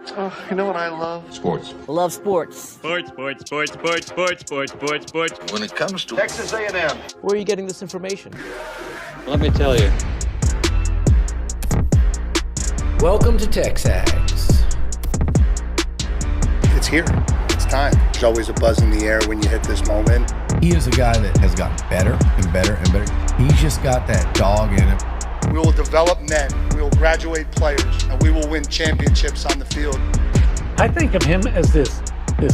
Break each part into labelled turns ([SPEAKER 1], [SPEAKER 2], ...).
[SPEAKER 1] Oh, you know what I love?
[SPEAKER 2] Sports.
[SPEAKER 3] Love sports.
[SPEAKER 4] Sports. When
[SPEAKER 1] It comes to
[SPEAKER 5] Texas A&M.
[SPEAKER 3] Where are you getting this information?
[SPEAKER 4] let me tell you.
[SPEAKER 6] Welcome to TexAgs.
[SPEAKER 7] It's here. It's time. There's always a buzz in the air when you hit this moment.
[SPEAKER 6] He is a guy that has gotten better and better and better. He's just got that dog in him.
[SPEAKER 7] We will develop men. We will graduate players, and we will win championships on the field.
[SPEAKER 8] I think of him as this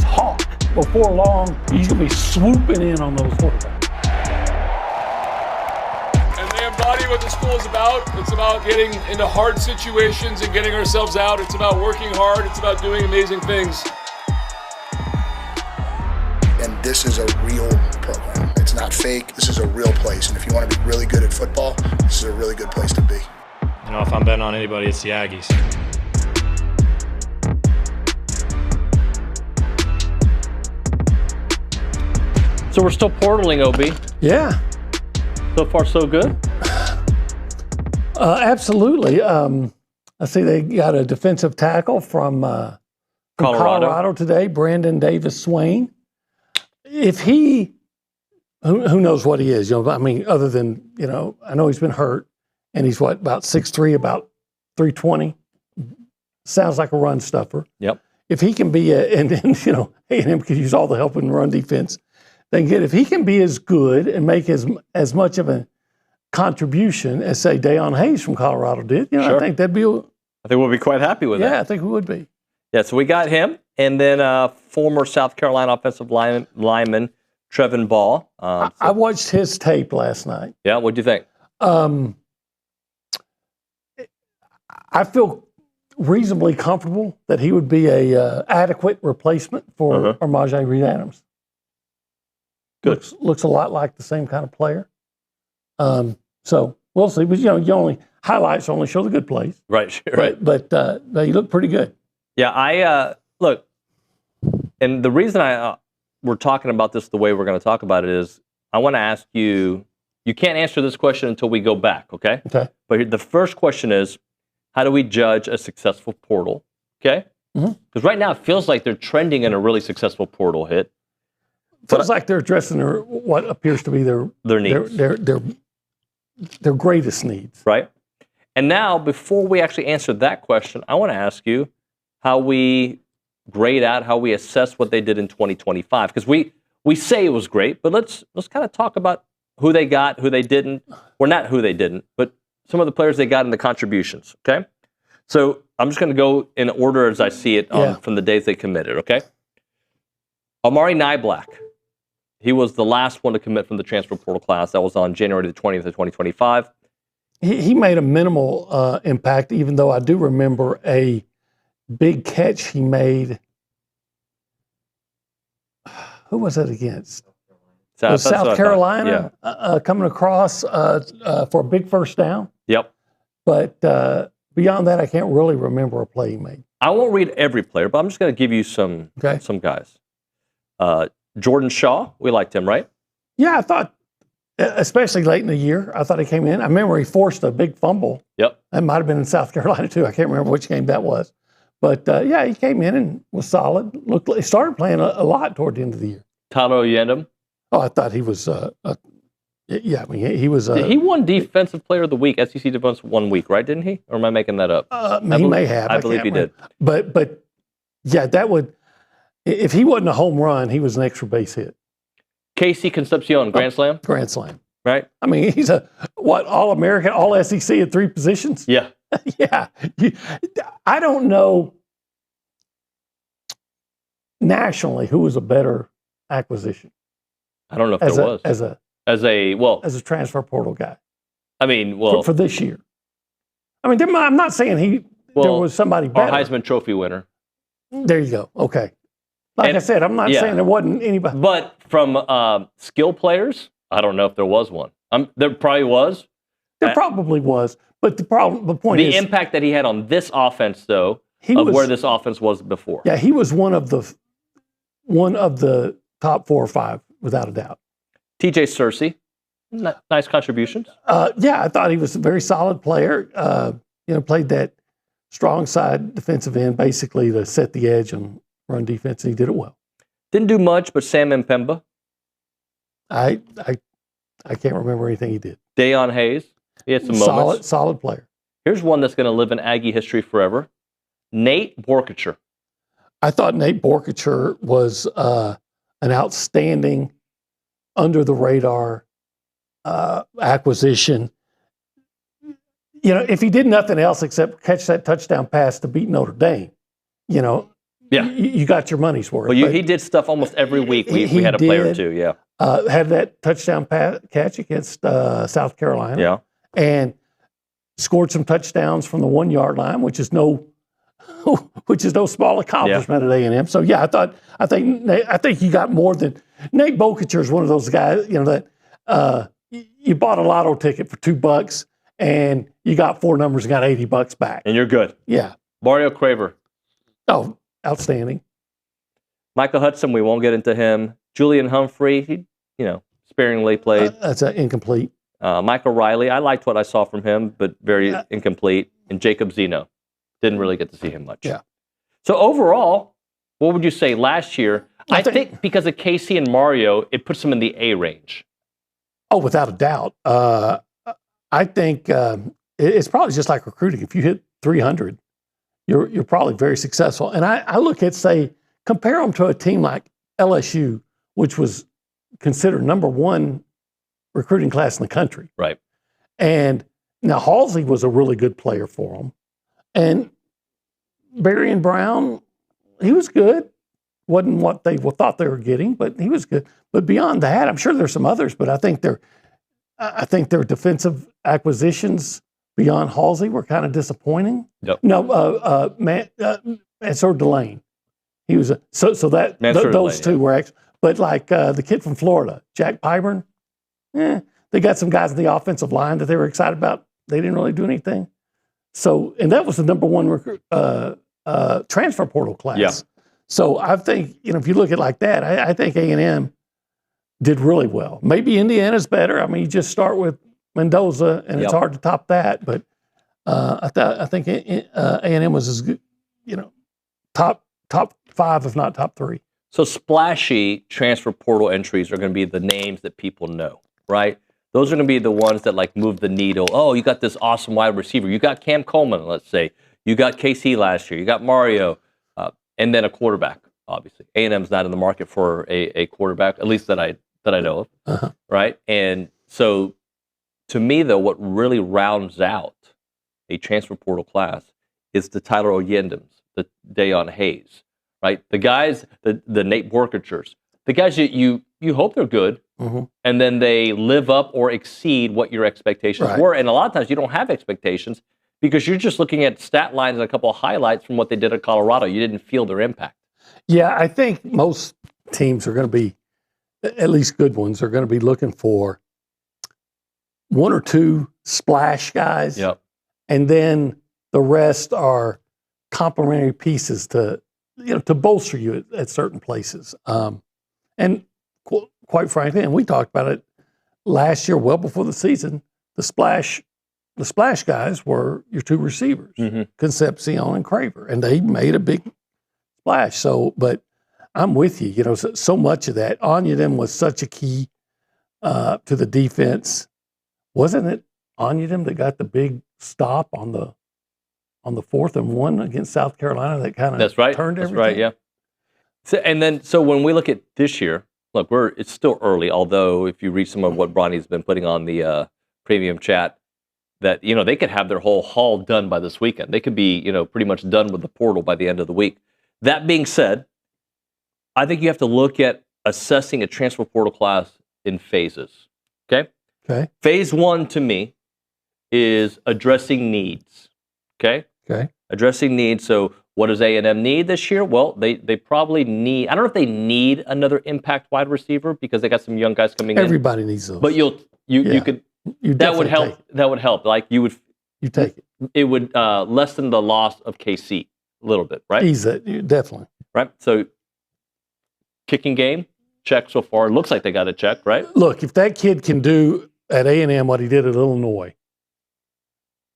[SPEAKER 8] hawk. Before long, he's going to be swooping in on those quarterbacks.
[SPEAKER 9] And they embody what the school is about. It's about getting into hard situations and getting ourselves out. It's about working hard. It's about doing amazing things.
[SPEAKER 7] And this is a real program. It's not fake. This is a real place. And if you want to be really good at football, this is a really good place to be.
[SPEAKER 10] You know, if I'm betting on anybody, it's the Aggies.
[SPEAKER 4] So we're still portaling, OB.
[SPEAKER 8] Yeah,
[SPEAKER 4] So far, so good.
[SPEAKER 8] absolutely. I see they got a defensive tackle from Colorado today, Brandon Davis Swain. If he, who knows what he is, you know, I mean, other than, you know, I know he's been hurt and he's about 6'3", about 320. Sounds like a run stuffer.
[SPEAKER 4] Yep.
[SPEAKER 8] If he can be and you know, A&M could use all the help in run defense they can get. If he can be as good and make as much of a contribution as, say, Deion Hayes from Colorado did, you know,
[SPEAKER 4] Sure.
[SPEAKER 8] I think that'd be,
[SPEAKER 4] I think we'll be quite happy with that.
[SPEAKER 8] yeah, I think we would be.
[SPEAKER 4] Yeah, so we got him. And then former South Carolina offensive lineman Trevin Ball.
[SPEAKER 8] I watched his tape last night.
[SPEAKER 4] Yeah, what'd you think?
[SPEAKER 8] I feel reasonably comfortable that he would be a adequate replacement for Armajay Reed Adams.
[SPEAKER 4] Good.
[SPEAKER 8] Looks a lot like the same kind of player. So we'll see. But, you know, you only highlights only show the good plays.
[SPEAKER 4] Right, sure.
[SPEAKER 8] But he looked pretty good.
[SPEAKER 4] Yeah, I look, and the reason we're talking about this the way we're going to talk about it is I want to ask you. You can't answer this question until we go back, okay?
[SPEAKER 8] Okay.
[SPEAKER 4] But the first question is, how do we judge a successful portal? Okay. Because right now it feels like they're trending in a really successful portal hit.
[SPEAKER 8] Feels like they're addressing what appears to be their
[SPEAKER 4] needs,
[SPEAKER 8] their greatest needs.
[SPEAKER 4] Right. And now, before we actually answer that question, I want to ask you how we grade out, how we assess what they did in 2025. Because we say it was great, but let's kind of talk about who they got, who they didn't, or not who they didn't, but some of the players they got and the contributions. Okay. So I'm just going to go in order as I see it from the days they committed. Okay. Amari Niblack. He was the last one to commit from the transfer portal class. That was on January the 20th of 2025.
[SPEAKER 8] He made a minimal impact, even though I do remember a big catch he made. Who was it against? South Carolina coming across for a big first down.
[SPEAKER 4] Yep.
[SPEAKER 8] But beyond that, I can't really remember a play he made.
[SPEAKER 4] I won't read every player, but I'm just going to give you some guys. Jordan Shaw, we liked him, right?
[SPEAKER 8] Yeah, I thought, especially late in the year, I thought he came in. I remember he forced a big fumble.
[SPEAKER 4] Yep.
[SPEAKER 8] That might have been in South Carolina, too. I can't remember which game that was. But, yeah, he came in and was solid. He started playing a lot toward the end of the year.
[SPEAKER 4] Tano Yendom.
[SPEAKER 8] Oh, I thought he was, he was.
[SPEAKER 4] He won Defensive Player of the Week, SEC Defense 1 week, right? Didn't he? Or am I making that up?
[SPEAKER 8] He may have.
[SPEAKER 4] I believe he did.
[SPEAKER 8] But, yeah, that would, if he wasn't a home run, he was an extra base hit.
[SPEAKER 4] Casey Concepcion, Grand Slam?
[SPEAKER 8] Grand Slam.
[SPEAKER 4] Right?
[SPEAKER 8] I mean, he's All-American, All-SEC at 3 positions?
[SPEAKER 4] Yeah.
[SPEAKER 8] Yeah. I don't know nationally who was a better acquisition.
[SPEAKER 4] I don't know if there was. As a
[SPEAKER 8] transfer portal guy.
[SPEAKER 4] I mean,
[SPEAKER 8] for this year. I mean, I'm not saying there was somebody better.
[SPEAKER 4] Our Heisman Trophy winner.
[SPEAKER 8] There you go. Okay. I said, I'm not saying there wasn't anybody.
[SPEAKER 4] But from skill players, I don't know if there was one. There probably was.
[SPEAKER 8] There probably was. But the point is,
[SPEAKER 4] the impact that he had on this offense, though, where this offense was before.
[SPEAKER 8] Yeah, he was one of the top 4 or 5, without a doubt.
[SPEAKER 4] TJ Searcy, nice contributions.
[SPEAKER 8] Yeah, I thought he was a very solid player. Played that strong side defensive end, basically to set the edge and run defense. And he did it well.
[SPEAKER 4] Didn't do much, but Sam Mpemba.
[SPEAKER 8] I can't remember anything he did.
[SPEAKER 4] Dayon Hayes. He had some moments.
[SPEAKER 8] Solid player.
[SPEAKER 4] Here's one that's going to live in Aggie history forever. Nate Borkacher.
[SPEAKER 8] I thought Nate Borkacher was an outstanding, under the radar acquisition. You know, if he did nothing else except catch that touchdown pass to beat Notre Dame, you know, you got your money's worth.
[SPEAKER 4] Well, he did stuff almost every week. We had a player or two, yeah.
[SPEAKER 8] Had that touchdown catch against South Carolina.
[SPEAKER 4] Yeah.
[SPEAKER 8] And scored some touchdowns from the 1 yard line, which is no small accomplishment at A&M. So yeah, I think you got more than Nate Borkacher is one of those guys, you know, that you bought a lotto ticket for $2 and you got 4 numbers and got $80 back.
[SPEAKER 4] And you're good.
[SPEAKER 8] Yeah.
[SPEAKER 4] Mario Craver.
[SPEAKER 8] Oh, outstanding.
[SPEAKER 4] Michael Hudson, we won't get into him. Julian Humphrey, he, sparingly played.
[SPEAKER 8] That's incomplete.
[SPEAKER 4] Michael Riley, I liked what I saw from him, but very incomplete. And Jacob Zeno, didn't really get to see him much.
[SPEAKER 8] Yeah.
[SPEAKER 4] So overall, what would you say last year? I think because of Casey and Mario, it puts them in the A range.
[SPEAKER 8] Oh, without a doubt. I think it's probably just like recruiting. If you hit 300, you're probably very successful. And I look at, say, compare them to a team like LSU, which was considered number 1 recruiting class in the country.
[SPEAKER 4] Right.
[SPEAKER 8] And now Halsey was a really good player for them. And Barry and Brown, he was good. Wasn't what they thought they were getting, but he was good. But beyond that, I'm sure there's some others, but I think their defensive acquisitions beyond Halsey were kind of disappointing.
[SPEAKER 4] Yep.
[SPEAKER 8] No, Mansour Delane. He was those two were actually, but like the kid from Florida, Jack Pyburn, they got some guys in the offensive line that they were excited about. They didn't really do anything. So, and that was the number 1 transfer portal class.
[SPEAKER 4] Yeah.
[SPEAKER 8] So I think, if you look at it like that, I think A&M did really well. Maybe Indiana's better. I mean, you just start with Mendoza, and it's hard to top that. But I think A&M was as good, top 5, if not top 3.
[SPEAKER 4] So splashy transfer portal entries are going to be the names that people know, right? Those are going to be the ones that move the needle. Oh, you got this awesome wide receiver. You got Cam Coleman, let's say. You got KC last year. You got Mario, and then a quarterback. Obviously, A&M's not in the market for a quarterback, at least that I know of, right? And so, to me, though, what really rounds out a transfer portal class is the Tyler Oyendems, the Dayon Hayes, right? The guys, the Nate Borkachers, the guys that you hope they're good, and then they live up or exceed what your expectations were. And a lot of times you don't have expectations because you're just looking at stat lines and a couple of highlights from what they did at Colorado. You didn't feel their impact.
[SPEAKER 8] Yeah, I think most teams are going to be, at least good ones, are going to be looking for 1 or 2 splash guys.
[SPEAKER 4] Yep.
[SPEAKER 8] And then the rest are complementary pieces to bolster you at certain places. And quite frankly, and we talked about it last year, well before the season, the splash guys were your 2 receivers, Concepcion and Craver, and they made a big splash. So, but I'm with you. So much of that. Onyedem was such a key to the defense. Wasn't it Onyedem that got the big stop on the 4th and 1 against South Carolina that kind of turned everything? That's right, yeah.
[SPEAKER 4] So when we look at this year, look, it's still early, although if you read some of what Bronny's been putting on the premium chat, that, they could have their whole haul done by this weekend. They could be, pretty much done with the portal by the end of the week. That being said, I think you have to look at assessing a transfer portal class in phases, okay?
[SPEAKER 8] Okay.
[SPEAKER 4] Phase 1 to me is addressing needs, okay?
[SPEAKER 8] Okay.
[SPEAKER 4] Addressing needs. So what does A&M need this year? Well, they probably need, I don't know if they need another impact wide receiver because they got some young guys coming in.
[SPEAKER 8] Everybody needs those.
[SPEAKER 4] But you could, that would help. That would help. You take it. It would lessen the loss of KC a little bit, right?
[SPEAKER 8] Ease it, definitely.
[SPEAKER 4] Right. So kicking game, check so far. Looks like they got a check, right?
[SPEAKER 8] Look, if that kid can do at A&M what he did at Illinois,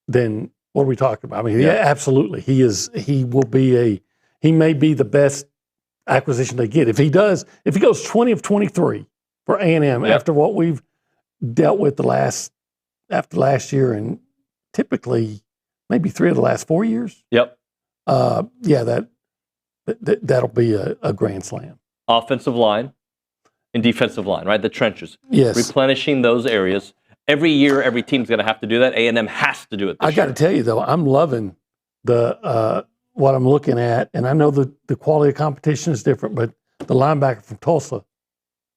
[SPEAKER 8] then What are we talking about? I mean, yeah, absolutely. He may be the best acquisition they get. If he goes 20 of 23 for A&M after what we've dealt with after last year, and typically maybe 3 of the last 4 years.
[SPEAKER 4] Yep.
[SPEAKER 8] That'll be a grand slam.
[SPEAKER 4] Offensive line and defensive line, right? The trenches.
[SPEAKER 8] Yes.
[SPEAKER 4] Replenishing those areas. Every year, every team's going to have to do that. A&M has to do it this
[SPEAKER 8] I got to
[SPEAKER 4] year.
[SPEAKER 8] tell you, though, I'm loving what I'm looking at, and I know the quality of competition is different, but the linebacker from Tulsa.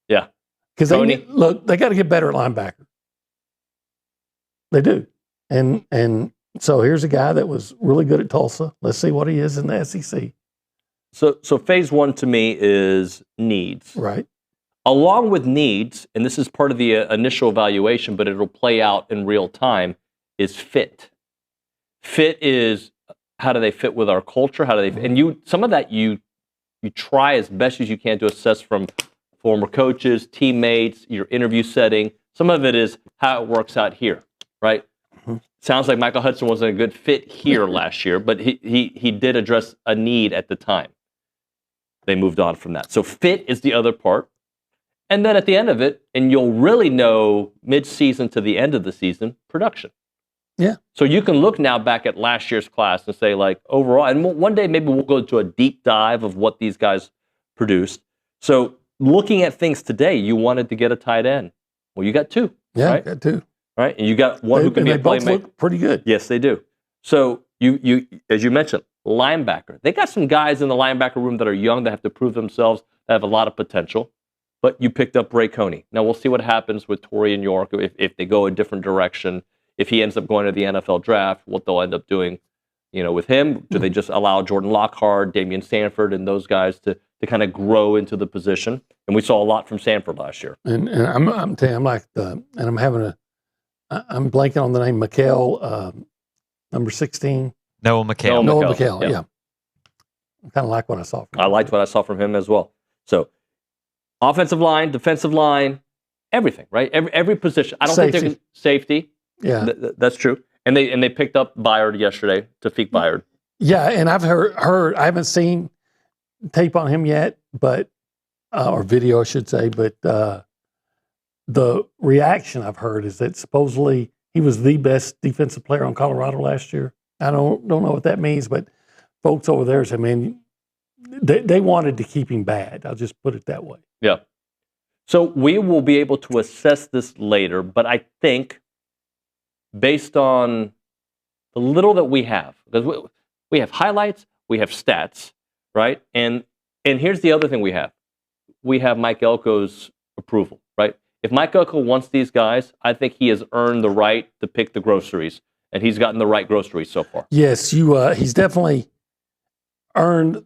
[SPEAKER 4] Yeah.
[SPEAKER 8] Because they got to get better at linebacker. They do. And so here's a guy that was really good at Tulsa. Let's see what he is in the SEC.
[SPEAKER 4] So phase 1 to me is needs.
[SPEAKER 8] Right.
[SPEAKER 4] Along with needs, and this is part of the initial evaluation, but it'll play out in real time, is fit. Fit is how do they fit with our culture? How do they? And some of that you try as best as you can to assess from former coaches, teammates, your interview setting. Some of it is how it works out here, right? Mm-hmm. Sounds like Michael Hudson wasn't a good fit here last year, but he did address a need at the time. They moved on from that. So fit is the other part. And then at the end of it, and you'll really know mid-season to the end of the season, production.
[SPEAKER 8] Yeah.
[SPEAKER 4] So you can look now back at last year's class and say, like, overall, and one day maybe we'll go into a deep dive of what these guys produced. So looking at things today, you wanted to get a tight end. Well, you got 2.
[SPEAKER 8] Yeah,
[SPEAKER 4] right?
[SPEAKER 8] got 2.
[SPEAKER 4] Right? And you got one who can be a playmaker.
[SPEAKER 8] They both look pretty good.
[SPEAKER 4] Yes, they do. So you as you mentioned, linebacker. They got some guys in the linebacker room that are young, that have to prove themselves, that have a lot of potential. But you picked up Ray Coney. Now, we'll see what happens with Torrey and York if they go a different direction. If he ends up going to the NFL draft, what they'll end up doing, with him. Do they just allow Jordan Lockhart, Damian Sanford, and those guys to kind of grow into the position? And we saw a lot from Sanford last year.
[SPEAKER 8] And I'm telling you, I'm blanking on the name, McHale, number 16.
[SPEAKER 10] Noah McHale.
[SPEAKER 8] Noah McHale, yeah. I kind of like what I saw from him.
[SPEAKER 4] I liked what I saw from him as well. So, offensive line, defensive line, everything, right? Every position. I don't think they're safety.
[SPEAKER 8] Yeah,
[SPEAKER 4] that's true. And they picked up Byard yesterday, Tafik Byard.
[SPEAKER 8] Yeah, and I've heard. I haven't seen tape on him yet, but or video, I should say. But the reaction I've heard is that supposedly he was the best defensive player on Colorado last year. I don't know what that means, but folks over there said, man, they wanted to keep him bad. I'll just put it that way.
[SPEAKER 4] Yeah. So we will be able to assess this later, but I think based on the little that we have, because we have highlights, we have stats, right? And here's the other thing we have. We have Mike Elko's approval, right? If Mike Elko wants these guys, I think he has earned the right to pick the groceries, and he's gotten the right groceries so far.
[SPEAKER 8] Yes, he's definitely earned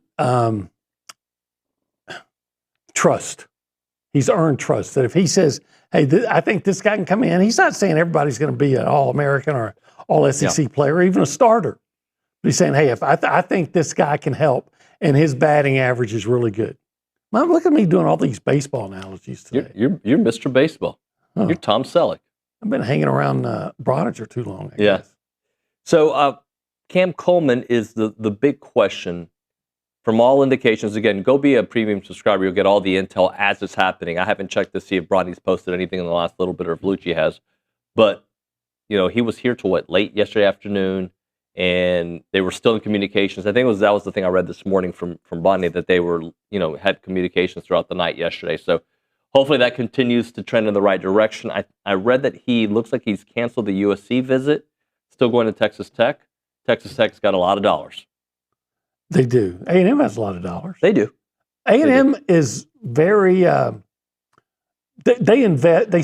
[SPEAKER 8] trust. He's earned trust that if he says, hey, I think this guy can come in, he's not saying everybody's going to be an All-American or All-SEC player or even a starter. But he's saying, hey, if I think this guy can help and his batting average is really good. Mom, look at me doing all these baseball analogies today.
[SPEAKER 4] You're Mr. Baseball.
[SPEAKER 8] Oh.
[SPEAKER 4] You're Tom Selleck.
[SPEAKER 8] I've been hanging around Broniger too long, I guess.
[SPEAKER 4] So Cam Coleman is the big question. From all indications, again, go be a premium subscriber. You'll get all the intel as it's happening. I haven't checked to see if Bronny's posted anything in the last little bit or if Lucci has. But, he was here till late yesterday afternoon, and they were still in communications. I think that was the thing I read this morning from Bronny, that they were, had communications throughout the night yesterday. So hopefully that continues to trend in the right direction. I read that he looks like he's canceled the USC visit, still going to Texas Tech. Texas Tech's got a lot of dollars.
[SPEAKER 8] They do. A&M has a lot of dollars.
[SPEAKER 4] They do.
[SPEAKER 8] A&M is very. They invest. They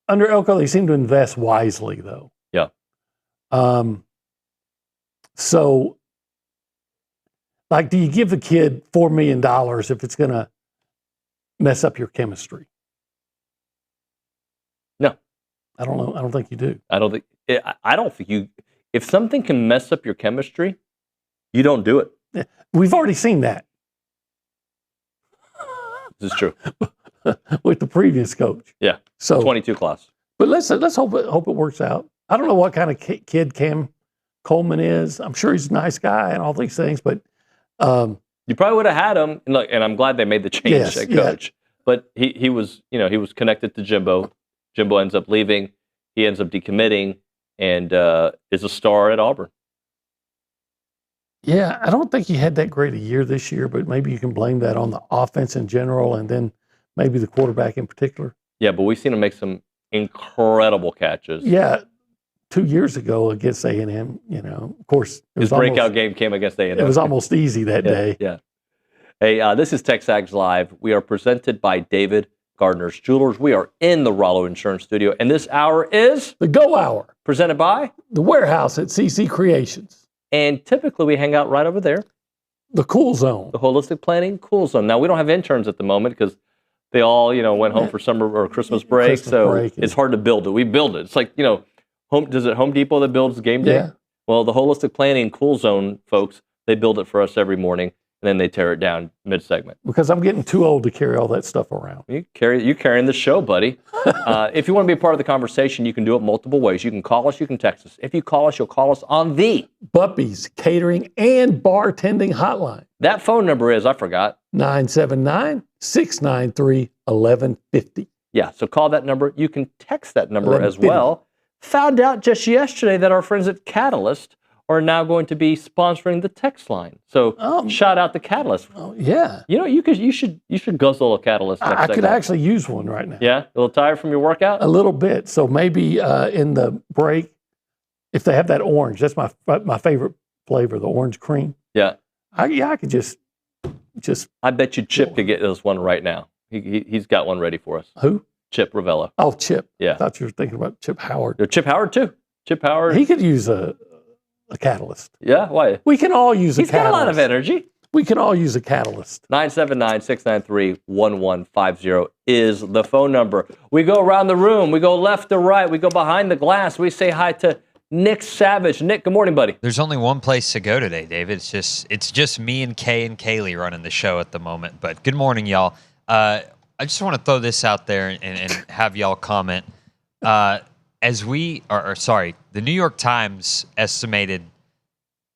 [SPEAKER 8] under Elko. They seem to invest wisely, though.
[SPEAKER 4] Yeah.
[SPEAKER 8] So, do you give the kid $4 million if it's going to mess up your chemistry?
[SPEAKER 4] No.
[SPEAKER 8] I don't know. I don't think you do.
[SPEAKER 4] I don't think you. If something can mess up your chemistry, you don't do it.
[SPEAKER 8] We've already seen that.
[SPEAKER 4] This is true.
[SPEAKER 8] With the previous coach.
[SPEAKER 4] Yeah.
[SPEAKER 8] So
[SPEAKER 4] 22 class.
[SPEAKER 8] But let's hope it works out. I don't know what kind of kid Cam Coleman is. I'm sure he's a nice guy and all these things, but
[SPEAKER 4] you probably would have had him. And look, and I'm glad they made the change at coach. Yeah. But he was, he was connected to Jimbo. Jimbo ends up leaving. He ends up decommitting and is a star at Auburn.
[SPEAKER 8] Yeah, I don't think he had that great a year this year, but maybe you can blame that on the offense in general and then maybe the quarterback in particular.
[SPEAKER 4] Yeah, but we've seen him make some incredible catches.
[SPEAKER 8] Yeah, 2 years ago against A&M, of course.
[SPEAKER 4] His breakout game came against A&M.
[SPEAKER 8] It was almost easy that day.
[SPEAKER 4] Yeah. Hey, this is TexAgs Live. We are presented by David Gardner's Jewelers. We are in the Rollo Insurance Studio, and this hour is
[SPEAKER 8] the Go Hour,
[SPEAKER 4] presented by
[SPEAKER 8] the Warehouse at CC Creations.
[SPEAKER 4] And typically we hang out right over there.
[SPEAKER 8] The Cool Zone.
[SPEAKER 4] The Holistic Planning Cool Zone. Now, we don't have interns at the moment because they all, went home for summer or Christmas break. It's hard to build it. We build it. It's like, does it Home Depot that builds game day?
[SPEAKER 8] Yeah.
[SPEAKER 4] Well, the Holistic Planning Cool Zone folks, they build it for us every morning, and then they tear it down mid-segment.
[SPEAKER 8] Because I'm getting too old to carry all that stuff around.
[SPEAKER 4] You're carrying the show, buddy. If you want to be a part of the conversation, you can do it multiple ways. You can call us, you can text us. If you call us, you'll call us on the
[SPEAKER 8] Buppy's Catering and Bartending Hotline.
[SPEAKER 4] That phone number is, I forgot.
[SPEAKER 8] 979-693-1150.
[SPEAKER 4] Yeah, so call that number. You can text that number as well. Found out just yesterday that our friends at Catalyst are now going to be sponsoring the text line. So shout out to Catalyst.
[SPEAKER 8] Oh, yeah.
[SPEAKER 4] You should guzzle a Catalyst.
[SPEAKER 8] I could actually use one right now.
[SPEAKER 4] Yeah, a little tired from your workout.
[SPEAKER 8] A little bit. So maybe in the break, if they have that orange, that's my favorite flavor, the orange cream.
[SPEAKER 4] Yeah.
[SPEAKER 8] I could just.
[SPEAKER 4] I bet you Chip could get us one right now. He's got one ready for us.
[SPEAKER 8] Who?
[SPEAKER 4] Chip Ravello.
[SPEAKER 8] Oh, Chip.
[SPEAKER 4] Yeah.
[SPEAKER 8] I thought you were thinking about Chip Howard.
[SPEAKER 4] Chip Howard too. Chip Howard.
[SPEAKER 8] He could use a catalyst.
[SPEAKER 4] Yeah, why?
[SPEAKER 8] We can all use a catalyst.
[SPEAKER 4] He's got a lot of energy.
[SPEAKER 8] We can all use a catalyst.
[SPEAKER 4] 979-693-1150 is the phone number. We go around the room. We go left to right. We go behind the glass. We say hi to Nick Savage. Nick, good morning, buddy.
[SPEAKER 2] There's only one place to go today, David. It's just me and Kay and Kaylee running the show at the moment. But good morning, y'all. I just want to throw this out there and have y'all comment. The New York Times estimated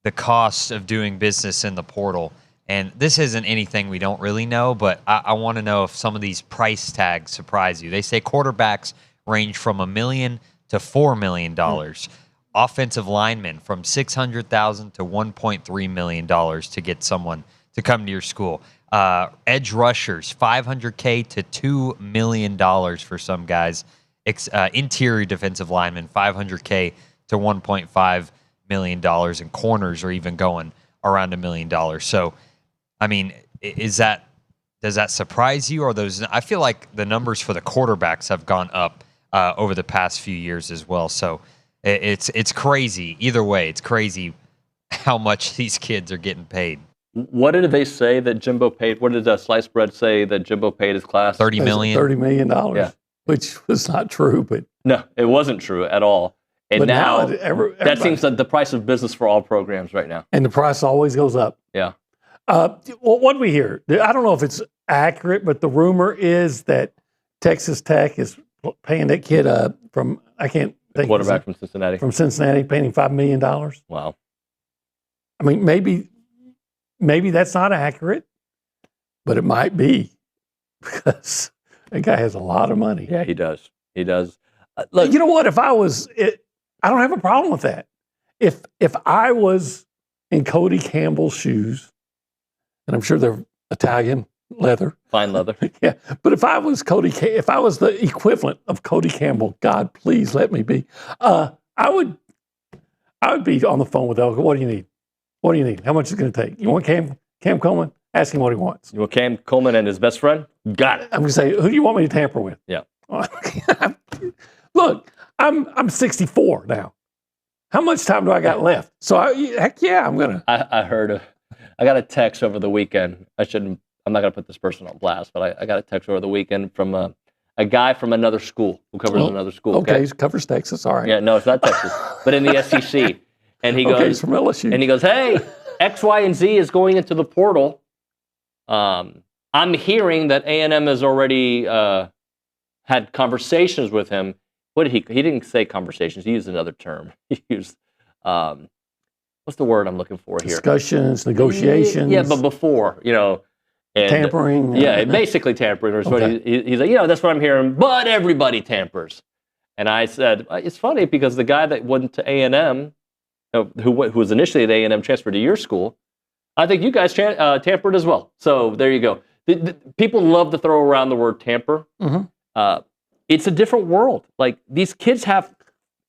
[SPEAKER 2] the cost of doing business in the portal. And this isn't anything we don't really know, but I want to know if some of these price tags surprise you. They say quarterbacks range from $1 million to $4 million. Offensive linemen from $600,000 to $1.3 million to get someone to come to your school. Edge rushers, $500K to $2 million for some guys. Interior defensive linemen, $500K to $1.5 million, and corners are even going around $1 million. So, I mean, does that surprise you? Or those? I feel like the numbers for the quarterbacks have gone up over the past few years as well. So it's crazy. Either way, it's crazy how much these kids are getting paid.
[SPEAKER 4] What did they say that Jimbo paid? What did Sliced Bread say that Jimbo paid his class?
[SPEAKER 2] $30 million.
[SPEAKER 8] $30 million.
[SPEAKER 4] Yeah.
[SPEAKER 8] Which was not true, but
[SPEAKER 4] no, it wasn't true at all. And now that seems like the price of business for all programs right now.
[SPEAKER 8] And the price always goes up.
[SPEAKER 4] Yeah.
[SPEAKER 8] What do we hear? I don't know if it's accurate, but the rumor is that Texas Tech is paying that kid from, I can't think.
[SPEAKER 4] Quarterback from Cincinnati.
[SPEAKER 8] From Cincinnati, paying him $5 million.
[SPEAKER 4] Wow.
[SPEAKER 8] I mean, maybe that's not accurate, but it might be because that guy has a lot of money.
[SPEAKER 4] Yeah, he does. He does.
[SPEAKER 8] Look, you know what? If I was, I don't have a problem with that. If I was in Cody Campbell's shoes, and I'm sure they're Italian leather,
[SPEAKER 4] fine leather.
[SPEAKER 8] Yeah, but if I was if I was the equivalent of Cody Campbell, God, please let me be. I would be on the phone with Elko. What do you need? What do you need? How much is it going to take? You want Cam Coleman? Ask him what he wants.
[SPEAKER 4] You want Cam Coleman and his best friend? Got it.
[SPEAKER 8] I'm going to say, who do you want me to tamper with?
[SPEAKER 4] Yeah.
[SPEAKER 8] Look, I'm 64 now. How much time do I got left? So heck yeah, I'm gonna.
[SPEAKER 4] I got a text over the weekend. I'm not gonna put this person on blast, but I got a text over the weekend from a guy from another school who covers another school.
[SPEAKER 8] Okay, he covers Texas. All right.
[SPEAKER 4] Yeah, no, it's not Texas, but in the SEC. And he goes,
[SPEAKER 8] he's from LSU.
[SPEAKER 4] And he goes, hey, X, Y, and Z is going into the portal. I'm hearing that A&M has already had conversations with him. What did he didn't say conversations. He used another term. He used what's the word I'm looking for here?
[SPEAKER 8] Discussions, negotiations.
[SPEAKER 4] Yeah, but before, and,
[SPEAKER 8] tampering.
[SPEAKER 4] Yeah, basically tampering. Or
[SPEAKER 8] Okay.
[SPEAKER 4] He's like, that's what I'm hearing, but everybody tampers. And I said, it's funny because the guy that went to A&M, who was initially at A&M, transferred to your school, I think you guys tampered as well. So there you go. People love to throw around the word tamper.
[SPEAKER 8] Mm-hmm.
[SPEAKER 4] It's a different world. Like, these kids have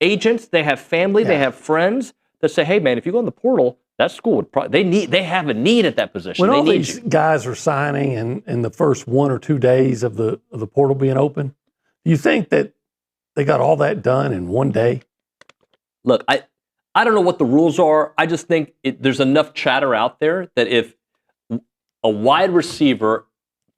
[SPEAKER 4] agents, they have family, they have friends that say, hey, man, if you go in the portal, that school would probably, they have a need at that position.
[SPEAKER 8] When
[SPEAKER 4] they
[SPEAKER 8] all
[SPEAKER 4] need
[SPEAKER 8] these
[SPEAKER 4] you.
[SPEAKER 8] guys are signing in the first 1 or 2 days of the portal being open, do you think that they got all that done in one day?
[SPEAKER 4] Look, I don't know what the rules are. I just think there's enough chatter out there that if a wide receiver,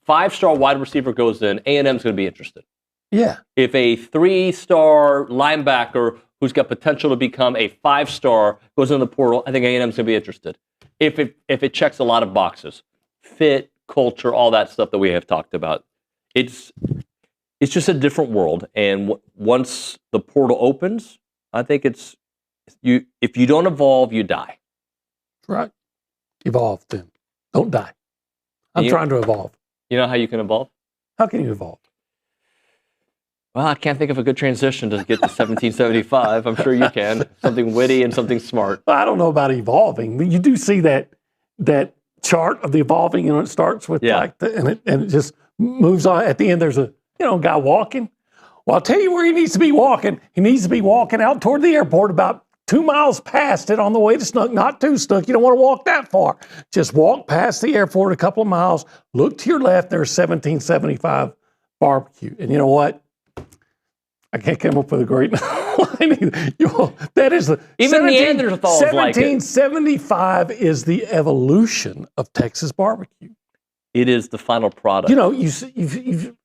[SPEAKER 4] 5-star wide receiver goes in, A&M's going to be interested.
[SPEAKER 8] Yeah.
[SPEAKER 4] If a 3-star linebacker who's got potential to become a 5-star goes in the portal, I think A&M's going to be interested. If it checks a lot of boxes, fit, culture, all that stuff that we have talked about, it's just a different world. And once the portal opens, I think it's if you don't evolve, you die.
[SPEAKER 8] Right. Evolve then. Don't die. I'm trying to evolve.
[SPEAKER 4] You know how you can evolve?
[SPEAKER 8] How can you evolve?
[SPEAKER 4] Well, I can't think of a good transition to get to 1775. I'm sure you can. Something witty and something smart.
[SPEAKER 8] I don't know about evolving. You do see that chart of the evolving, it starts with and it just moves on. At the end, there's a guy walking. Well, I'll tell you where he needs to be walking. He needs to be walking out toward the airport about 2 miles past it on the way to Snook. Not too Snook. You don't want to walk that far. Just walk past the airport a couple of miles. Look to your left. There's 1775 barbecue. And you know what? I can't come up with a great line either. That is
[SPEAKER 4] even Neanderthals like it.
[SPEAKER 8] 1775 is the evolution of Texas barbecue.
[SPEAKER 4] It is the final product.
[SPEAKER 8] You've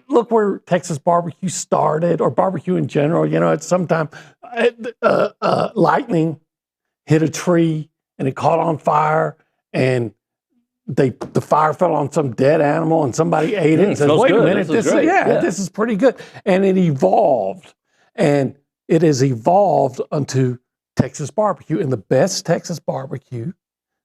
[SPEAKER 8] look where Texas barbecue started, or barbecue in general. At some time, lightning hit a tree and it caught on fire, and the fire fell on some dead animal, and somebody ate it and says, "Wait a minute, this is pretty good." And it evolved, and it has evolved unto Texas barbecue, and the best Texas barbecue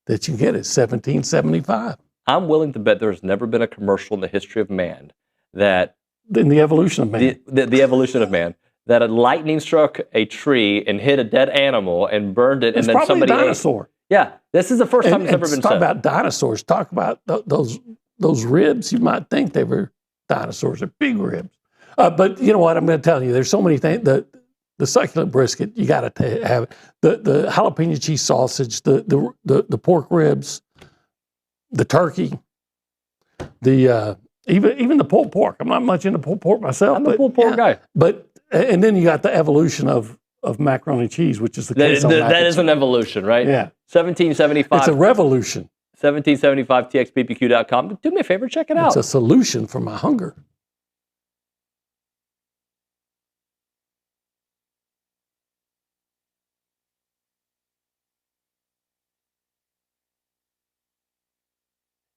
[SPEAKER 8] that you get is 1775.
[SPEAKER 4] I'm willing to bet there's never been a commercial in the history of man that
[SPEAKER 8] in the evolution of man,
[SPEAKER 4] the evolution of man, that a lightning struck a tree and hit a dead animal and burned it, and then somebody
[SPEAKER 8] a dinosaur.
[SPEAKER 4] ate. Yeah, this is the first time it's ever been said.
[SPEAKER 8] Talk about dinosaurs. Talk about those ribs. You might think they were dinosaurs. They're big ribs. But you know what? I'm going to tell you. There's so many things. The succulent brisket, you got to have it. The jalapeno cheese sausage, the pork ribs, the turkey, even the pulled pork. I'm not much into pulled pork myself.
[SPEAKER 4] I'm a pulled pork guy.
[SPEAKER 8] But and then you got the evolution of macaroni and cheese, which is the case.
[SPEAKER 4] That is an evolution, right?
[SPEAKER 8] Yeah.
[SPEAKER 4] 1775.
[SPEAKER 8] It's a revolution.
[SPEAKER 4] 1775 TXBBQ.com. Do me a favor, check it out.
[SPEAKER 8] It's a solution for my hunger.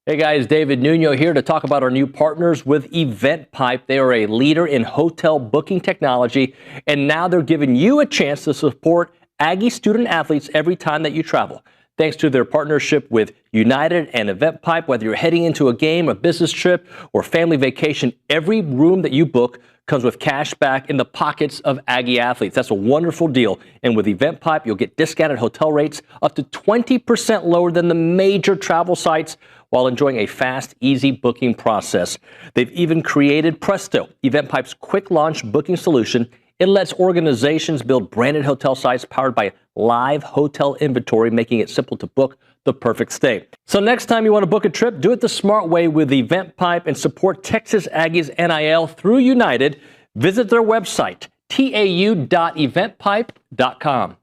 [SPEAKER 4] Hey guys, David Nuño here to talk about our new partners with EventPipe. They are a leader in hotel booking technology, and now they're giving you a chance to support Aggie student athletes every time that you travel. Thanks to their partnership with United and EventPipe, whether you're heading into a game, a business trip, or family vacation, every room that you book comes with cash back in the pockets of Aggie athletes. That's a wonderful deal. And with EventPipe, you'll get discounted hotel rates up to 20% lower than the major travel sites, while enjoying a fast, easy booking process. They've even created Presto, EventPipe's quick launch booking solution. It lets organizations build branded hotel sites powered by live hotel inventory, making it simple to book the perfect stay. So next time you want to book a trip, do it the smart way with EventPipe and support Texas Aggies NIL through United. Visit their website, tau.eventpipe.com.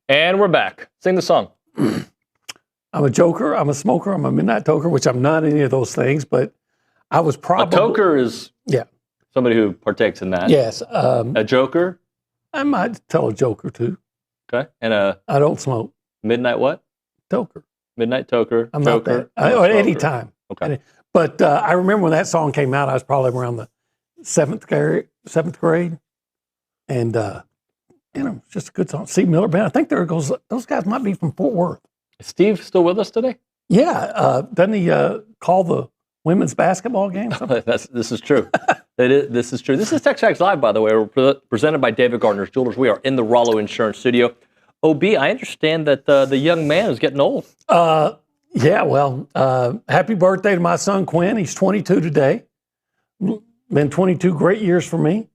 [SPEAKER 4] And we're back. Sing the song.
[SPEAKER 8] I'm a joker. I'm a smoker. I'm a midnight toker, which I'm not any of those things, but I was probably...
[SPEAKER 4] A toker is somebody who partakes in that.
[SPEAKER 8] Yes.
[SPEAKER 4] A joker?
[SPEAKER 8] I might tell a joker, too.
[SPEAKER 4] Okay. And a...
[SPEAKER 8] I don't smoke.
[SPEAKER 4] Midnight what?
[SPEAKER 8] Toker.
[SPEAKER 4] Midnight toker.
[SPEAKER 8] I'm
[SPEAKER 4] joker,
[SPEAKER 8] not that. At any time.
[SPEAKER 4] Okay.
[SPEAKER 8] But I remember when that song came out, I was probably around the seventh grade. And, it's just a good song. Steve Miller Band. I think those guys might be from Fort Worth.
[SPEAKER 4] Is Steve still with us today?
[SPEAKER 8] Yeah. Doesn't he call the women's basketball game?
[SPEAKER 4] This is true. This is true. This is TexAgs Live, by the way. We're presented by David Gardner's Jewelers. We are in the Rollo Insurance Studio. OB, I understand that the young man is getting old.
[SPEAKER 8] Yeah, well, happy birthday to my son, Quinn. He's 22 today. Been 22 great years for me.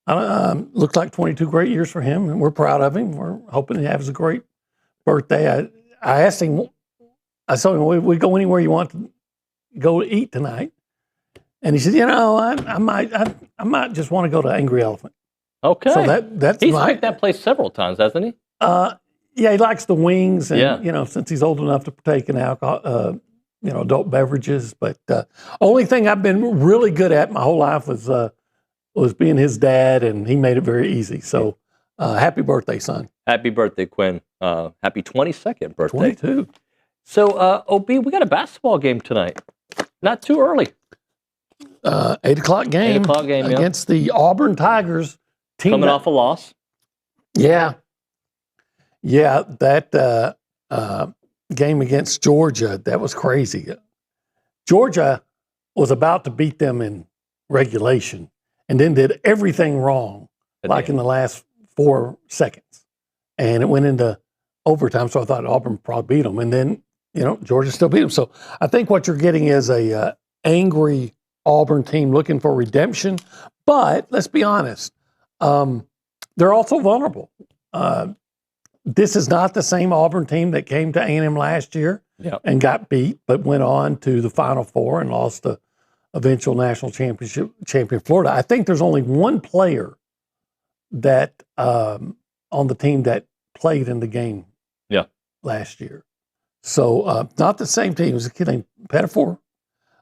[SPEAKER 8] Looks like 22 great years for him, and we're proud of him. We're hoping he has a great birthday. I asked him, I told him, we go anywhere you want to go to eat tonight. And he said, I might just want to go to Angry Elephant.
[SPEAKER 4] Okay.
[SPEAKER 8] So that's
[SPEAKER 4] he's picked that place several times, hasn't he?
[SPEAKER 8] Yeah, he likes the wings, and since he's old enough to partake in alcohol, adult beverages. But only thing I've been really good at my whole life was being his dad, and he made it very easy. So happy birthday, son!
[SPEAKER 4] Happy birthday, Quinn! Happy 22nd birthday.
[SPEAKER 8] 22.
[SPEAKER 4] So OB, we got a basketball game tonight. Not too early.
[SPEAKER 8] 8 o'clock game.
[SPEAKER 4] 8 o'clock game
[SPEAKER 8] against the Auburn Tigers. Team
[SPEAKER 4] coming off a loss.
[SPEAKER 8] Yeah. Yeah, that game against Georgia, that was crazy. Georgia was about to beat them in regulation and then did everything wrong, in the last 4 seconds. And it went into overtime, so I thought Auburn probably beat them. And then, Georgia still beat them. So I think what you're getting is a angry Auburn team looking for redemption. But let's be honest, they're also vulnerable. This is not the same Auburn team that came to A&M last year and got beat, but went on to the Final Four and lost the eventual national champion Florida. I think there's only one player that on the team that played in the game last year. So not the same team. It was a kid named Pettifor.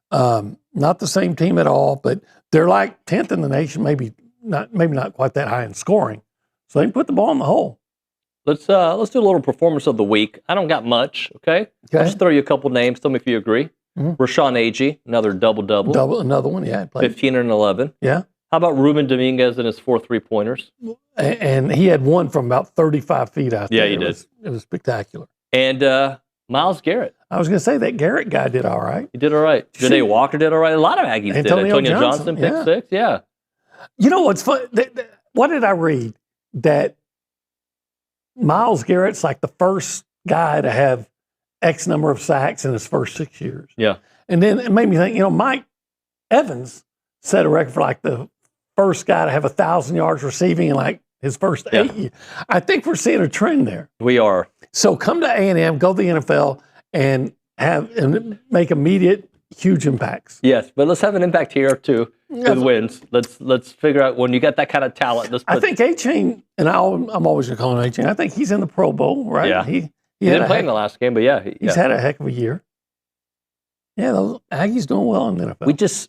[SPEAKER 8] Not the same team at all, but they're like 10th in the nation, maybe not quite that high in scoring. So they can put the ball in the hole.
[SPEAKER 4] Let's do a little performance of the week. I don't got much, okay? I'll just throw you a couple names. Tell me if you agree. Mm-hmm. Rashawn Aggie, another double-double.
[SPEAKER 8] Another one, yeah.
[SPEAKER 4] 15 and 11.
[SPEAKER 8] Yeah.
[SPEAKER 4] How about Ruben Dominguez and his 4 3-pointers?
[SPEAKER 8] And he had one from about 35 feet out there.
[SPEAKER 4] Yeah, he did.
[SPEAKER 8] It was spectacular.
[SPEAKER 4] And Myles Garrett.
[SPEAKER 8] I was going to say that Garrett guy did all right.
[SPEAKER 4] He did all right. Janae Walker did all right. A lot of Aggies did. Antonio Johnson, pick 6, yeah.
[SPEAKER 8] You know what's fun? What did I read? That Myles Garrett's like the first guy to have X number of sacks in his first 6 years.
[SPEAKER 4] Yeah.
[SPEAKER 8] And then it made me think, Mike Evans set a record for like the first guy to have 1,000 yards receiving in like his first 8 years. I think we're seeing a trend there.
[SPEAKER 4] We are.
[SPEAKER 8] So come to A&M, go to the NFL, and make immediate, huge impacts.
[SPEAKER 4] Yes, but let's have an impact here too with wins. Let's figure out when you got that kind of talent.
[SPEAKER 8] I think A-Chain, and I'm always going to call him A-Chain. I think he's in the Pro Bowl, right?
[SPEAKER 4] Yeah. He didn't play in the last game, but
[SPEAKER 8] he's had a heck of a year. Yeah, those Aggies doing well in the NFL.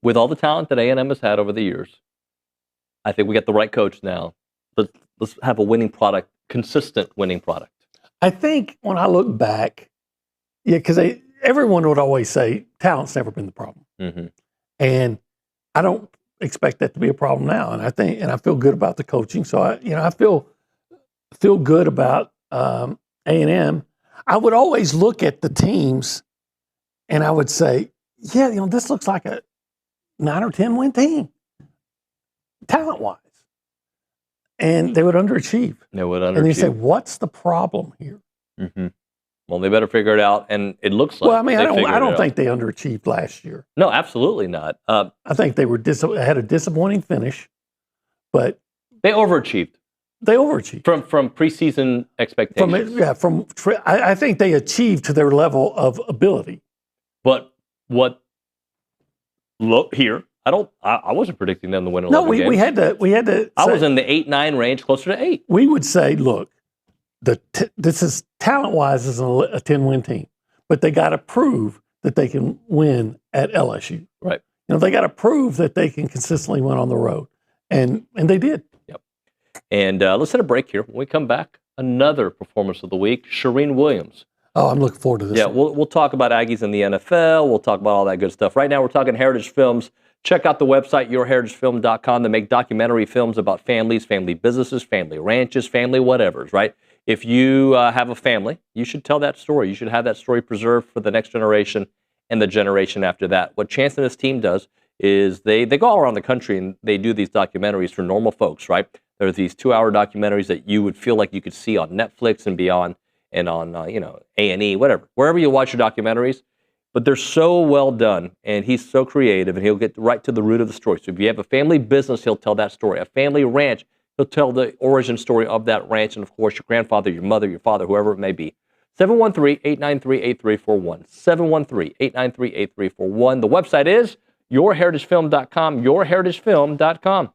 [SPEAKER 4] With all the talent that A&M has had over the years, I think we got the right coach now. Let's have a winning product, consistent winning product.
[SPEAKER 8] I think when I look back, because everyone would always say talent's never been the problem.
[SPEAKER 4] Mm-hmm. And
[SPEAKER 8] I don't expect that to be a problem now. And I feel good about the coaching. So I feel good about A&M. I would always look at the teams and I would say, this looks like a 9 or 10 win team, talent-wise. And they would underachieve. And you say, what's the problem here?
[SPEAKER 4] Mm-hmm. Well, they better figure it out, and it looks like.
[SPEAKER 8] Well, I mean, I don't think they underachieved last year.
[SPEAKER 4] No, absolutely not.
[SPEAKER 8] I think they had a disappointing finish, but
[SPEAKER 4] they overachieved. From preseason expectations.
[SPEAKER 8] I think they achieved to their level of ability.
[SPEAKER 4] But look here. I wasn't predicting them to win 11 games.
[SPEAKER 8] We had to.
[SPEAKER 4] I was in the 8-9 range, closer to 8.
[SPEAKER 8] We would say, look, this is talent-wise is a 10-win team, but they got to prove that they can win at LSU.
[SPEAKER 4] Right.
[SPEAKER 8] They got to prove that they can consistently win on the road, and they did.
[SPEAKER 4] Yep. And let's hit a break here. When we come back, another performance of the week, Charean Williams.
[SPEAKER 8] Oh, I'm looking forward to this.
[SPEAKER 4] Yeah,
[SPEAKER 8] one.
[SPEAKER 4] we'll talk about Aggies in the NFL. We'll talk about all that good stuff. Right now, we're talking Heritage Films. Check out the website, yourheritagefilm.com. They make documentary films about families, family businesses, family ranches, family whatevers, right? If you have a family, you should tell that story. You should have that story preserved for the next generation and the generation after that. What Chance and his team does is they go all around the country and they do these documentaries for normal folks, right? There's these 2-hour documentaries that you would feel like you could see on Netflix and beyond, and on A&E, whatever, wherever you watch your documentaries. But they're so well done, and he's so creative, and he'll get right to the root of the story. So if you have a family business, he'll tell that story. A family ranch, he'll tell the origin story of that ranch, and of course, your grandfather, your mother, your father, whoever it may be. 713-893-8341. 713-893-8341. The website is yourheritagefilm.com, yourheritagefilm.com.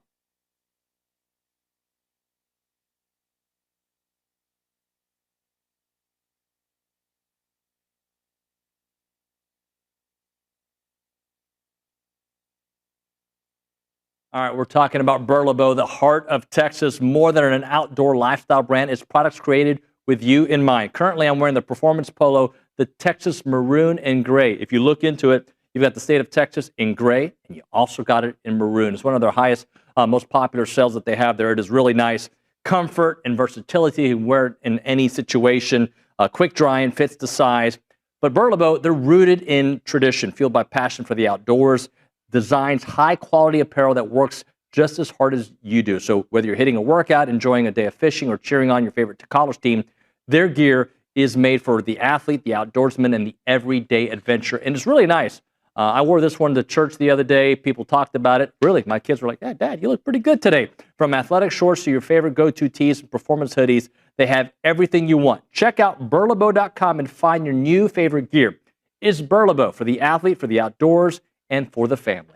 [SPEAKER 4] All right, we're talking about Burlebo, the heart of Texas, more than an outdoor lifestyle brand. It's products created with you in mind. Currently, I'm wearing the performance polo, the Texas maroon and gray. If you look into it, you've got the state of Texas in gray, and you also got it in maroon. It's one of their highest, most popular sales that they have there. It is really nice. Comfort and versatility. You can wear it in any situation. Quick drying, fits the size. But Burlebo, they're rooted in tradition, fueled by passion for the outdoors. Designs high-quality apparel that works just as hard as you do. So whether you're hitting a workout, enjoying a day of fishing, or cheering on your favorite college team, their gear is made for the athlete, the outdoorsman, and the everyday adventure. And it's really nice. I wore this one to church the other day. People talked about it. Really, my kids were like, Dad, you look pretty good today. From athletic shorts to your favorite go-to tees and performance hoodies, they have everything you want. Check out burlebo.com and find your new favorite gear. It's Burlebo for the athlete, for the outdoors, and for the family.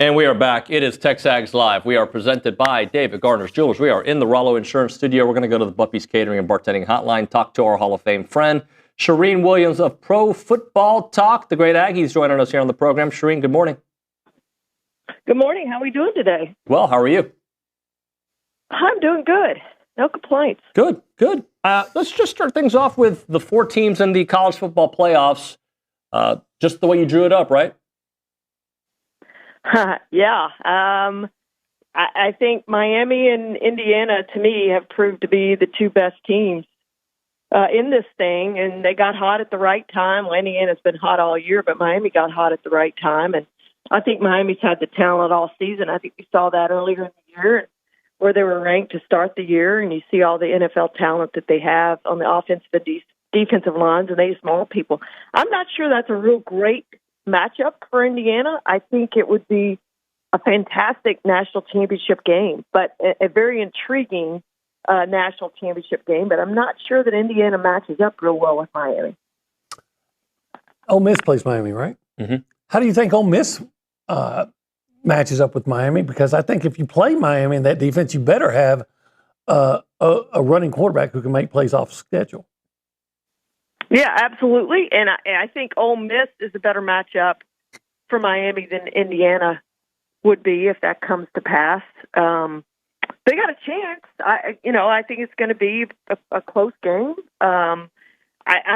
[SPEAKER 4] And we are back. It is TexAgs Live. We are presented by David Gardner's Jewelers. We are in the Rollo Insurance Studio. We're going to go to the Buffy's Catering and Bartending Hotline, talk to our Hall of Fame friend, Charean Williams of Pro Football Talk. The great Aggies joining us here on the program. Charean, good morning.
[SPEAKER 5] Good morning. How are we doing today?
[SPEAKER 4] Well, how are you?
[SPEAKER 5] I'm doing good. No complaints.
[SPEAKER 4] Good. Let's just start things off with the 4 teams in the college football playoffs. Just the way you drew it up, right?
[SPEAKER 5] Yeah. I think Miami and Indiana, to me, have proved to be the 2 best teams in this thing, and they got hot at the right time. Well, Indiana's been hot all year, but Miami got hot at the right time, and I think Miami's had the talent all season. I think we saw that earlier in the year where they were ranked to start the year, and you see all the NFL talent that they have on the offensive and defensive lines, and they small people. I'm not sure that's a real great matchup for Indiana. I think it would be a fantastic national championship game, but a very intriguing national championship game. But I'm not sure that Indiana matches up real well with Miami.
[SPEAKER 8] Ole Miss plays Miami, right?
[SPEAKER 4] Mm-hmm.
[SPEAKER 8] How do you think Ole Miss matches up with Miami? Because I think if you play Miami in that defense, you better have a running quarterback who can make plays off schedule.
[SPEAKER 5] Yeah, absolutely. And I think Ole Miss is a better matchup for Miami than Indiana would be if that comes to pass. They got a chance. I think it's going to be a close game. I'm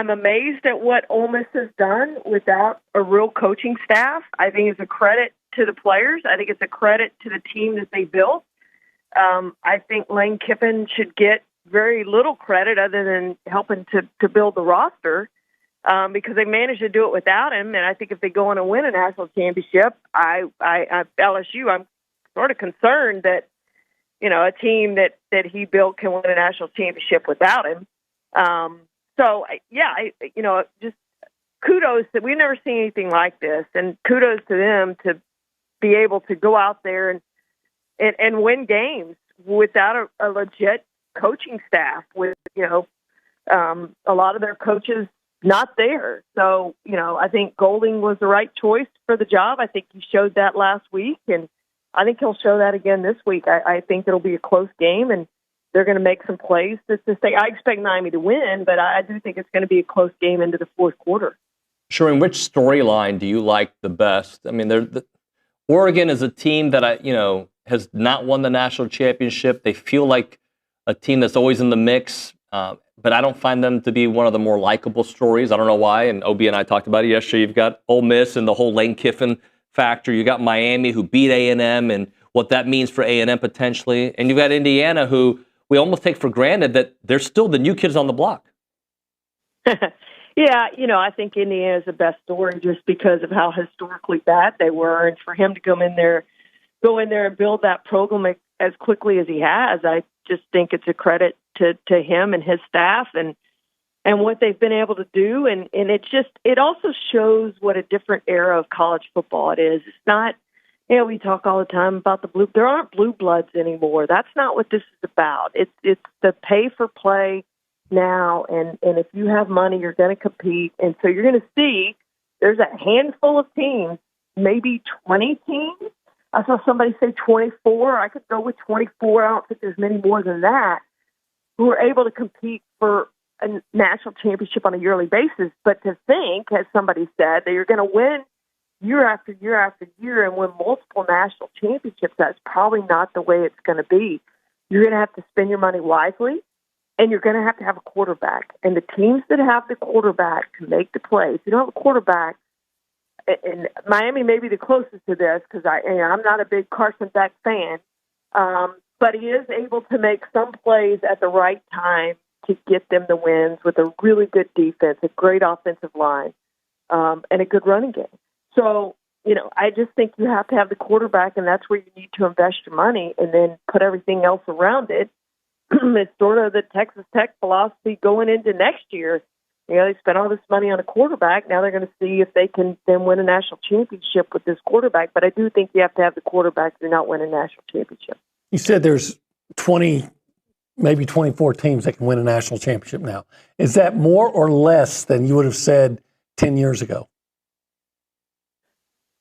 [SPEAKER 5] amazed at what Ole Miss has done without a real coaching staff. I think it's a credit to the players. I think it's a credit to the team that they built. I think Lane Kiffin should get very little credit other than helping to build the roster because they managed to do it without him. And I think if they go on and win a national championship, LSU, I'm sort of concerned that, a team that he built can win a national championship without him. Just kudos that we've never seen anything like this, and kudos to them to be able to go out there and win games without a legit coaching staff with, a lot of their coaches not there. So, I think Golding was the right choice for the job. I think he showed that last week, and I think he'll show that again this week. I think it'll be a close game, and they're going to make some plays to stay. I expect Miami to win, but I do think it's going to be a close game into the fourth quarter.
[SPEAKER 4] Charean, which storyline do you like the best? I mean, Oregon is a team that has not won the national championship. They feel like a team that's always in the mix, but I don't find them to be one of the more likable stories. I don't know why, and OB and I talked about it yesterday. You've got Ole Miss and the whole Lane Kiffin factor. You got Miami, who beat A&M, and what that means for A&M potentially. And you've got Indiana, who we almost take for granted that they're still the new kids on the block.
[SPEAKER 5] Yeah, I think Indiana is the best story just because of how historically bad they were, and for him to go in there and build that program as quickly as he has, I just think it's a credit to him and his staff and what they've been able to do, and it also shows what a different era of college football it is. It's not, we talk all the time about there aren't blue bloods anymore. That's not what this is about. It's the pay for play now, and if you have money, you're going to compete, and so you're going to see there's a handful of teams, maybe 20 teams. I saw somebody say 24. I could go with 24. I don't think there's many more than that who are able to compete for a national championship on a yearly basis. But to think, as somebody said, that you're going to win year after year after year and win multiple national championships, that's probably not the way it's going to be. You're going to have to spend your money wisely, and you're going to have a quarterback. And the teams that have the quarterback can make the plays. If you don't have a quarterback, and Miami may be the closest to this because I'm not a big Carson Beck fan, but he is able to make some plays at the right time to get them the wins with a really good defense, a great offensive line, and a good running game. So, I just think you have to have the quarterback, and that's where you need to invest your money and then put everything else around it. It's sort of the Texas Tech philosophy going into next year. They spent all this money on a quarterback. Now they're going to see if they can then win a national championship with this quarterback. But I do think you have to have the quarterback to not win a national championship.
[SPEAKER 8] You said there's 20, maybe 24 teams that can win a national championship now. Is that more or less than you would have said 10 years ago?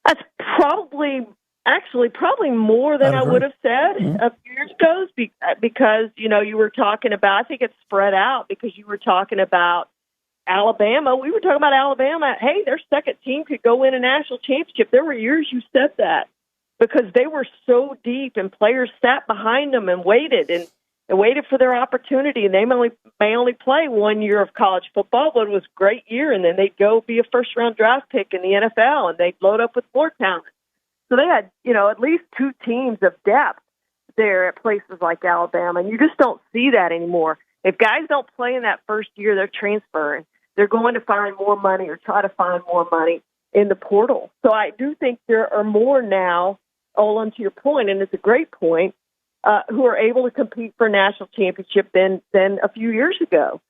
[SPEAKER 5] That's probably Actually, probably more than I would have said a few years ago because, you were talking about, I think it's spread out because you were talking about Alabama. We were talking about Alabama. Hey, their second team could go win a national championship. There were years you said that because they were so deep and players sat behind them and waited for their opportunity. And they may only play 1 year of college football, but it was a great year. And then they'd go be a first-round draft pick in the NFL, and they'd load up with more talent. So they had, at least 2 teams of depth there at places like Alabama, and you just don't see that anymore. If guys don't play in that first year, they're transferring. They're going to find more money or try to find more money in the portal. So I do think there are more now, Olin, to your point, and it's a great point, who are able to compete for a national championship than a few years ago,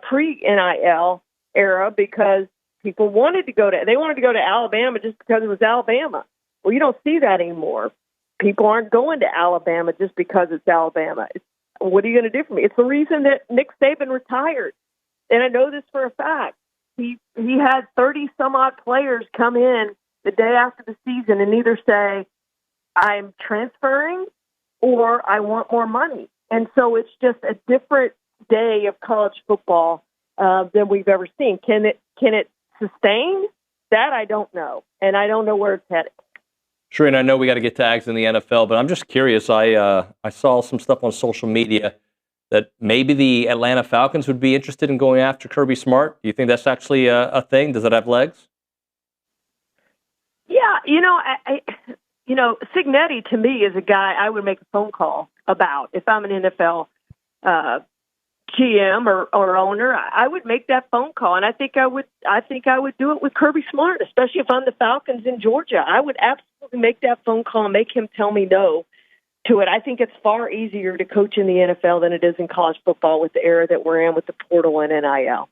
[SPEAKER 5] pre-NIL era, because people wanted to go to Alabama just because it was Alabama. Well, you don't see that anymore. People aren't going to Alabama just because it's Alabama. What are you going to do for me? It's the reason that Nick Saban retired. And I know this for a fact. He had 30-some-odd players come in the day after the season and either say, I'm transferring or I want more money. And so it's just a different day of college football than we've ever seen. Can it sustain? That I don't know. And I don't know where it's headed.
[SPEAKER 4] Charean, I know we got to get to Aggies in the NFL, but I'm just curious. I saw some stuff on social media that maybe the Atlanta Falcons would be interested in going after Kirby Smart. Do you think that's actually a thing? Does it have legs?
[SPEAKER 5] Yeah, Cignetti to me is a guy I would make a phone call about if I'm an NFL GM or owner. I would make that phone call, and I think I would do it with Kirby Smart, especially if I'm the Falcons in Georgia. I would absolutely make that phone call and make him tell me no to it. I think it's far easier to coach in the NFL than it is in college football with the era that we're in with the portal and NIL.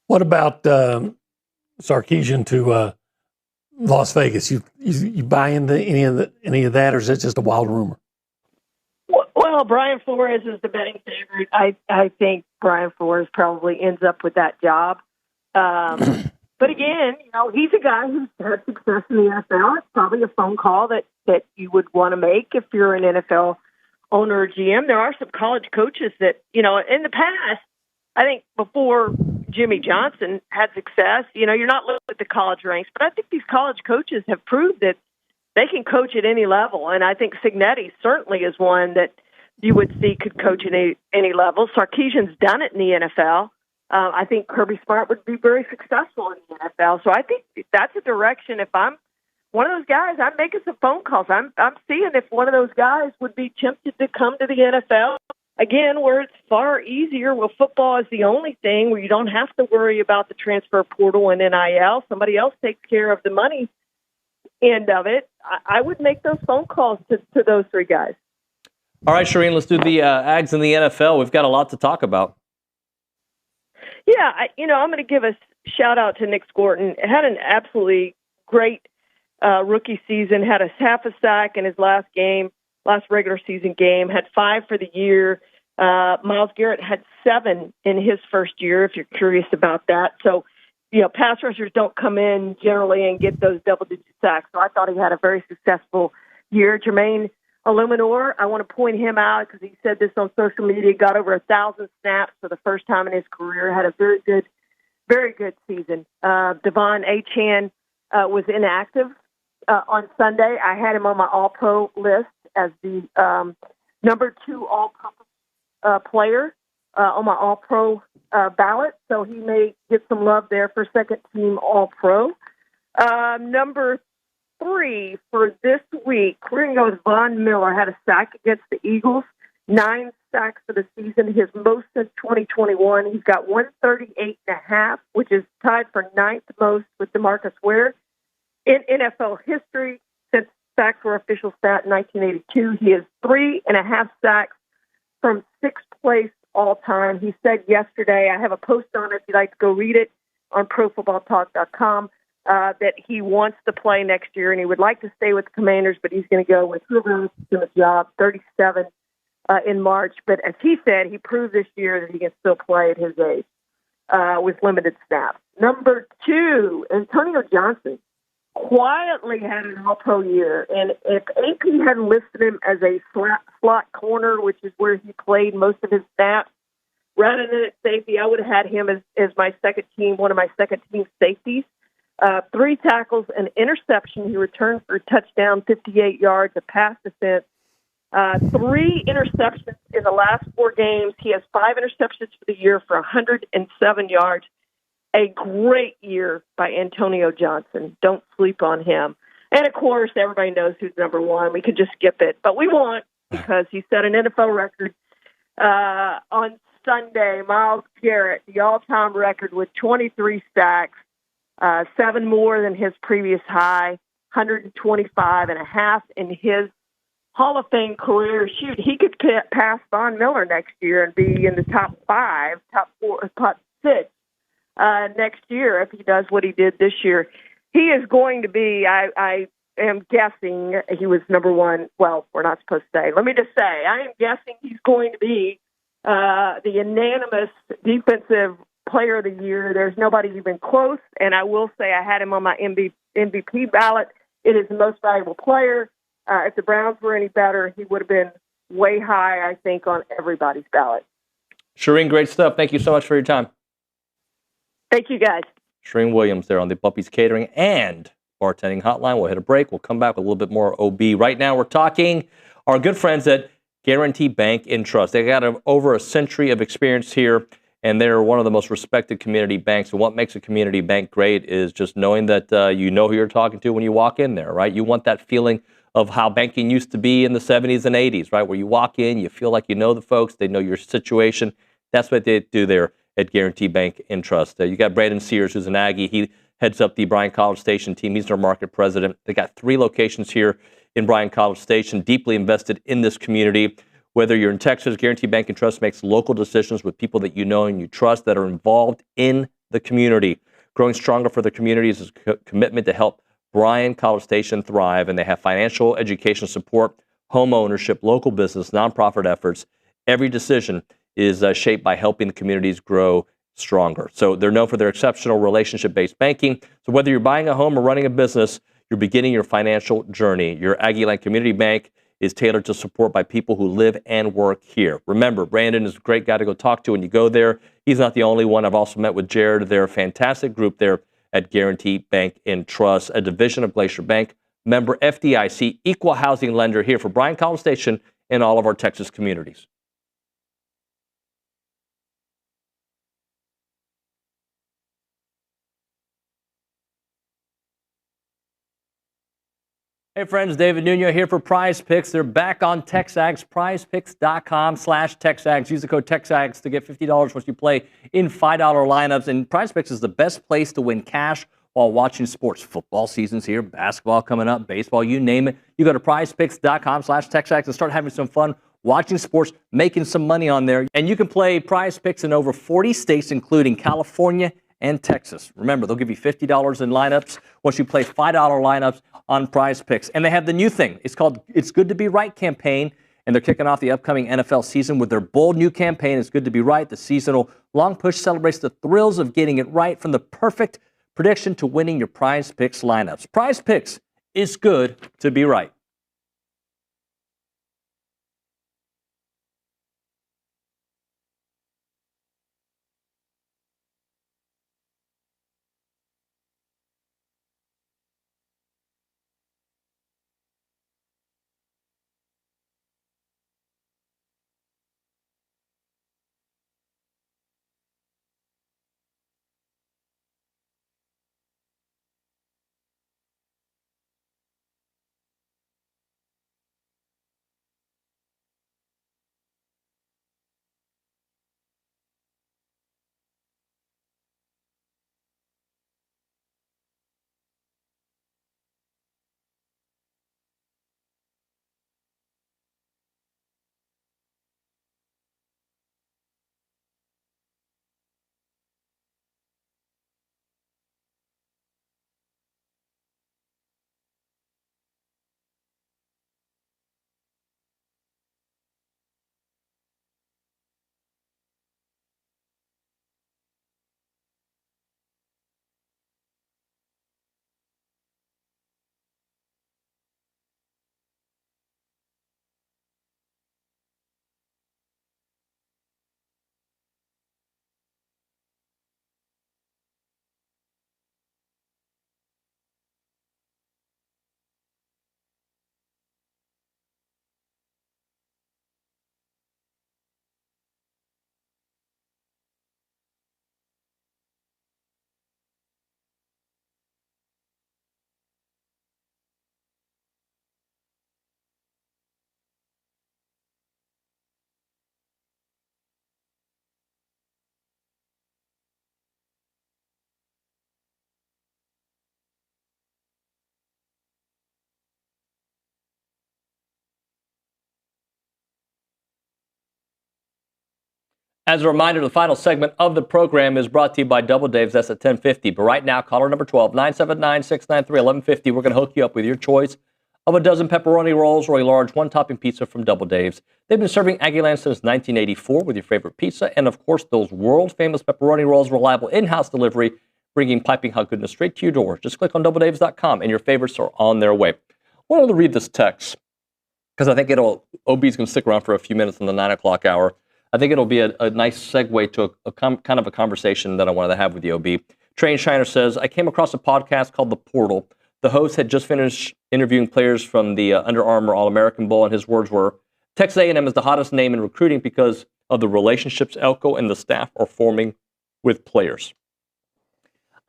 [SPEAKER 8] What about Sarkisian to Las Vegas? You buy into any of that, or is it just a wild rumor?
[SPEAKER 5] Well, Brian Flores is the betting favorite. I think Brian Flores probably ends up with that job. But again, he's a guy who's had success in the NFL. It's probably a phone call that you would want to make if you're an NFL owner or GM. There are some college coaches that, in the past, I think before Jimmy Johnson had success, you're not looking at the college ranks, but I think these college coaches have proved that they can coach at any level. And I think Cignetti certainly is one that you would see could coach at any level. Sarkisian's done it in the NFL. I think Kirby Smart would be very successful in the NFL. So I think that's a direction. If I'm one of those guys, I'm making some phone calls. I'm seeing if one of those guys would be tempted to come to the NFL. Again, where it's far easier. Well, football is the only thing where you don't have to worry about the transfer portal and NIL. Somebody else takes care of the money end of it. I would make those phone calls to those 3 guys.
[SPEAKER 4] All right, Charean, let's do the Aggies in the NFL. We've got a lot to talk about.
[SPEAKER 5] Yeah, I'm going to give a shout-out to Nick Scorton. Had an absolutely great rookie season, had a half a sack in his last regular season game, had 5 for the year. Myles Garrett had 7 in his first year, if you're curious about that. So, pass rushers don't come in generally and get those double-digit sacks. So I thought he had a very successful year. Jermaine Illuminor, I want to point him out because he said this on social media, got over 1,000 snaps for the first time in his career, had a very good season. Devon Achane was inactive on Sunday. I had him on my All-Pro list as the number 2 All-Purpose player on my All-Pro ballot, so he may get some love there for second-team All-Pro. Number 3 for this week, we're going to go with Von Miller. Had a sack against the Eagles, 9 sacks for the season, his most since 2021. He's got 138.5, which is tied for 9th most with DeMarcus Ware. In NFL history, since sacks were official stat in 1982, he has 3.5 sacks from 6th place all time. He said yesterday, I have a post on it if you'd like to go read it on ProFootballTalk.com, that he wants to play next year and he would like to stay with the Commanders, but he's going to go with whoever doing the job, 37 in March. But as he said, he proved this year that he can still play at his age with limited snaps. Number 2, Antonio Johnson. quietly had an all-pro year. And if AP had listed him as a slot corner, which is where he played most of his snaps, rather than at safety, I would have had him as my second team, one of my second team safeties. 3 tackles, an interception. He returned for a touchdown, 58 yards, a pass defense. 3 interceptions in the last 4 games. He has 5 interceptions for the year for 107 yards. A great year by Antonio Johnson. Don't sleep on him. And, of course, everybody knows who's number 1. We could just skip it. But we won't, because he set an NFL record on Sunday. Myles Garrett, the all-time record with 23 sacks, 7 more than his previous high, 125 and a half in his Hall of Fame career. Shoot, he could pass Von Miller next year and be in the top 5, top 4, top 6 next year if he does what he did this year. He is going to be, I am guessing he was number 1. Well, we're not supposed to say. Let me just say, I am guessing he's going to be the unanimous defensive player of the year. There's nobody even close, and I will say I had him on my MVP ballot. It is the most valuable player. If the Browns were any better, he would have been way high, I think, on everybody's ballot.
[SPEAKER 4] Charean, great stuff. Thank you so much for your time.
[SPEAKER 5] Thank you, guys.
[SPEAKER 4] Charean Williams there on the Bumpy's Catering and Bartending Hotline. We'll hit a break. We'll come back with a little bit more OB. Right now, we're talking our good friends at Guarantee Bank and Trust. They got over a century of experience here, and they're one of the most respected community banks. And what makes a community bank great is just knowing that you know who you're talking to when you walk in there, right? You want that feeling of how banking used to be in the 70s and 80s, right? Where you walk in, you feel like you know the folks, they know your situation. That's what they do there at Guarantee Bank and Trust. You got Brandon Sears, who's an Aggie. He heads up the Bryan College Station team. He's their market president. They got 3 locations here in Bryan College Station, deeply invested in this community. Whether you're in Texas, Guarantee Bank and Trust makes local decisions with people that you know and you trust that are involved in the community. Growing stronger for the community is a commitment to help Bryan College Station thrive, and they have financial education support, home ownership, local business, nonprofit efforts. Every decision is shaped by helping the communities grow stronger. So they're known for their exceptional relationship-based banking. So whether you're buying a home or running a business, you're beginning your financial journey. Your Aggie Land Community Bank is tailored to support by people who live and work here. Remember, Brandon is a great guy to go talk to when you go there. He's not the only one. I've also met with Jared. They're a fantastic group there at Guarantee Bank and Trust, a division of Glacier Bank, member FDIC, equal housing lender here for Bryan College Station and all of our Texas communities. Hey friends, David Nuño here for Prize Picks. They're back on TexAgs, prizepicks.com/TexAgs. Use the code TexAgs to get $50 once you play in $5 lineups. And Prize Picks is the best place to win cash while watching sports. Football season's here, basketball coming up, baseball, you name it. You go to prizepicks.com/TexAgs and start having some fun watching sports, making some money on there. And you can play Prize Picks in over 40 states, including California and Texas. Remember, they'll give you $50 in lineups once you play $5 lineups on Prize Picks. And they have the new thing. It's called It's Good to Be Right campaign, and they're kicking off the upcoming NFL season with their bold new campaign, It's Good to Be Right. The seasonal long push celebrates the thrills of getting it right, from the perfect prediction to winning your Prize Picks lineups. Prize Picks is good to be right. As a reminder, the final segment of the program is brought to you by Double Dave's. That's at 10:50. But right now, caller number 12, 979-693-1150. We're going to hook you up with your choice of a dozen pepperoni rolls or a large one-topping pizza from Double Dave's. They've been serving Aggieland since 1984 with your favorite pizza and, of course, those world-famous pepperoni rolls, reliable in-house delivery, bringing piping hot goodness straight to your door. Just click on doubledaves.com and your favorites are on their way. I wanted to read this text because I think OB's going to stick around for a few minutes in the 9 o'clock hour. I think it'll be a nice segue to kind of a conversation that I wanted to have with you, OB. Train Shiner says, I came across a podcast called The Portal. The host had just finished interviewing players from the Under Armour All-American Bowl, and his words were, Texas A&M is the hottest name in recruiting because of the relationships Elko and the staff are forming with players.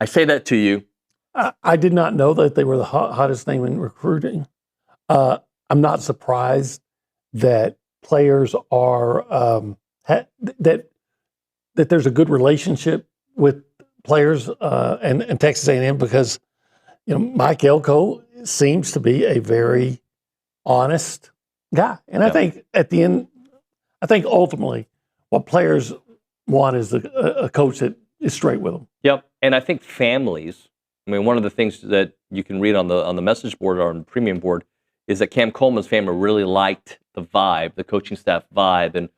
[SPEAKER 4] I say that to you.
[SPEAKER 8] I did not know that they were the hottest name in recruiting. I'm not surprised that players are that there's a good relationship with players and Texas A&M because Mike Elko seems to be a very honest guy, and I think at the end, ultimately, what players want is a coach that is straight with them.
[SPEAKER 4] Yep, and I think families. I mean, one of the things that you can read on the message board or on the premium board is that Cam Coleman's family really liked the vibe, the coaching staff vibe, and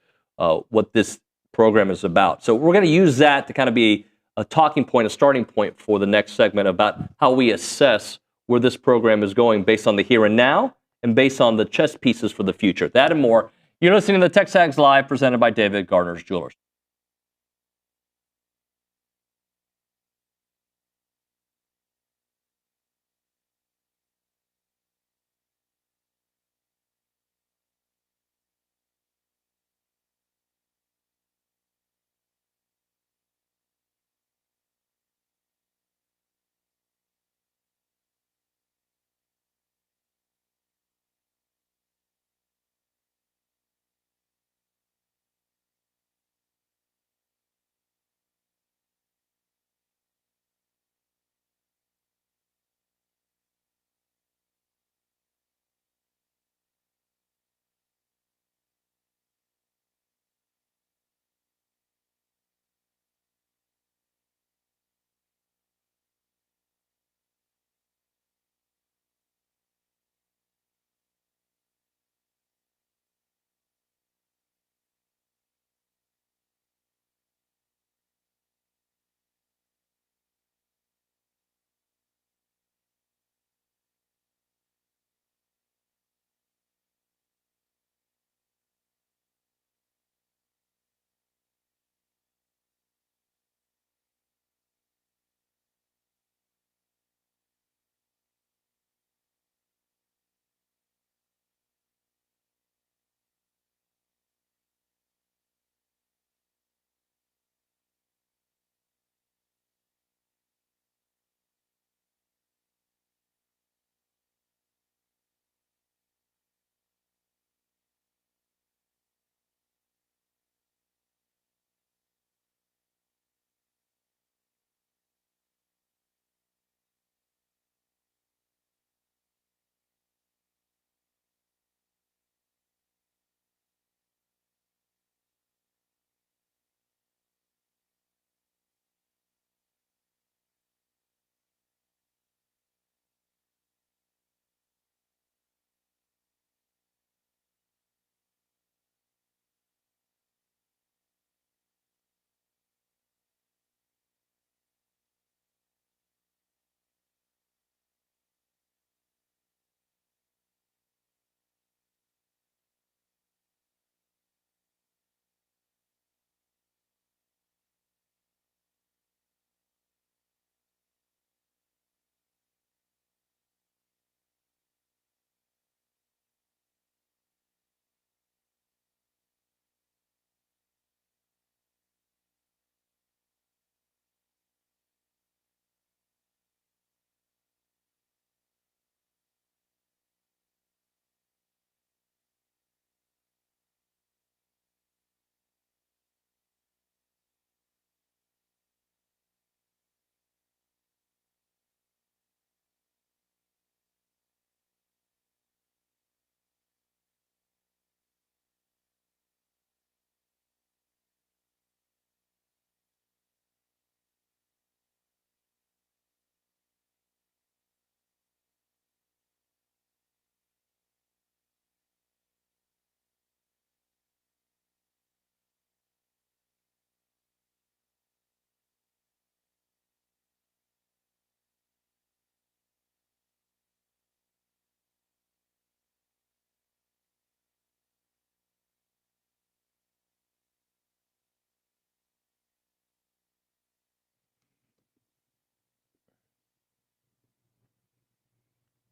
[SPEAKER 4] what this program is about. So we're going to use that to kind of be a talking point, a starting point for the next segment about how we assess where this program is going based on the here and now and based on the chess pieces for the future. That and more. You're listening to the TexAgs Live presented by David Gardner's Jewelers.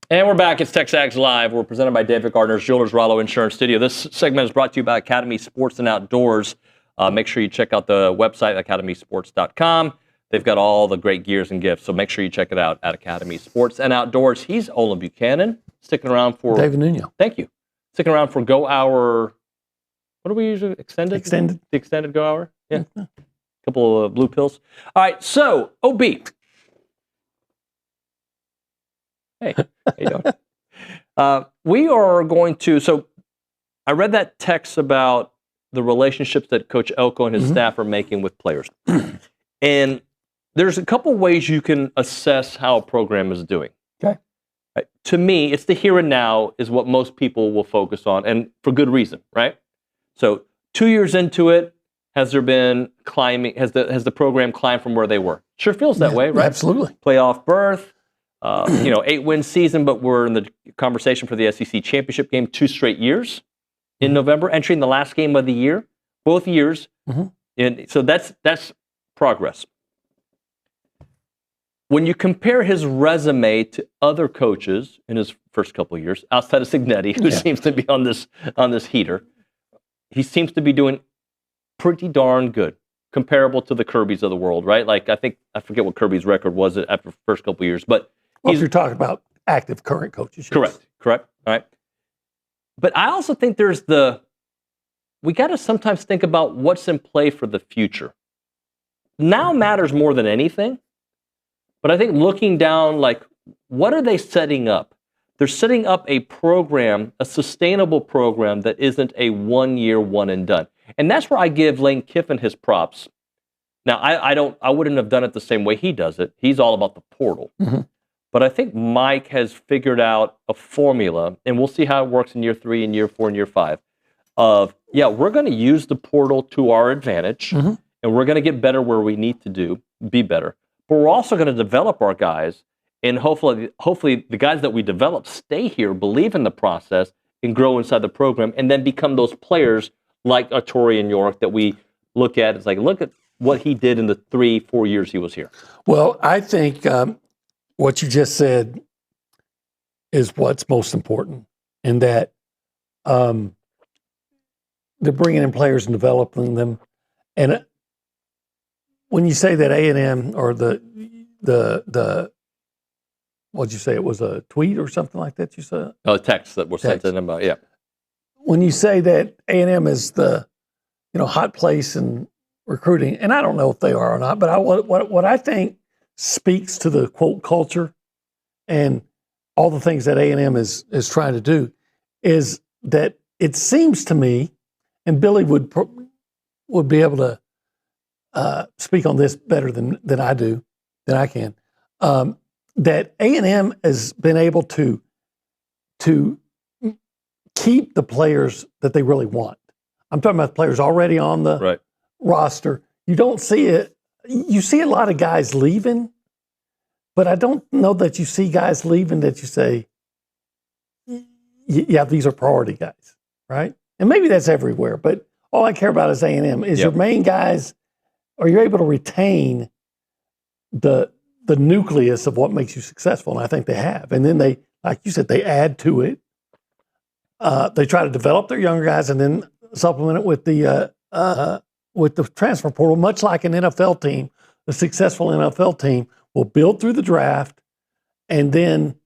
[SPEAKER 4] And we're back. It's TexAgs Live. We're presented by David Gardner's Jewelers Rollo Insurance Studio. This segment is brought to you by Academy Sports and Outdoors. Make sure you check out the website, academysports.com. They've got all the great gears and gifts, so make sure you check it out at Academy Sports and Outdoors. He's Olin Buchanan, sticking around for...
[SPEAKER 8] David Nuño.
[SPEAKER 4] Thank you. Sticking around for Go Hour... What do we usually... Extended?
[SPEAKER 8] Extended.
[SPEAKER 4] The extended Go Hour? Yeah. A couple of blue pills. All right, so, OB. Hey, how you doing? We are going to... So, I read that text about the relationships that Coach Elko and his staff are making with players. And there's a couple ways you can assess how a program is doing.
[SPEAKER 8] Okay.
[SPEAKER 4] Right? To me, it's the here and now is what most people will focus on, and for good reason, right? So 2 years into it, has there been climbing? Has the program climbed from where they were? Sure feels that way, right?
[SPEAKER 8] Absolutely.
[SPEAKER 4] Playoff berth, 8-win season, but we're in the conversation for the SEC championship game 2 straight years in November, entering the last game of the year, both years. And so that's progress. When you compare his resume to other coaches in his first couple of years, outside of Signetti, who seems to be on this heater, he seems to be doing pretty darn good, comparable to the Kirbys of the world, right? Like I forget what Kirby's record was after the first couple of years, but
[SPEAKER 8] if you're talking about active current coaches,
[SPEAKER 4] correct. All right. But I also think we got to sometimes think about what's in play for the future. Now matters more than anything. But I think looking down, like, what are they setting up? They're setting up a program, a sustainable program that isn't a 1 year, one and done. And that's where I give Lane Kiffin his props. Now, I wouldn't have done it the same way he does it. He's all about the portal. But I think Mike has figured out a formula, and we'll see how it works in year 3 and year 4 and year 5, of, we're going to use the portal to our advantage, and we're going to get better where we need to be better. But we're also going to develop our guys, and hopefully the guys that we develop stay here, believe in the process, and grow inside the program, and then become those players like Charean York that we look at. It's like, look at what he did in the 3-4 years he was here.
[SPEAKER 8] Well, I think what you just said is what's most important, in that they're bringing in players and developing them. And when you say that A&M or the what'd you say? It was a tweet or something like that you said?
[SPEAKER 4] Oh, a text that was sent to them. Yeah.
[SPEAKER 8] When you say that A&M is the hot place in recruiting, and I don't know if they are or not, but what I think speaks to the quote culture and all the things that A&M is trying to do is that it seems to me, and Billy would be able to speak on this better than I can, that A&M has been able to keep the players that they really want. I'm talking about players already on the roster. You don't see it. You see a lot of guys leaving, but I don't know that you see guys leaving that you say, yeah, these are priority guys, right? And maybe that's everywhere, but all I care about is A&M. Is your main guys, are you able to retain the nucleus of what makes you successful? And I think they have. And then they, like you said, they add to it. They try to develop their younger guys and then supplement it with the transfer portal, much like an NFL team. A successful NFL team will build through the draft and then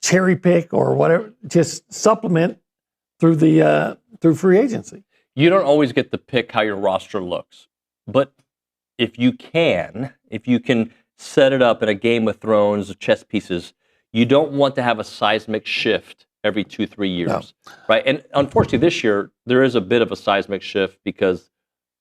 [SPEAKER 8] cherry pick or whatever, just supplement through through free agency.
[SPEAKER 4] You don't always get to pick how your roster looks, but if you can set it up in a Game of Thrones of chess pieces, you don't want to have a seismic shift every 2-3 years, right? And unfortunately, this year there is a bit of a seismic shift because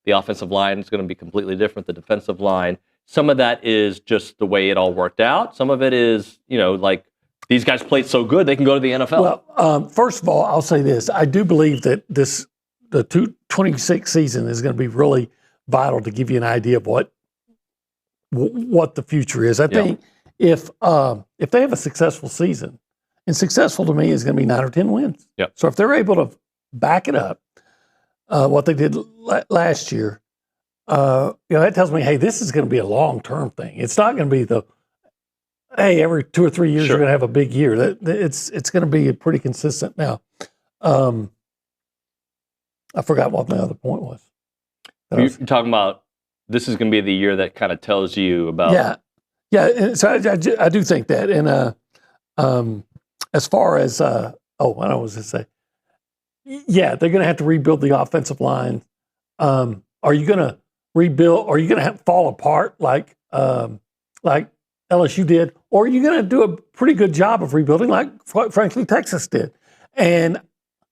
[SPEAKER 4] the offensive line is going to be completely different. The defensive line, some of that is just the way it all worked out. Some of it is, like these guys played so good they can go to the NFL.
[SPEAKER 8] Well, first of all, I'll say this: I do believe that the 2026 season is going to be really vital to give you an idea of what the future is. I think if they have a successful season, and successful to me is going to be 9 or 10 wins.
[SPEAKER 4] Yep.
[SPEAKER 8] So if they're able to back it up, what they did last year, that tells me, hey, this is going to be a long-term thing. It's not going to be hey, every 2 or 3 years
[SPEAKER 4] Sure.
[SPEAKER 8] you're going to have a big year. It's going to be pretty consistent now. I forgot what my other point was.
[SPEAKER 4] You're talking about this is going to be the year that kind of tells you about.
[SPEAKER 8] Yeah. And so I do think that. And as far as what I was going to say, yeah, they're going to have to rebuild the offensive line. Are you going to rebuild? Are you going to fall apart like LSU did, or are you going to do a pretty good job of rebuilding, like frankly Texas did?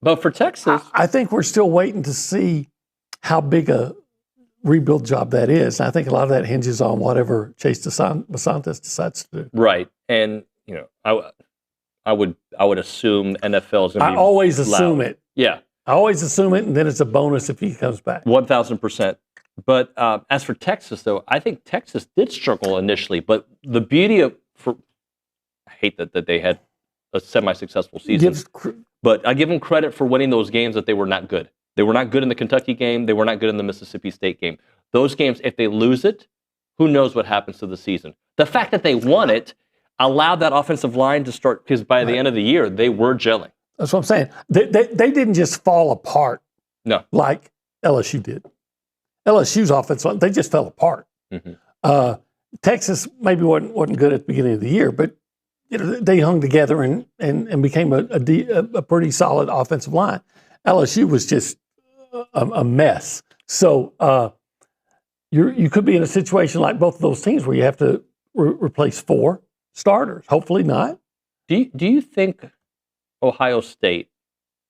[SPEAKER 4] But for Texas,
[SPEAKER 8] I think we're still waiting to see how big a rebuild job that is. I think a lot of that hinges on whatever Chase DeSantis decides to do.
[SPEAKER 4] Right, and I would assume NFL is going to be.
[SPEAKER 8] I always
[SPEAKER 4] loud.
[SPEAKER 8] assume it.
[SPEAKER 4] Yeah,
[SPEAKER 8] I always assume it, and then it's a bonus if he comes back.
[SPEAKER 4] 1,000%. But as for Texas, though, I think Texas did struggle initially. But the beauty I hate that they had a semi-successful season. But I give them credit for winning those games that they were not good. They were not good in the Kentucky game. They were not good in the Mississippi State game. Those games, if they lose it, who knows what happens to the season. The fact that they won it allowed that offensive line to start, because by the end of the year, they were gelling.
[SPEAKER 8] That's what I'm saying. They didn't just fall apart like LSU did. LSU's offensive line, they just fell apart.
[SPEAKER 4] Mm-hmm.
[SPEAKER 8] Texas maybe wasn't good at the beginning of the year, but they hung together and became a pretty solid offensive line. LSU was just a mess. So you could be in a situation like both of those teams where you have to replace 4 starters. Hopefully not.
[SPEAKER 4] Do you think Ohio State,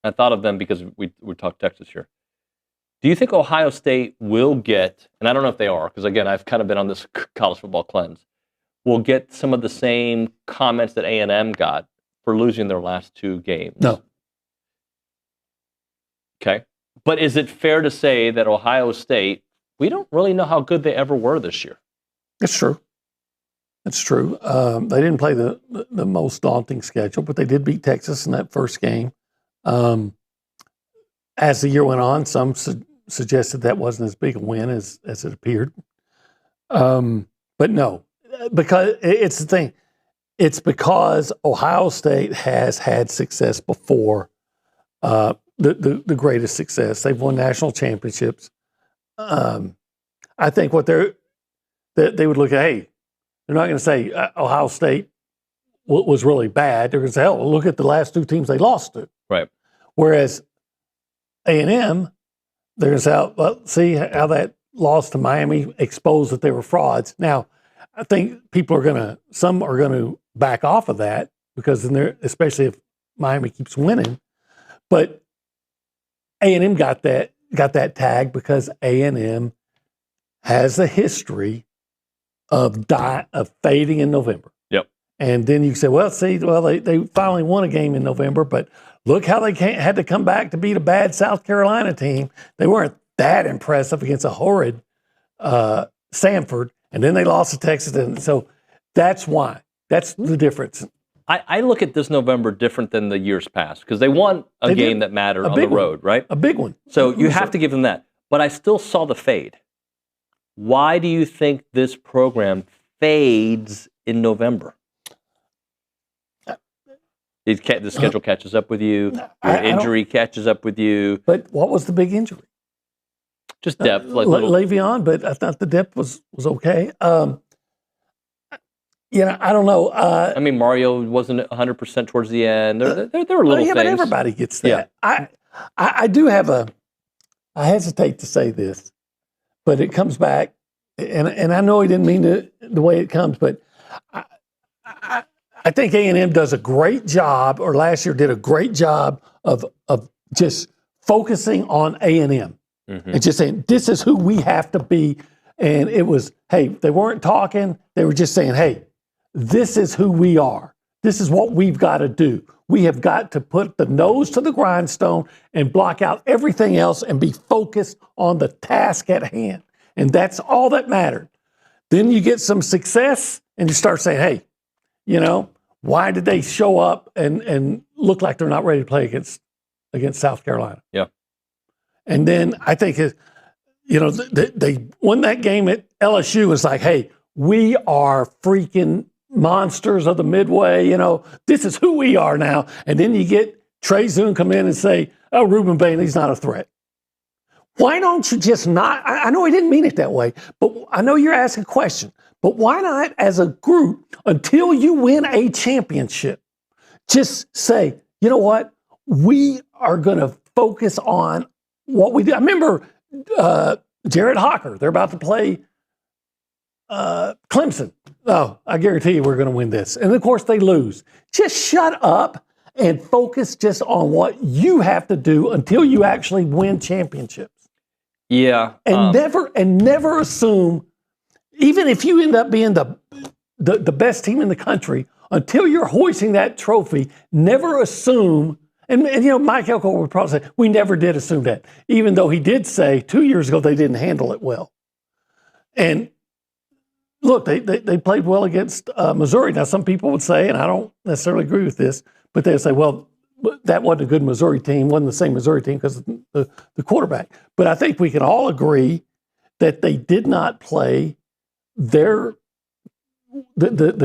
[SPEAKER 4] I thought of them because we talked Texas here. Do you think Ohio State will get, and I don't know if they are, because again, I've kind of been on this college football cleanse, will get some of the same comments that A&M got for losing their last 2 games?
[SPEAKER 8] No.
[SPEAKER 4] Okay. But is it fair to say that Ohio State, we don't really know how good they ever were this year?
[SPEAKER 8] It's true. It's true. They didn't play the most daunting schedule, but they did beat Texas in that first game. As the year went on, some suggested that wasn't as big a win as it appeared. But no, because it's the thing. It's because Ohio State has had success before, the greatest success. They've won national championships. I think what they would look at, hey, they're not going to say Ohio State was really bad. They're going to say, oh, look at the last 2 teams they lost to.
[SPEAKER 4] Right.
[SPEAKER 8] Whereas A&M, they're going to say, well, see how that loss to Miami exposed that they were frauds. Now, I think some are going to back off of that because then especially if Miami keeps winning. But A&M got that tag because A&M has a history of fading in November.
[SPEAKER 4] Yep.
[SPEAKER 8] And then you say, they finally won a game in November, but look how they had to come back to beat a bad South Carolina team. They weren't that impressive against a horrid Samford, and then they lost to Texas. And so that's why. That's the difference.
[SPEAKER 4] I look at this November different than the years past because they won a game that mattered on the road, right?
[SPEAKER 8] A big one.
[SPEAKER 4] So you have to give them that. But I still saw the fade. Why do you think this program fades in November? The schedule catches up with you. Your injury catches up with you.
[SPEAKER 8] But what was the big injury?
[SPEAKER 4] Just depth.
[SPEAKER 8] Le'Veon, but I thought the depth was okay. I don't know.
[SPEAKER 4] I mean, Mario wasn't 100% towards the end. There were little things.
[SPEAKER 8] But everybody gets that. Yeah. I do have I hesitate to say this, but it comes back, and I know he didn't mean the way it comes, but I think A&M does a great job, or last year did a great job of just focusing on A&M and just saying, this is who we have to be. And it was, hey, they weren't talking. They were just saying, hey, this is who we are. This is what we've got to do. We have got to put the nose to the grindstone and block out everything else and be focused on the task at hand. And that's all that mattered. Then you get some success and you start saying, hey, why did they show up and look like they're not ready to play against South Carolina?
[SPEAKER 4] Yeah.
[SPEAKER 8] And then I think, they won that game at LSU. It's like, hey, we are freaking monsters of the Midway. This is who we are now. And then you get Trey Zoon come in and say, oh, Reuben Bailey's not a threat. Why don't you just not? I know he didn't mean it that way, but I know you're asking a question. But why not, as a group, until you win a championship, just say, you know what? We are going to focus on what we do. I remember Jared Hocker. They're about to play Clemson. Oh, I guarantee you we're going to win this. And, of course, they lose. Just shut up and focus just on what you have to do until you actually win championships.
[SPEAKER 4] Yeah.
[SPEAKER 8] And never assume, even if you end up being the best team in the country, until you're hoisting that trophy, never assume. And Mike Elko would probably say, we never did assume that, even though he did say 2 years ago they didn't handle it well. And look, they played well against Missouri. Now, some people would say, and I don't necessarily agree with this, but they would say, well, that wasn't a good Missouri team, wasn't the same Missouri team because of the quarterback. But I think we can all agree that they did not play the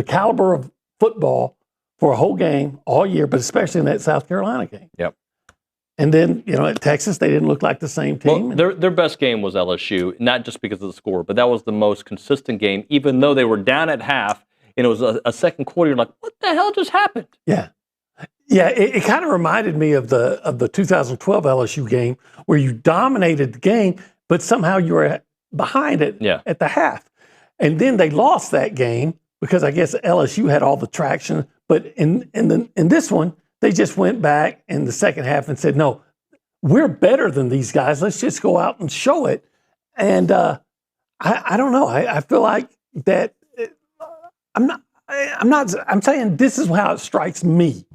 [SPEAKER 8] caliber of football for a whole game all year, but especially in that South Carolina game.
[SPEAKER 4] Yep.
[SPEAKER 8] And then, at Texas, they didn't look like the same team.
[SPEAKER 4] Well, their best game was LSU, not just because of the score, but that was the most consistent game, even though they were down at half, and it was a second quarter. You're like, what the hell just happened?
[SPEAKER 8] Yeah. Yeah, it kind of reminded me of the 2012 LSU game where you dominated the game, but somehow you were behind it at the half. And then they lost that game because I guess LSU had all the traction. But in this one, they just went back in the second half and said, no, we're better than these guys. Let's just go out and show it. And I don't know. I feel like that I'm saying this is how it strikes me.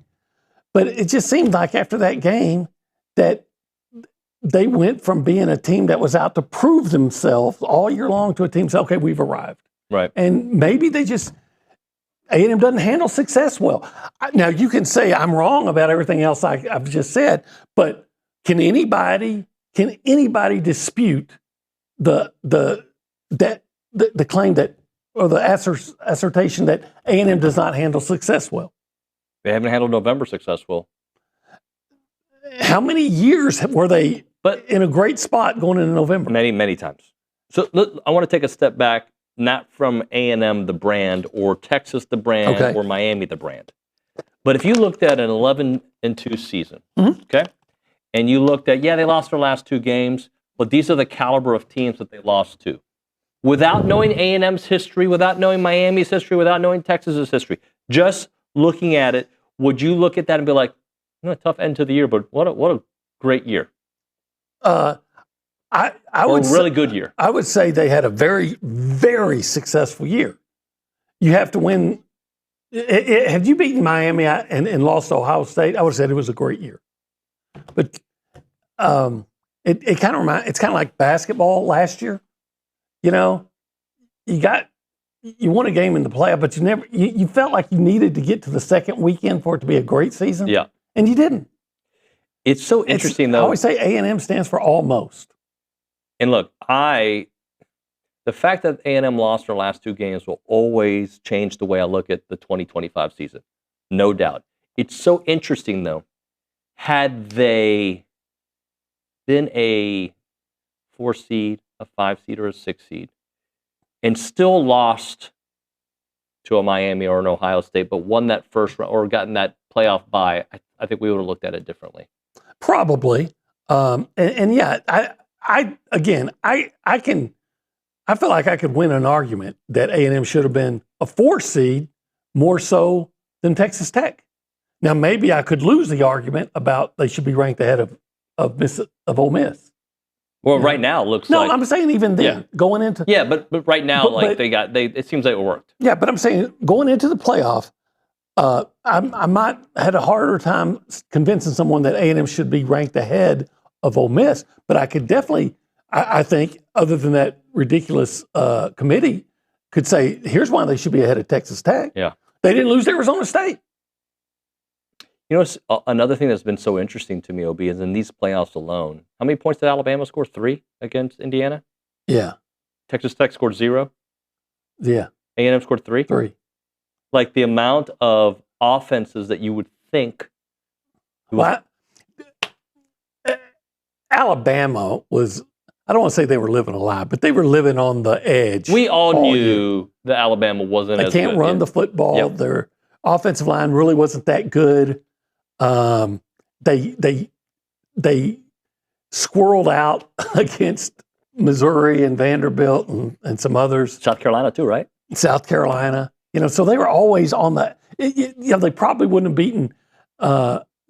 [SPEAKER 8] But it just seemed like after that game that they went from being a team that was out to prove themselves all year long to a team that said, okay, we've arrived.
[SPEAKER 4] Right.
[SPEAKER 8] And maybe they just, A&M doesn't handle success well. Now, you can say I'm wrong about everything else I've just said, but can anybody dispute the claim that, or the assertion that A&M does not handle success well?
[SPEAKER 4] They haven't handled November successful.
[SPEAKER 8] How many years were they in a great spot going into November?
[SPEAKER 4] Many, many times. So I want to take a step back, not from A&M the brand or Texas the brand or Miami the brand. But if you looked at an 11-2 season, okay, and you looked at, they lost their last two games, but these are the caliber of teams that they lost to. Without knowing A&M's history, without knowing Miami's history, without knowing Texas's history, just looking at it, would you look at that and be like, a tough end to the year, but what a great year?
[SPEAKER 8] I would
[SPEAKER 4] a really good year.
[SPEAKER 8] I would say they had a very, very successful year. You have to win. Have you beaten Miami and lost to Ohio State? I would have said it was a great year. But it kind of it's kind of like basketball last year. You won a game in the playoff, but you felt like you needed to get to the second weekend for it to be a great season.
[SPEAKER 4] Yeah.
[SPEAKER 8] And you didn't.
[SPEAKER 4] It's so interesting, though.
[SPEAKER 8] I always say A&M stands for almost.
[SPEAKER 4] And look, the fact that A&M lost their last two games will always change the way I look at the 2025 season. No doubt. It's so interesting, though. Had they been a 4 seed, a 5 seed, or a 6 seed, and still lost to a Miami or an Ohio State, but won that first round or gotten that playoff bye, I think we would have looked at it differently.
[SPEAKER 8] Probably. I feel like I could win an argument that A&M should have been a 4 seed more so than Texas Tech. Now, maybe I could lose the argument about they should be ranked ahead of Ole Miss.
[SPEAKER 4] Well, right now it looks like.
[SPEAKER 8] No, I'm saying even then, going into.
[SPEAKER 4] Yeah, but right now, it seems like it worked.
[SPEAKER 8] Yeah, but I'm saying going into the playoff, I might had a harder time convincing someone that A&M should be ranked ahead of Ole Miss, but I could definitely, I think, other than that ridiculous committee, could say, here's why they should be ahead of Texas Tech.
[SPEAKER 4] Yeah.
[SPEAKER 8] They didn't lose to Arizona State.
[SPEAKER 4] Another thing that's been so interesting to me, OB, is in these playoffs alone, how many points did Alabama score? 3 against Indiana?
[SPEAKER 8] Yeah.
[SPEAKER 4] Texas Tech scored 0?
[SPEAKER 8] Yeah.
[SPEAKER 4] A&M scored 3?
[SPEAKER 8] 3.
[SPEAKER 4] like the amount of offenses that you would think.
[SPEAKER 8] Well, Alabama was, I don't want to say they were living a lie, but they were living on the edge.
[SPEAKER 4] We all knew that Alabama wasn't as good.
[SPEAKER 8] They can't run the football.
[SPEAKER 4] Yep.
[SPEAKER 8] Their offensive line really wasn't that good. They squirreled out against Missouri and Vanderbilt and some others.
[SPEAKER 4] South Carolina too, right?
[SPEAKER 8] South Carolina. So they were always on the, they probably wouldn't have beaten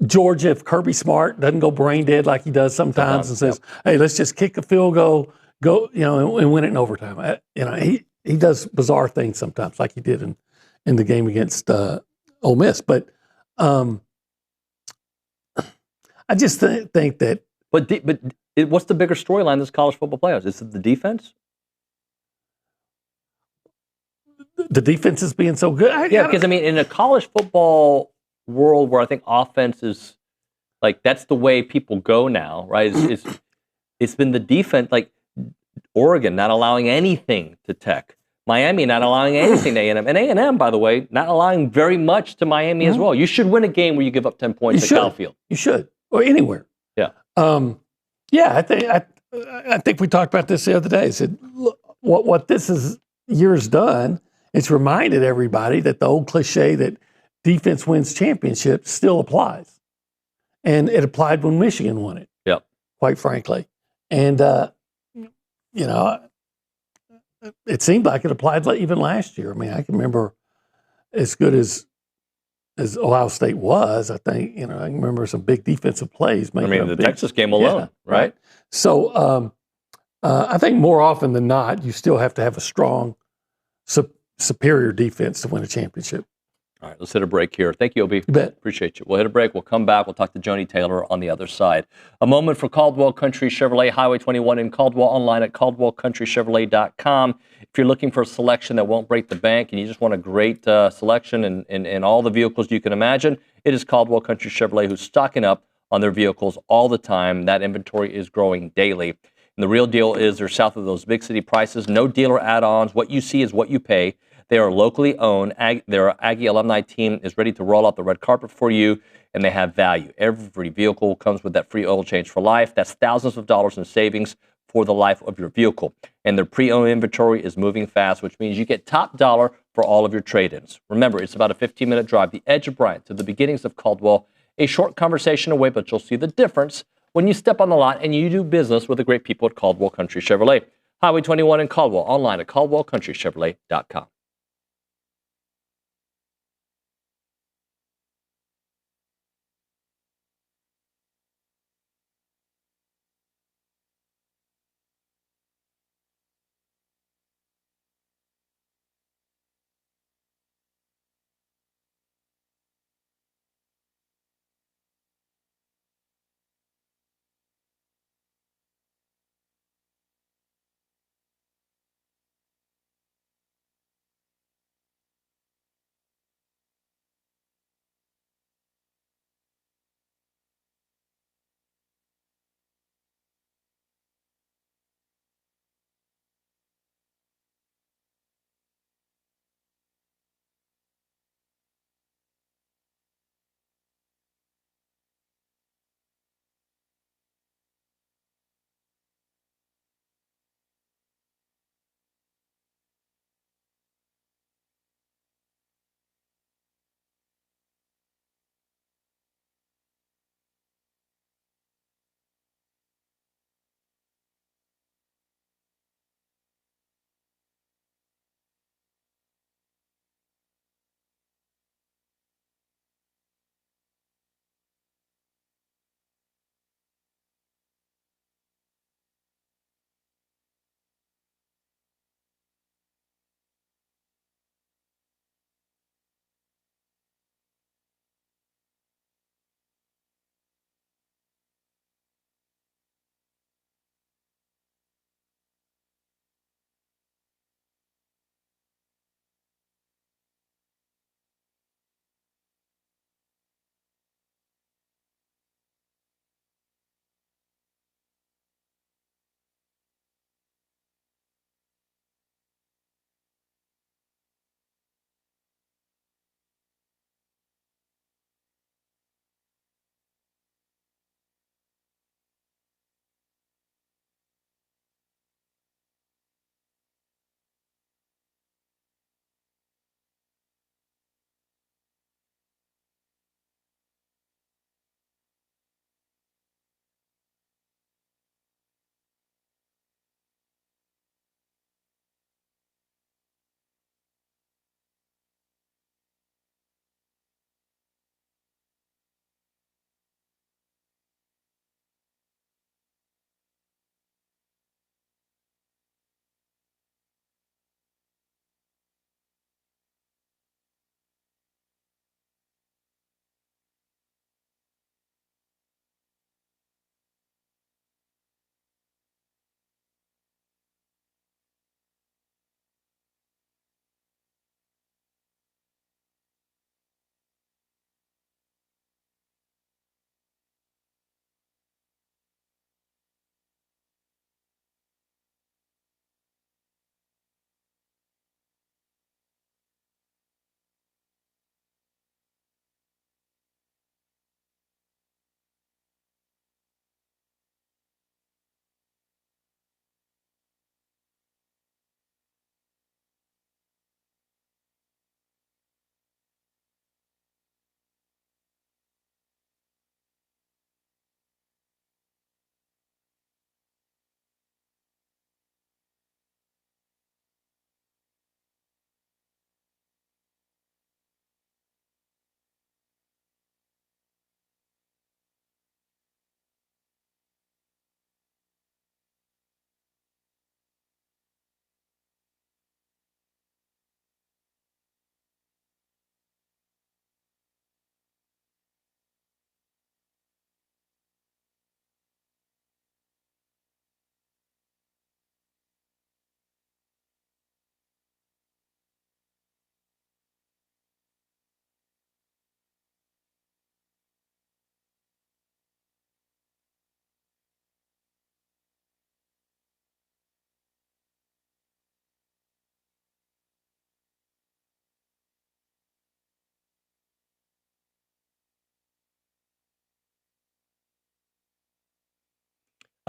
[SPEAKER 8] Georgia if Kirby Smart doesn't go brain dead like he does sometimes and says, hey, let's just kick a field goal, and win it in overtime. He does bizarre things sometimes like he did in the game against Ole Miss. But I just think that.
[SPEAKER 4] But what's the bigger storyline in this college football playoffs? Is it the defense?
[SPEAKER 8] The defense is being so good.
[SPEAKER 4] Because in a college football world where I think offense is like that's the way people go now, right? It's been the defense, like Oregon not allowing anything to Tech, Miami not allowing anything to A&M, and A&M, by the way, not allowing very much to Miami as well. You should win a game where you give up 10 points at Cal Field.
[SPEAKER 8] You should, or anywhere.
[SPEAKER 4] Yeah.
[SPEAKER 8] I think we talked about this the other day. I said, look, what this year's done. It's reminded everybody that the old cliche that defense wins championships still applies. And it applied when Michigan won it, quite frankly. And, it seemed like it applied even last year. I mean, I can remember as good as Ohio State was, I think, I can remember some big defensive plays.
[SPEAKER 4] The Texas game alone, right?
[SPEAKER 8] So I think more often than not, you still have to have a strong superior defense to win a championship.
[SPEAKER 4] All right, let's hit a break here. Thank you, Obi.
[SPEAKER 8] You bet.
[SPEAKER 4] Appreciate you. We'll hit a break. We'll come back. We'll talk to Joni Taylor on the other side. A moment for Caldwell Country Chevrolet, Highway 21 in Caldwell, online at caldwellcountrychevrolet.com. If you're looking for a selection that won't break the bank and you just want a great selection in all the vehicles you can imagine, it is Caldwell Country Chevrolet who's stocking up on their vehicles all the time. That inventory is growing daily. And the real deal is they're south of those big city prices, no dealer add-ons. What you see is what you pay. They are locally owned. Their Aggie alumni team is ready to roll out the red carpet for you, and they have value. Every vehicle comes with that free oil change for life. That's thousands of dollars in savings for the life of your vehicle. And their pre-owned inventory is moving fast, which means you get top dollar for all of your trade-ins. Remember, it's about a 15-minute drive, the edge of Bryant to the beginnings of Caldwell. A short conversation away, but you'll see the difference when you step on the lot and you do business with the great people at Caldwell Country Chevrolet. Highway 21 in Caldwell, online at caldwellcountrychevrolet.com.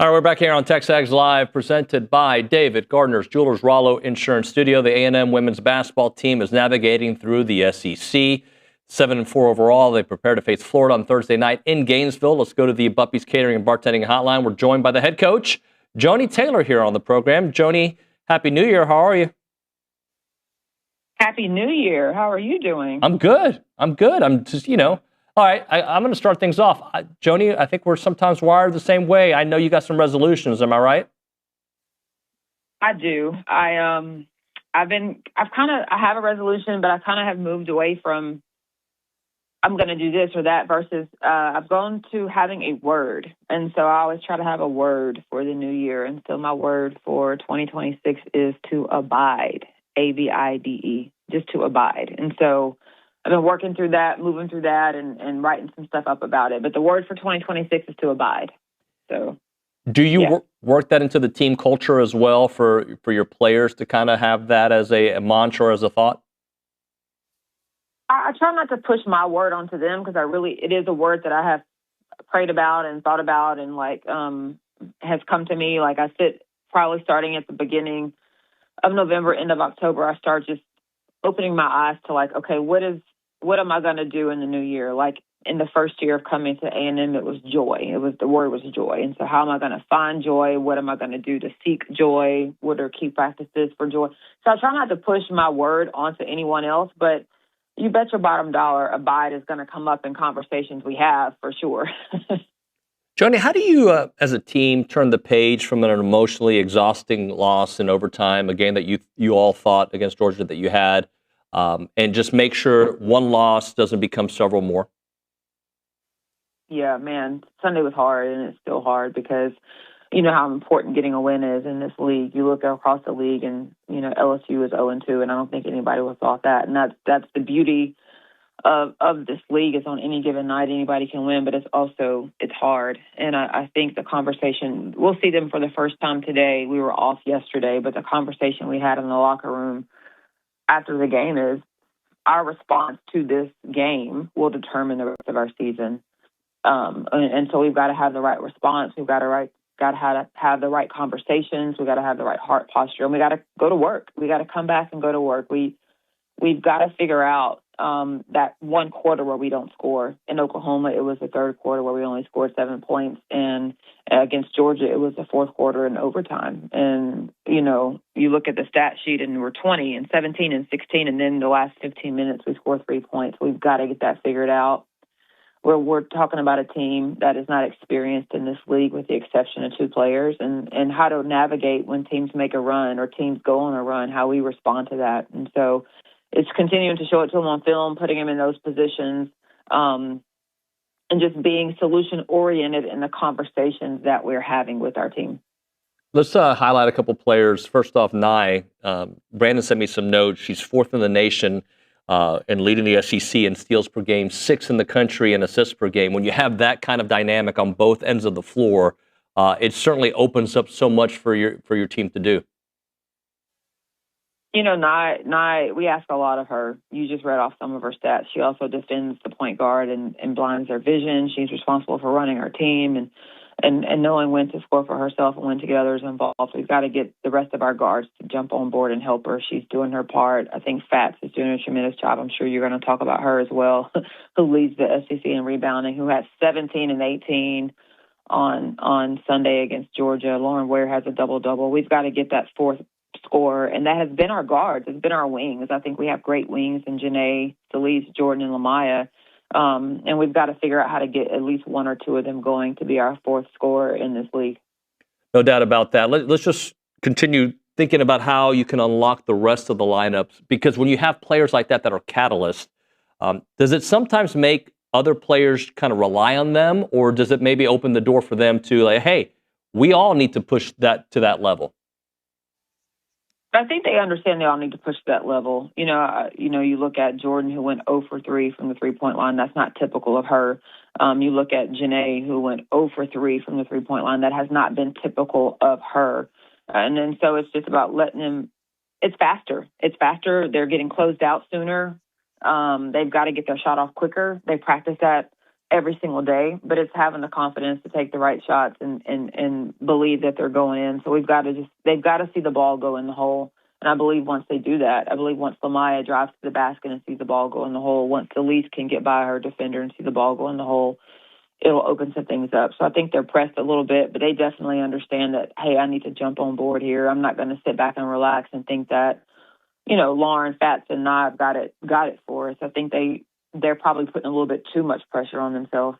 [SPEAKER 4] All right, we're back here on TexAgs Live, presented by David Gardner's Jewelers Rollo Insurance Studio. The A&M women's basketball team is navigating through the SEC. 7-4 overall. They prepare to face Florida on Thursday night in Gainesville. Let's go to the Buppy's Catering and Bartending Hotline. We're joined by the head coach, Joni Taylor, here on the program. Joni, Happy New Year. How are you?
[SPEAKER 11] Happy New Year. How are you doing?
[SPEAKER 4] I'm good. I'm just, all right, I'm going to start things off. Joni, I think we're sometimes wired the same way. I know you got some resolutions. Am I right?
[SPEAKER 11] I do. I have a resolution, but I kind of have moved away from I'm going to do this or that versus I've gone to having a word. And so I always try to have a word for the new year. And so my word for 2026 is to abide, ABIDE, just to abide. And so I've been working through that, moving through that, and writing some stuff up about it. But the word for 2026 is to abide. So,
[SPEAKER 4] do you work that into the team culture as well for your players to kind of have that as a mantra, as a thought?
[SPEAKER 11] I try not to push my word onto them because it is a word that I have prayed about and thought about and has come to me. Like I sit probably starting at the beginning of November, end of October, I start just opening my eyes to okay, what am I going to do in the new year? Like in the first year of coming to A&M, it was joy. The word was joy. And so how am I going to find joy? What am I going to do to seek joy? What are key practices for joy? So I try not to push my word onto anyone else, but you bet your bottom dollar abide is going to come up in conversations we have for sure.
[SPEAKER 4] Joni, how do you, as a team, turn the page from an emotionally exhausting loss in overtime, a game that you all fought against Georgia that you had, and just make sure one loss doesn't become several more?
[SPEAKER 11] Yeah, man, Sunday was hard, and it's still hard because you know how important getting a win is in this league. You look across the league, and LSU is 0-2, and I don't think anybody would have thought that. And that's the beauty of this league is on any given night anybody can win, but it's hard. And I think the conversation, we'll see them for the first time today. We were off yesterday, but the conversation we had in the locker room after the game is our response to this game will determine the rest of our season. And so we've got to have the right response. We've got to have the right conversations. We've got to have the right heart posture, and we got to go to work. We got to come back and go to work. We've got to figure out that one quarter where we don't score. In Oklahoma, it was the third quarter where we only scored 7 points. And against Georgia, it was the fourth quarter in overtime. And, you look at the stat sheet and we're 20 and 17 and 16. And then the last 15 minutes, we scored 3 points. We've got to get that figured out. We're talking about a team that is not experienced in this league with the exception of 2 players and how to navigate when teams make a run or teams go on a run, how we respond to that. And so it's continuing to show it to them on film, putting them in those positions, and just being solution-oriented in the conversations that we're having with our team.
[SPEAKER 4] Let's highlight a couple players. First off, Nye. Brandon sent me some notes. She's 4th in the nation and leading the SEC in steals per game, 6th in the country in assists per game. When you have that kind of dynamic on both ends of the floor, it certainly opens up so much for your team to do.
[SPEAKER 11] Nye, we ask a lot of her. You just read off some of her stats. She also defends the point guard and blinds their vision. She's responsible for running our team and knowing when to score for herself and when to get others involved. We've got to get the rest of our guards to jump on board and help her. She's doing her part. I think Fats is doing a tremendous job. I'm sure you're going to talk about her as well, who leads the SEC in rebounding, who had 17 and 18 on Sunday against Georgia. Lauren Ware has a double-double. We've got to get that 4th score, and that has been our guards. It's been our wings. I think we have great wings in Janae, Celise, Jordan, and Lamaya. And we've got to figure out how to get at least 1 or 2 of them going to be our 4th scorer in this league.
[SPEAKER 4] No doubt about that. Let's just continue thinking about how you can unlock the rest of the lineups, because when you have players like that are catalysts, does it sometimes make other players kind of rely on them, or does it maybe open the door for them to hey, we all need to push that to that level?
[SPEAKER 11] I think they understand they all need to push that level. You look at Jordan, who went 0 for 3 from the three-point line. That's not typical of her. You look at Janae, who went 0 for 3 from the three-point line. That has not been typical of her. And then so it's just about letting them. It's faster. They're getting closed out sooner. They've got to get their shot off quicker. They practice that every single day, but it's having the confidence to take the right shots and believe that they're going in. So they've got to see the ball go in the hole. And I believe once they do that, I believe once Lamaya drives to the basket and sees the ball go in the hole, once Elise can get by her defender and see the ball go in the hole, it'll open some things up. So I think they're pressed a little bit, but they definitely understand that, hey, I need to jump on board here. I'm not going to sit back and relax and think that, Lauren, Fats, and Knob got it for us. I think they're probably putting a little bit too much pressure on themselves.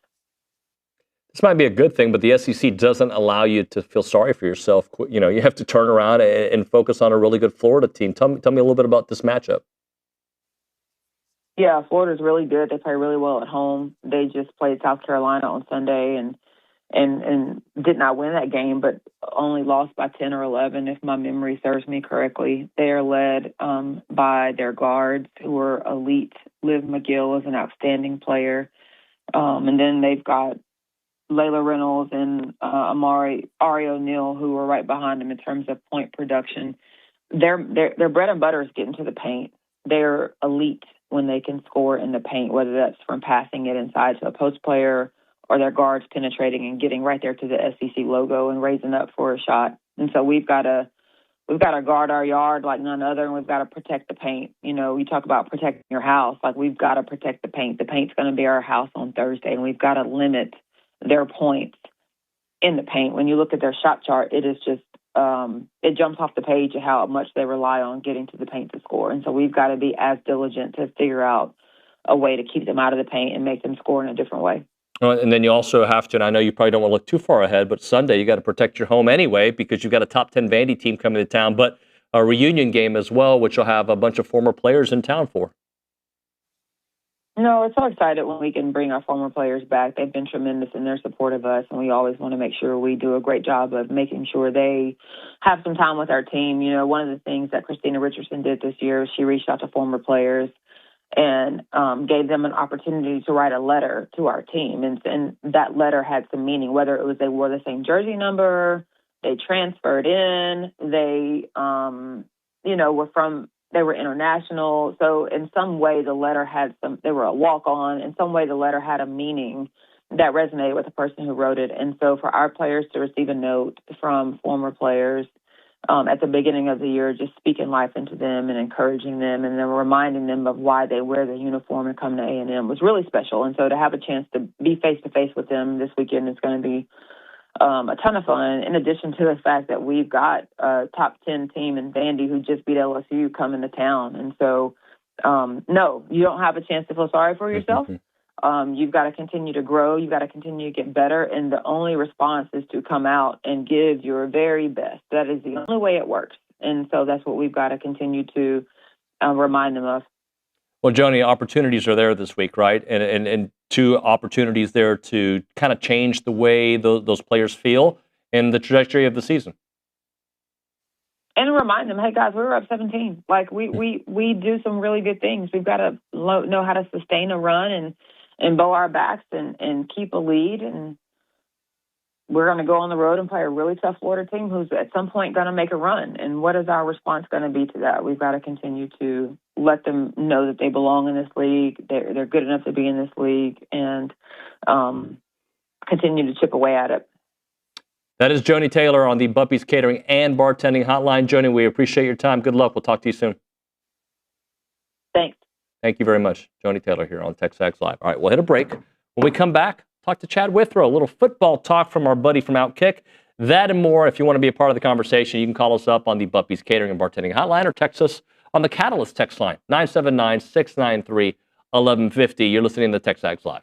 [SPEAKER 4] This might be a good thing, but the SEC doesn't allow you to feel sorry for yourself. You have to turn around and focus on a really good Florida team. Tell me a little bit about this matchup.
[SPEAKER 11] Yeah, Florida's really good. They play really well at home. They just played South Carolina on Sunday and did not win that game, but only lost by 10 or 11, if my memory serves me correctly. They are led by their guards, who are elite. Liv McGill is an outstanding player. And then they've got Layla Reynolds and Ari O'Neal, who are right behind them in terms of point production. Their bread and butter is getting to the paint. They're elite when they can score in the paint, whether that's from passing it inside to a post player or their guards penetrating and getting right there to the SEC logo and raising up for a shot. And so we've got to guard our yard like none other, and we've got to protect the paint. You talk about protecting your house, like we've got to protect the paint. The paint's going to be our house on Thursday, and we've got to limit their points in the paint. When you look at their shot chart, it is just it jumps off the page of how much they rely on getting to the paint to score. And so we've got to be as diligent to figure out a way to keep them out of the paint and make them score in a different way.
[SPEAKER 4] And then you also have to, and I know you probably don't want to look too far ahead, but Sunday you got to protect your home anyway because you've got a top 10 Vandy team coming to town, but a reunion game as well, which will have a bunch of former players in town for.
[SPEAKER 11] No, it's so excited when we can bring our former players back. They've been tremendous in their support of us, and we always want to make sure we do a great job of making sure they have some time with our team. One of the things that Christina Richardson did this year is she reached out to former players and gave them an opportunity to write a letter to our team. And that letter had some meaning, whether it was they wore the same jersey number, they transferred in, they, they were international. So in some way, the letter they were a walk-on. In some way, the letter had a meaning that resonated with the person who wrote it. And so for our players to receive a note from former players at the beginning of the year, just speaking life into them and encouraging them and then reminding them of why they wear the uniform and come to A&M was really special. And so to have a chance to be face-to-face with them this weekend is going to be a ton of fun, in addition to the fact that we've got a top 10 team in Vandy who just beat LSU coming to town. And so, no, you don't have a chance to feel sorry for yourself. You've got to continue to grow. You've got to continue to get better. And the only response is to come out and give your very best. That is the only way it works. And so that's what we've got to continue to remind them of.
[SPEAKER 4] Well, Joni, opportunities are there this week, right? And two opportunities there to kind of change the way those players feel and the trajectory of the season.
[SPEAKER 11] And remind them, hey, guys, we were up 17. Like, we do some really good things. We've got to know how to sustain a run and bow our backs and keep a lead. And we're going to go on the road and play a really tough Florida team who's at some point going to make a run. And what is our response going to be to that? We've got to continue to let them know that they belong in this league. They're good enough to be in this league and continue to chip away at it.
[SPEAKER 4] That is Joni Taylor on the Buppy's Catering and Bartending Hotline. Joni, we appreciate your time. Good luck. We'll talk to you soon.
[SPEAKER 11] Thanks.
[SPEAKER 4] Thank you very much. Joni Taylor here on TexAgs Live. All right, we'll hit a break. When we come back, talk to Chad Withrow, a little football talk from our buddy from Outkick. That and more. If you want to be a part of the conversation, you can call us up on the Buppy's Catering and Bartending Hotline or text us on the Catalyst text line, 979-693-1150. You're listening to TexAgs Live.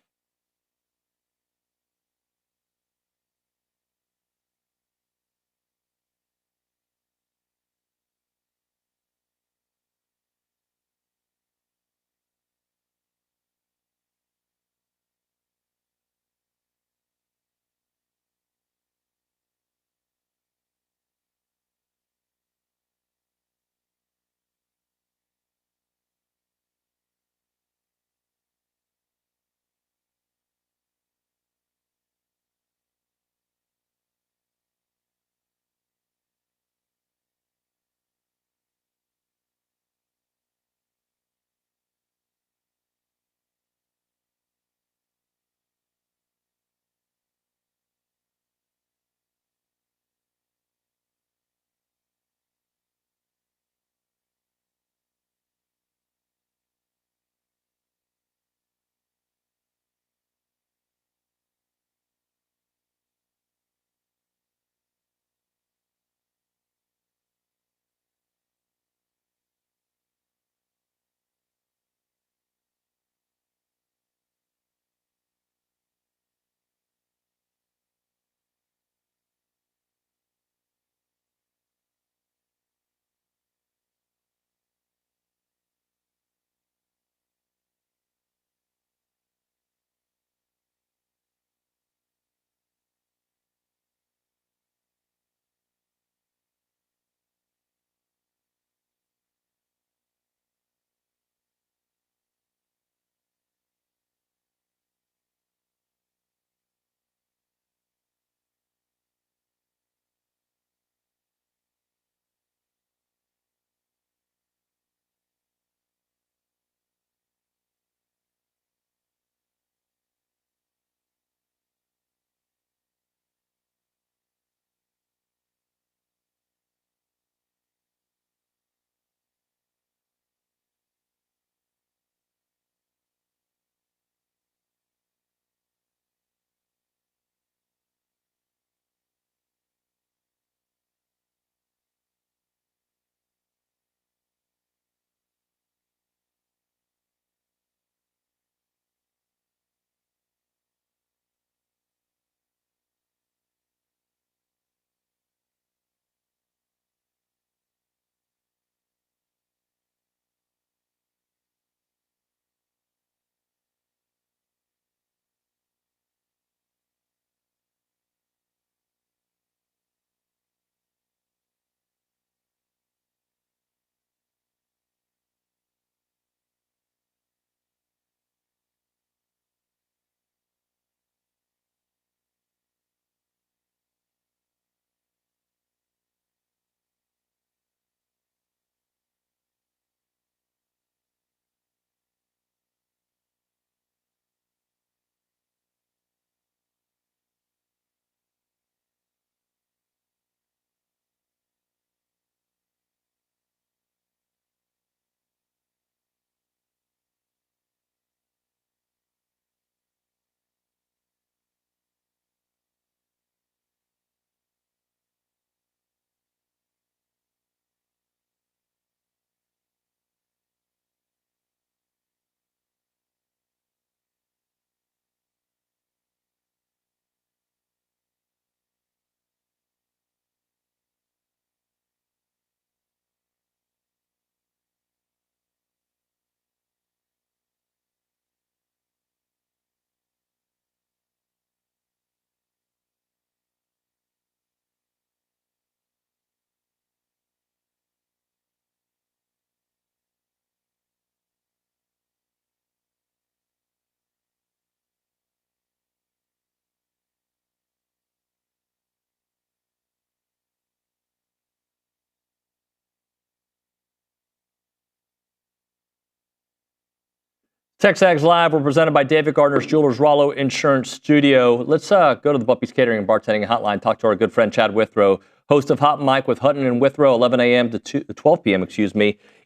[SPEAKER 4] TexAgs Live, we're presented by David Gardner's Jewelers Rollo Insurance Studio. Let's go to the Buppy's Catering and Bartending Hotline, talk to our good friend Chad Withrow, host of Hot Mic with Hutton and Withrow, 11 a.m. to 12 p.m.,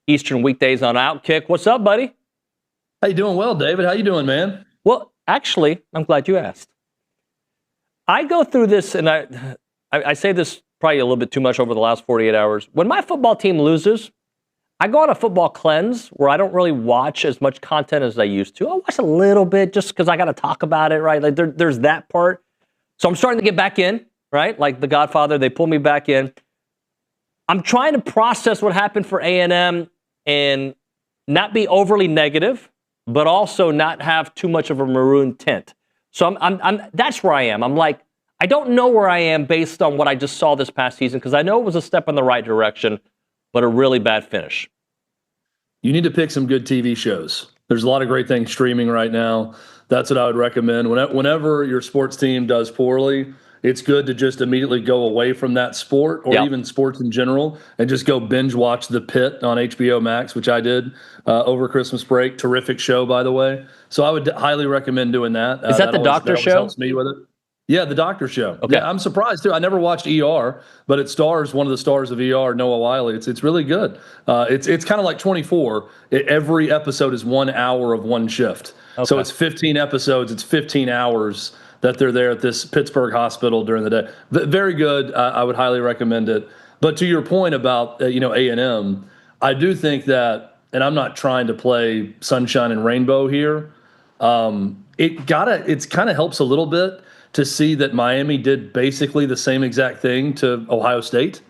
[SPEAKER 4] Eastern weekdays on Outkick. What's up, buddy?
[SPEAKER 12] How you doing? Well, David. How you doing, man?
[SPEAKER 4] Well, actually, I'm glad you asked. I go through this, and I say this probably a little bit too much over the last 48 hours. When my football team loses, I go on a football cleanse where I don't really watch as much content as I used to. I watch a little bit just because I got to talk about it, right? Like there's that part. So I'm starting to get back in, right? Like The Godfather, they pull me back in. I'm trying to process what happened for A&M and not be overly negative, but also not have too much of a maroon tint. So that's where I am. I'm like, I don't know where I am based on what I just saw this past season because I know it was a step in the right direction, but a really bad finish.
[SPEAKER 12] You need to pick some good TV shows. There's a lot of great things streaming right now. That's what I would recommend. Whenever your sports team does poorly, it's good to just immediately go away from that sport or even sports in general and just go binge watch The Pit on HBO Max, which I did over Christmas break. Terrific show, by the way. So I would highly recommend doing that.
[SPEAKER 4] Is that the doctor show?
[SPEAKER 12] Helps me with it. Yeah, The Doctor Show. Okay. Yeah, I'm surprised, too. I never watched ER, but it stars one of the stars of ER, Noah Wiley. It's really good. It's kind of like 24. Every episode is 1 hour of one shift. Okay. So it's 15 episodes. It's 15 hours that they're there at this Pittsburgh hospital during the day. Very good. I would highly recommend it. But to your point about A&M, I do think that, and I'm not trying to play sunshine and rainbow here, it kind of helps a little bit to see that Miami did basically the same exact thing to Ohio State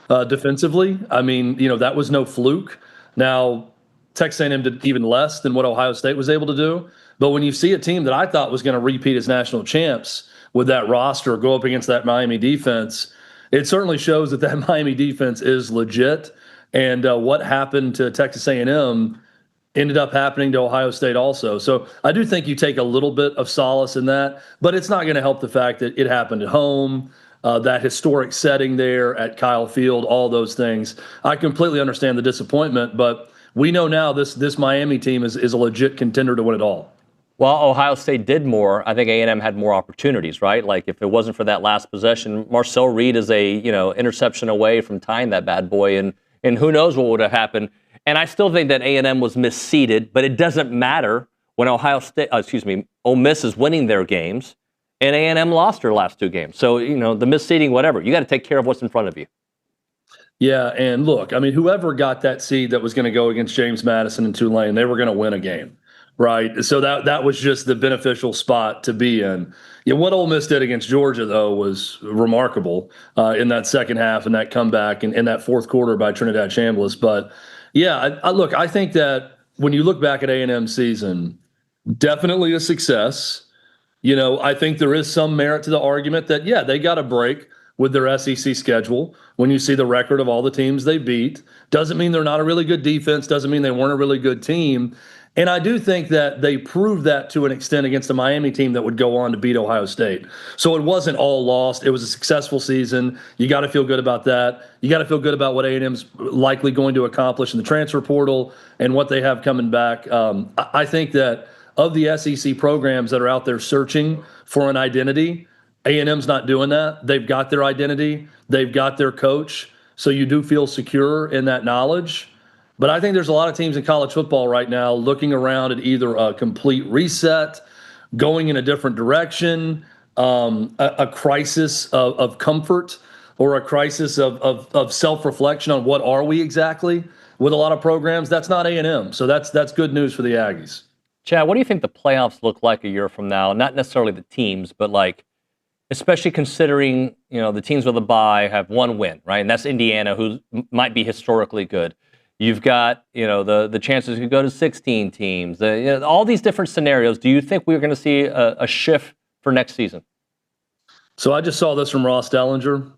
[SPEAKER 12] defensively. I mean, that was no fluke. Now, Texas A&M did even less than what Ohio State was able to do. But when you see a team that I thought was going to repeat as national champs with that roster go up against that Miami defense, it certainly shows that Miami defense is legit. And what happened to Texas A&M ended up happening to Ohio State also. So I do think you take a little bit of solace in that, but it's not going to help the fact that it happened at home, that historic setting there at Kyle Field, all those things. I completely understand the disappointment, but we know now this Miami team is a legit contender to win it all.
[SPEAKER 4] Well, Ohio State did more. I think A&M had more opportunities, right? Like if it wasn't for that last possession, Marcel Reed is a interception away from tying that bad boy, and who knows what would have happened. And I still think that A&M was misseeded, but it doesn't matter when Ole Miss is winning their games, and A&M lost their last two games. So, the misseeding, whatever. You got to take care of what's in front of you.
[SPEAKER 12] Yeah, and look, I mean, whoever got that seed that was going to go against James Madison and Tulane, they were going to win a game, right? So that was just the beneficial spot to be in. Yeah, what Ole Miss did against Georgia, though, was remarkable in that second half and that comeback in that fourth quarter by Trinidad Chambliss. But yeah, I think that when you look back at A&M's season, definitely a success. I think there is some merit to the argument that, they got a break with their SEC schedule. When you see the record of all the teams they beat, doesn't mean they're not a really good defense, doesn't mean they weren't a really good team. And I do think that they proved that to an extent against a Miami team that would go on to beat Ohio State. So it wasn't all lost. It was a successful season. You got to feel good about that. You got to feel good about what A&M's likely going to accomplish in the transfer portal and what they have coming back. I think that of the SEC programs that are out there searching for an identity, A&M's not doing that. They've got their identity. They've got their coach. So you do feel secure in that knowledge. But I think there's a lot of teams in college football right now looking around at either a complete reset, going in a different direction, a crisis of comfort, or a crisis of self-reflection on what are we exactly with a lot of programs. That's not A&M. So that's good news for the Aggies.
[SPEAKER 4] Chad, what do you think the playoffs look like a year from now? Not necessarily the teams, but especially considering, the teams with a bye have one win, right? And that's Indiana, who might be historically good. You've got, the chances to go to 16 teams, all these different scenarios. Do you think we're going to see a shift for next season?
[SPEAKER 12] So I just saw this from Ross Dellinger.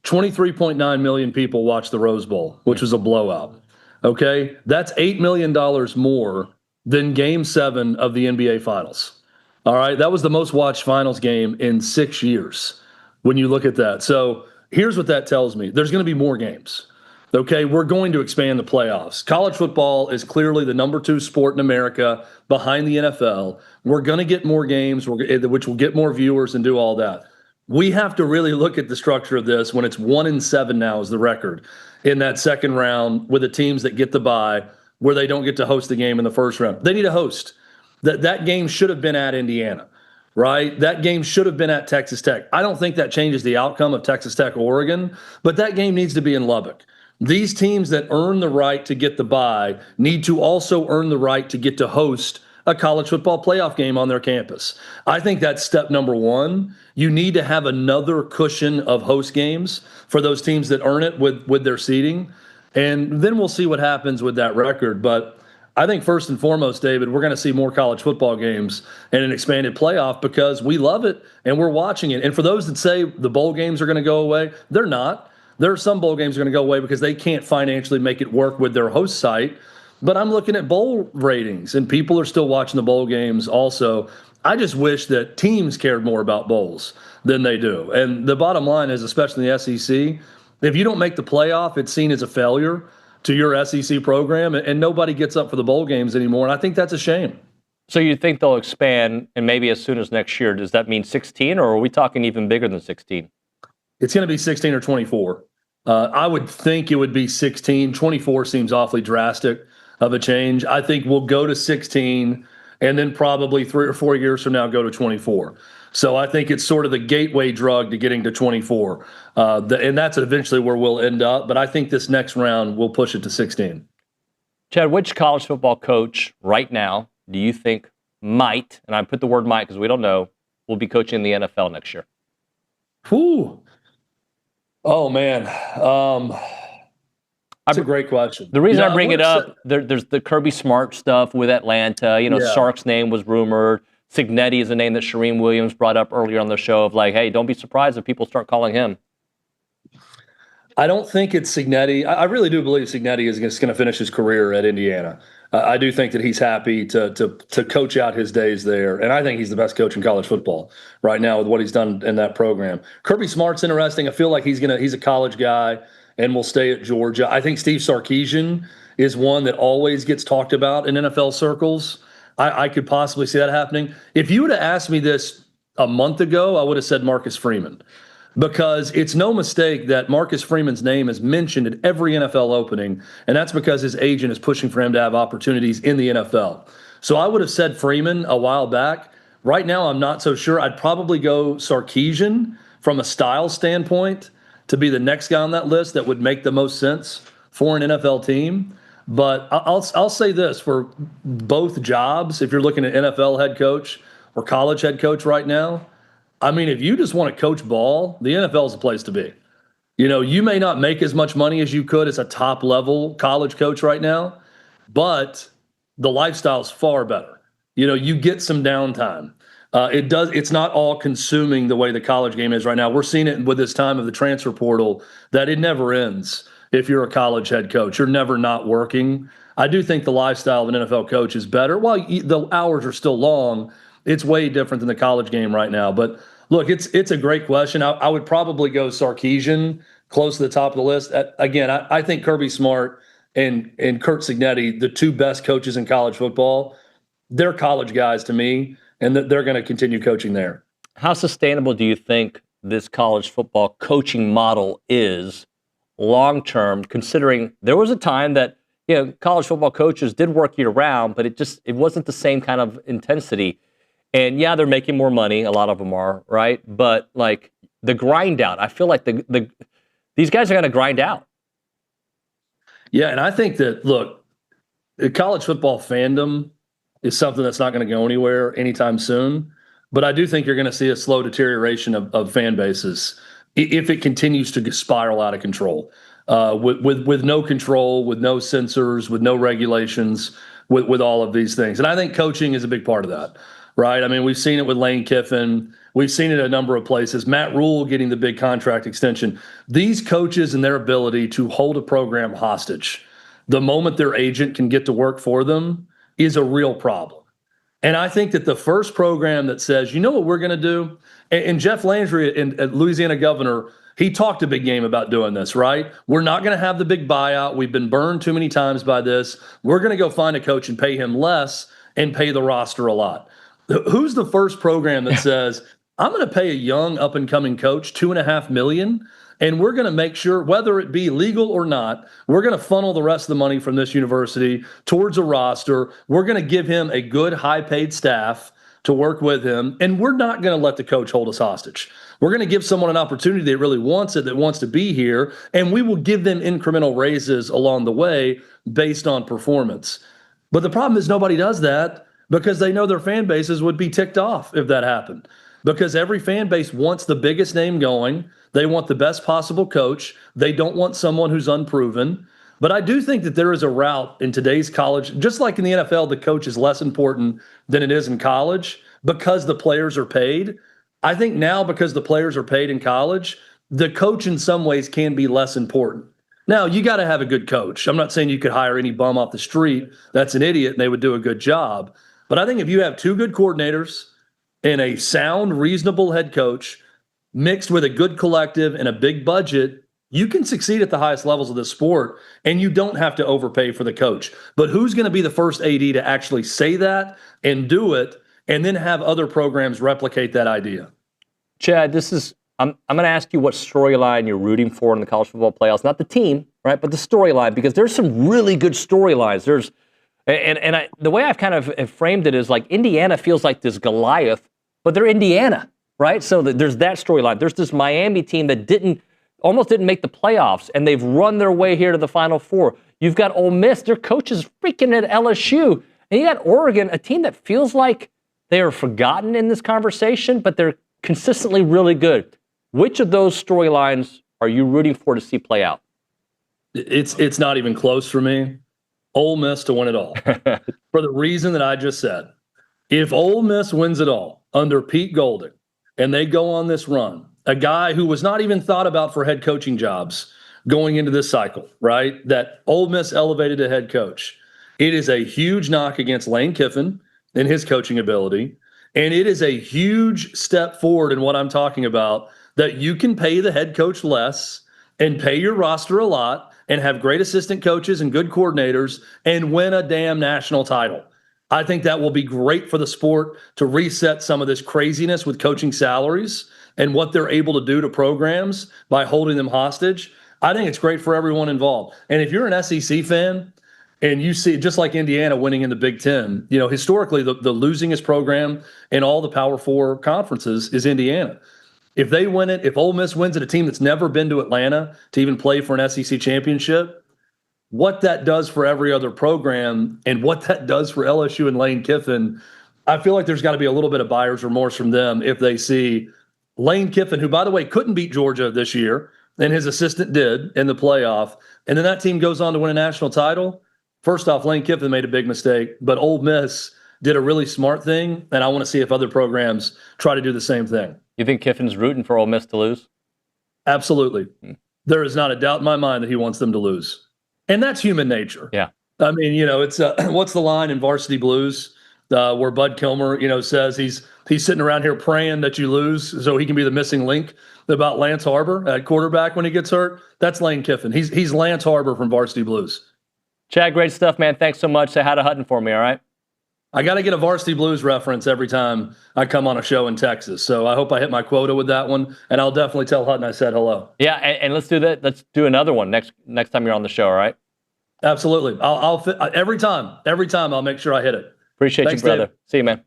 [SPEAKER 12] 23.9 million people watched the Rose Bowl, which was a blowout. Okay? That's $8 million more than Game 7 of the NBA Finals. All right? That was the most watched finals game in 6 years when you look at that. So here's what that tells me. There's going to be more games. Okay, we're going to expand the playoffs. College football is clearly the number 2 sport in America behind the NFL. We're going to get more games, which will get more viewers and do all that. We have to really look at the structure of this when it's 1-7 now is the record in that second round with the teams that get the bye where they don't get to host the game in the first round. They need a host. That game should have been at Indiana, right? That game should have been at Texas Tech. I don't think that changes the outcome of Texas Tech, Oregon, but that game needs to be in Lubbock. These teams that earn the right to get the bye need to also earn the right to get to host a college football playoff game on their campus. I think that's step number 1. You need to have another cushion of host games for those teams that earn it with their seeding. And then we'll see what happens with that record. But I think first and foremost, David, we're going to see more college football games and an expanded playoff because we love it and we're watching it. And for those that say the bowl games are going to go away, they're not. There are some bowl games that are going to go away because they can't financially make it work with their host site. But I'm looking at bowl ratings, and people are still watching the bowl games also. I just wish that teams cared more about bowls than they do. And the bottom line is, especially in the SEC, if you don't make the playoff, it's seen as a failure to your SEC program, and nobody gets up for the bowl games anymore. And I think that's a shame.
[SPEAKER 4] So you think they'll expand, and maybe as soon as next year? Does that mean 16, or are we talking even bigger than 16?
[SPEAKER 12] It's going to be 16 or 24. I would think it would be 16. 24 seems awfully drastic of a change. I think we'll go to 16 and then probably 3 or 4 years from now go to 24. So I think it's sort of the gateway drug to getting to 24. And that's eventually where we'll end up. But I think this next round will push it to 16.
[SPEAKER 4] Chad, which college football coach right now do you think might, and I put the word might because we don't know, will be coaching the NFL next year?
[SPEAKER 12] Whew. Oh, man. That's a great question.
[SPEAKER 4] The reason I bring it up, there's the Kirby Smart stuff with Atlanta. Sark's name was rumored. Cignetti is a name that Charean Williams brought up earlier on the show of like, hey, don't be surprised if people start calling him.
[SPEAKER 12] I don't think it's Cignetti. I really do believe Cignetti is just going to finish his career at Indiana. I do think that he's happy to coach out his days there, and I think he's the best coach in college football right now with what he's done in that program. Kirby Smart's interesting. I feel like he's a college guy and will stay at Georgia. I think Steve Sarkisian is one that always gets talked about in NFL circles. I could possibly see that happening. If you would have asked me this a month ago, I would have said Marcus Freeman. Because it's no mistake that Marcus Freeman's name is mentioned at every NFL opening, and that's because his agent is pushing for him to have opportunities in the NFL. So I would have said Freeman a while back. Right now, I'm not so sure. I'd probably go Sarkisian from a style standpoint to be the next guy on that list that would make the most sense for an NFL team. But I'll say this, for both jobs, if you're looking at NFL head coach or college head coach right now, I mean, if you just want to coach ball, the NFL is the place to be. You may not make as much money as you could as a top-level college coach right now, but the lifestyle is far better. You get some downtime. It's not all consuming the way the college game is right now. We're seeing it with this time of the transfer portal that it never ends. If you're a college head coach, you're never not working. I do think the lifestyle of an NFL coach is better. While the hours are still long, it's way different than the college game right now. But look, it's a great question. I would probably go Sarkisian close to the top of the list. Again, I think Kirby Smart and Curt Cignetti, the two best coaches in college football, they're college guys to me, and they're going to continue coaching there.
[SPEAKER 4] How sustainable do you think this college football coaching model is long-term, considering there was a time that college football coaches did work year-round, but it wasn't the same kind of intensity. And yeah, they're making more money. A lot of them are, right? But like the grind out, I feel like these guys are going to grind out.
[SPEAKER 12] Yeah, and I think that, look, the college football fandom is something that's not going to go anywhere anytime soon. But I do think you're going to see a slow deterioration of fan bases if it continues to spiral out of control. With no control, with no censors, with no regulations, with all of these things. And I think coaching is a big part of that. Right. I mean, we've seen it with Lane Kiffin. We've seen it a number of places. Matt Rule getting the big contract extension. These coaches and their ability to hold a program hostage the moment their agent can get to work for them is a real problem. And I think that the first program that says, you know what we're going to do? And Jeff Landry, and Louisiana governor, he talked a big game about doing this, right? We're not going to have the big buyout. We've been burned too many times by this. We're going to go find a coach and pay him less and pay the roster a lot. Who's the first program that says, I'm going to pay a young up-and-coming coach $2.5 million, and we're going to make sure, whether it be legal or not, we're going to funnel the rest of the money from this university towards a roster. We're going to give him a good, high-paid staff to work with him, and we're not going to let the coach hold us hostage. We're going to give someone an opportunity that really wants it, that wants to be here, and we will give them incremental raises along the way based on performance. But the problem is nobody does that because they know their fan bases would be ticked off if that happened. Because every fan base wants the biggest name going. They want the best possible coach. They don't want someone who's unproven. But I do think that there is a route in today's college, just like in the NFL, the coach is less important than it is in college because the players are paid. I think now because the players are paid in college, the coach in some ways can be less important. Now, you got to have a good coach. I'm not saying you could hire any bum off the street that's an idiot and they would do a good job. But I think if you have two good coordinators and a sound, reasonable head coach mixed with a good collective and a big budget, you can succeed at the highest levels of this sport, and you don't have to overpay for the coach. But who's going to be the first AD to actually say that and do it and then have other programs replicate that idea?
[SPEAKER 4] Chad, I'm going to ask you what storyline you're rooting for in the college football playoffs. Not the team, right, but the storyline, because there's some really good storylines. The way I've kind of have framed it is like Indiana feels like this Goliath, but they're Indiana, right? So there's that storyline. There's this Miami team that almost didn't make the playoffs, and they've run their way here to the Final Four. You've got Ole Miss. Their coach is freaking at LSU. And you got Oregon, a team that feels like they are forgotten in this conversation, but they're consistently really good. Which of those storylines are you rooting for to see play out?
[SPEAKER 12] It's not even close for me. Ole Miss to win it all. For the reason that I just said. If Ole Miss wins it all under Pete Golding and they go on this run, a guy who was not even thought about for head coaching jobs going into this cycle, right? That Ole Miss elevated to head coach. It is a huge knock against Lane Kiffin and his coaching ability. And it is a huge step forward in what I'm talking about, that you can pay the head coach less and pay your roster a lot and have great assistant coaches and good coordinators and win a damn national title. I think that will be great for the sport to reset some of this craziness with coaching salaries and what they're able to do to programs by holding them hostage. I think it's great for everyone involved. And if you're an SEC fan and you see, just like Indiana winning in the Big Ten, historically the losingest program in all the Power Four conferences is Indiana. If they win it, if Ole Miss wins it, a team that's never been to Atlanta to even play for an SEC championship, what that does for every other program and what that does for LSU and Lane Kiffin, I feel like there's got to be a little bit of buyer's remorse from them if they see Lane Kiffin, who, by the way, couldn't beat Georgia this year, and his assistant did in the playoff, and then that team goes on to win a national title. First off, Lane Kiffin made a big mistake, but Ole Miss did a really smart thing, and I want to see if other programs try to do the same thing.
[SPEAKER 4] You think Kiffin's rooting for Ole Miss to lose?
[SPEAKER 12] Absolutely. There is not a doubt in my mind that he wants them to lose. And that's human nature.
[SPEAKER 4] Yeah.
[SPEAKER 12] I mean, it's what's the line in Varsity Blues where Bud Kilmer, says he's sitting around here praying that you lose so he can be the missing link about Lance Harbor at quarterback when he gets hurt? That's Lane Kiffin. He's Lance Harbor from Varsity Blues.
[SPEAKER 4] Chad, great stuff, man. Thanks so much. Say hi to Hutton for me, all right?
[SPEAKER 12] I got to get a Varsity Blues reference every time I come on a show in Texas. So I hope I hit my quota with that one, and I'll definitely tell Hutton I said hello.
[SPEAKER 4] Yeah, and let's do that. Let's do another one next time you're on the show, all right?
[SPEAKER 12] Absolutely. I'll fit, every time I'll make sure I hit it.
[SPEAKER 4] Appreciate
[SPEAKER 12] Thanks,
[SPEAKER 4] you, brother.
[SPEAKER 12] Dave.
[SPEAKER 4] See you, man.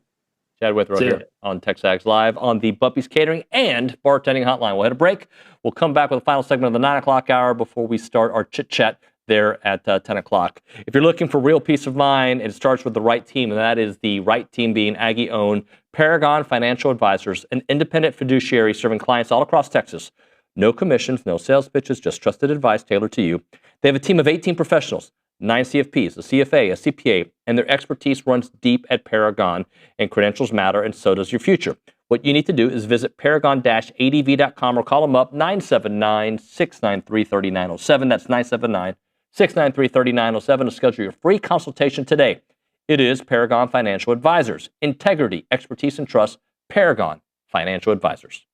[SPEAKER 4] Chad Withrow here on TexAgs Live on the Buppy's Catering and Bartending Hotline. We'll hit a break. We'll come back with the final segment of the 9 o'clock hour before we start our chit-chat there at 10 o'clock. If you're looking for real peace of mind, it starts with the right team, and that is the right team being Aggie-owned Paragon Financial Advisors, an independent fiduciary serving clients all across Texas. No commissions, no sales pitches, just trusted advice tailored to you. They have a team of 18 professionals, 9 CFPs, a CFA, a CPA, and their expertise runs deep at Paragon, and credentials matter, and so does your future. What you need to do is visit paragon-adv.com or call them up, 979-693-3907. That's 979-693-3907 to schedule your free consultation today. It is Paragon Financial Advisors. Integrity, expertise, and trust. Paragon Financial Advisors.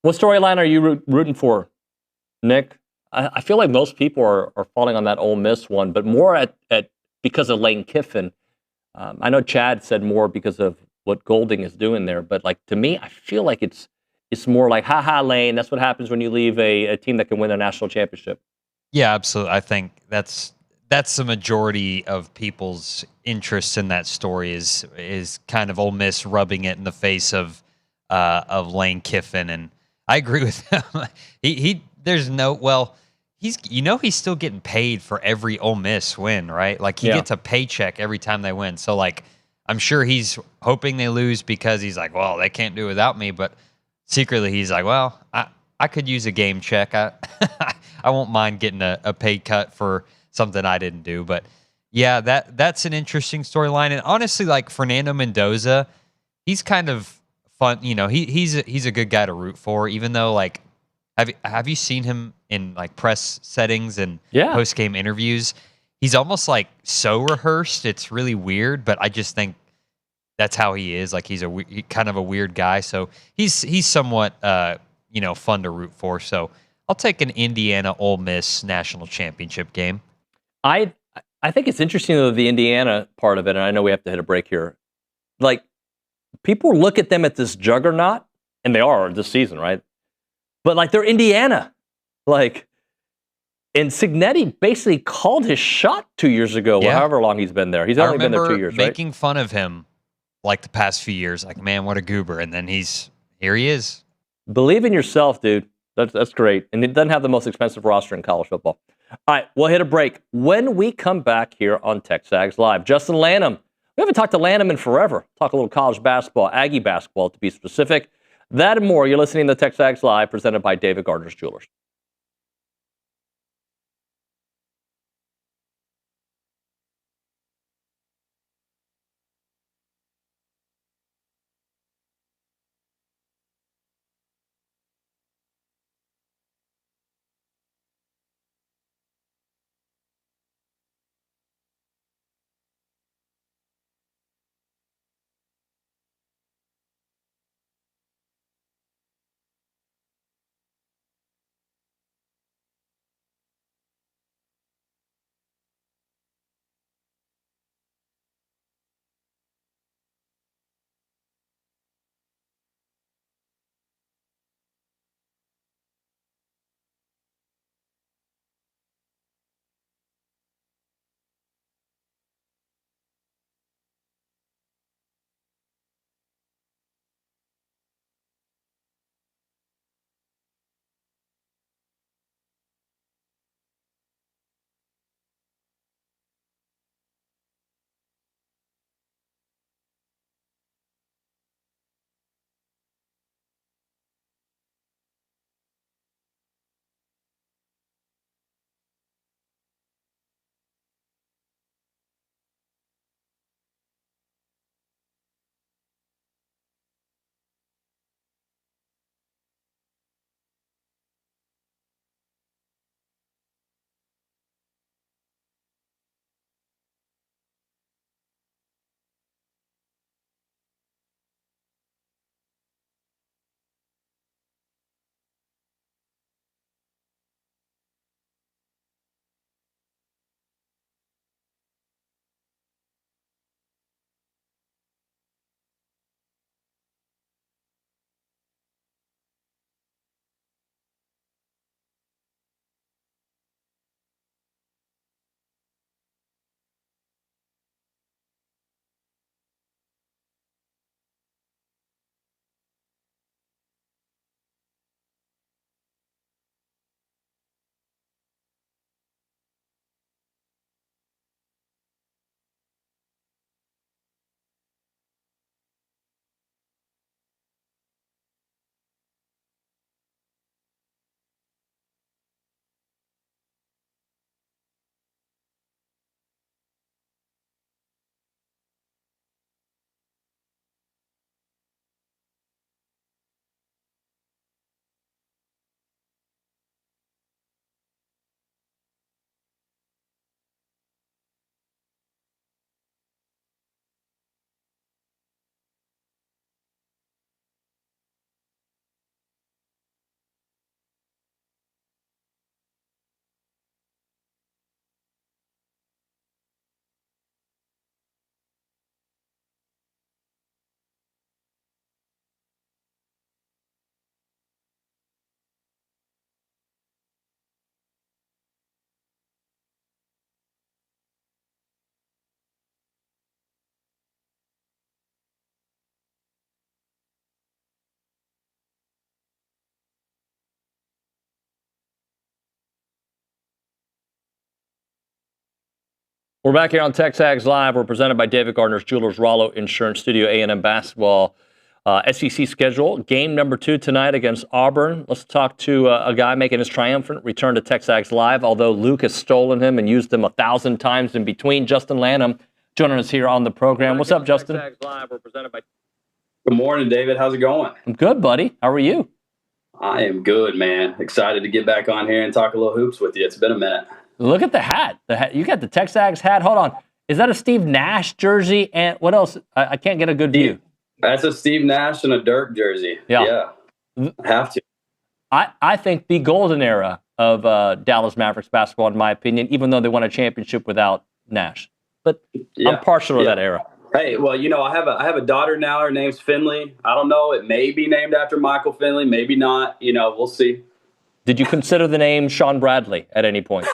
[SPEAKER 4] What storyline are you rooting for, Nick? I feel like most people are falling on that Ole Miss one, but more at because of Lane Kiffin. I know Chad said more because of what Golding is doing there, but like to me, I feel like it's more like, ha Lane. That's what happens when you leave a team that can win a national championship.
[SPEAKER 2] Yeah, absolutely. I think that's the majority of people's interest in that story is kind of Ole Miss rubbing it in the face of Lane Kiffin, and I agree with him. he there's no he's still getting paid for every Ole Miss win, right? Like he gets a paycheck every time they win. So like I'm sure he's hoping they lose because he's like, well, they can't do it without me, but secretly he's like, well, I could use a game check. I won't mind getting a pay cut for something I didn't do. But yeah, that's an interesting storyline. And honestly, like Fernando Mendoza, he's kind of fun. You know, he's a good guy to root for, even though like have you seen him in like press settings and post game interviews? He's almost like so rehearsed. It's really weird, but I just think that's how he is. Like he's kind of a weird guy. So he's somewhat fun to root for. So I'll take an Indiana Ole Miss national championship game.
[SPEAKER 4] I think it's interesting though, the Indiana part of it, and I know we have to hit a break here. Like people look at them at this juggernaut, and they are this season, right? But like they're Indiana, like, and Cignetti basically called his shot 2 years ago, or however long he's been there. He's only been there 2 years, right?
[SPEAKER 2] Making fun of him like the past few years, like, man, what a goober, and then here he is.
[SPEAKER 4] Believe in yourself, dude. That's great, and it doesn't have the most expensive roster in college football. All right, we'll hit a break. When we come back here on TexAgs Live, Justin Lanham. We haven't talked to Lanham in forever. Talk a little college basketball, Aggie basketball to be specific. That and more. You're listening to TexAgs Live, presented by David Gardner's Jewelers. We're back here on TexAgs Live. We're presented by David Gardner's Jewelers, Rollo Insurance Studio, A&M Basketball. SEC schedule, game number 2 tonight against Auburn. Let's talk to a guy making his triumphant return to TexAgs Live, although Luke has stolen him and used him 1,000 times in between. Justin Lanham joining us here on the program. What's up, Justin? TexAgs Live. We're presented by...
[SPEAKER 13] Good morning, David. How's it going?
[SPEAKER 4] I'm good, buddy. How are you?
[SPEAKER 13] I am good, man. Excited to get back on here and talk a little hoops with you. It's been a minute.
[SPEAKER 4] Look at the hat. You got the TexAgs hat. Hold on. Is that a Steve Nash jersey? And what else? I can't get a good view.
[SPEAKER 13] That's a Steve Nash and a Dirk jersey. Yeah. Have to.
[SPEAKER 4] I think the golden era of Dallas Mavericks basketball, in my opinion, even though they won a championship without Nash. But I'm partial to that era.
[SPEAKER 13] Hey, well, I have a daughter now. Her name's Finley. I don't know. It may be named after Michael Finley. Maybe not. We'll see.
[SPEAKER 4] Did you consider the name Sean Bradley at any point?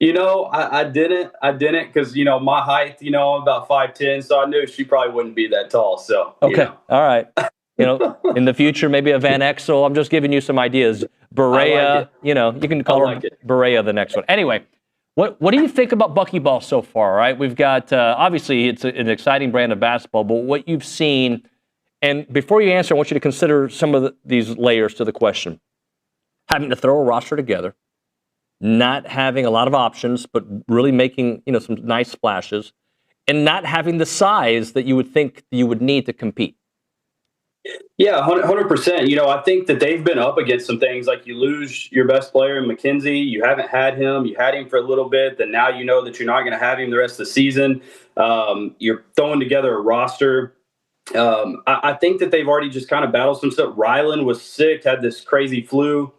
[SPEAKER 13] I didn't because, my height, I'm about 5'10", so I knew she probably wouldn't be that tall. So,
[SPEAKER 4] okay. All right. In the future, maybe a Van Exel. I'm just giving you some ideas. Berea, you can call her Berea the next one. Anyway, what do you think about Buckyball so far, right? We've got, obviously, it's an exciting brand of basketball, but what you've seen, and before you answer, I want you to consider some of these layers to the question. Having to throw a roster together, not having a lot of options, but really making, some nice splashes, and not having the size that you would think you would need to compete.
[SPEAKER 13] Yeah, 100%. I think that they've been up against some things like you lose your best player in McKenzie. You haven't had him. You had him for a little bit. Then now you know that you're not going to have him the rest of the season. You're throwing together a roster. I think that they've already just kind of battled some stuff. Rylan was sick, had this crazy flu.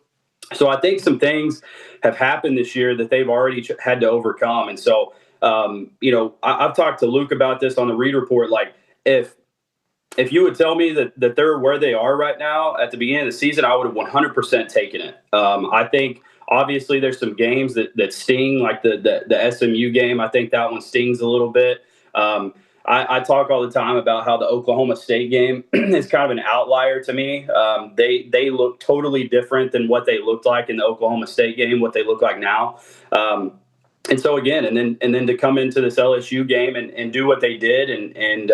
[SPEAKER 13] So I think some things have happened this year that they've already had to overcome. And so, I've talked to Luke about this on the Read Report. Like, if you would tell me that they're where they are right now at the beginning of the season, I would have 100% taken it. I think, obviously, there's some games that sting, like the SMU game. I think that one stings a little bit. I talk all the time about how the Oklahoma State game is kind of an outlier to me. They look totally different than what they looked like in the Oklahoma State game, what they look like now. And so again, and then to come into this LSU game and do what they did, and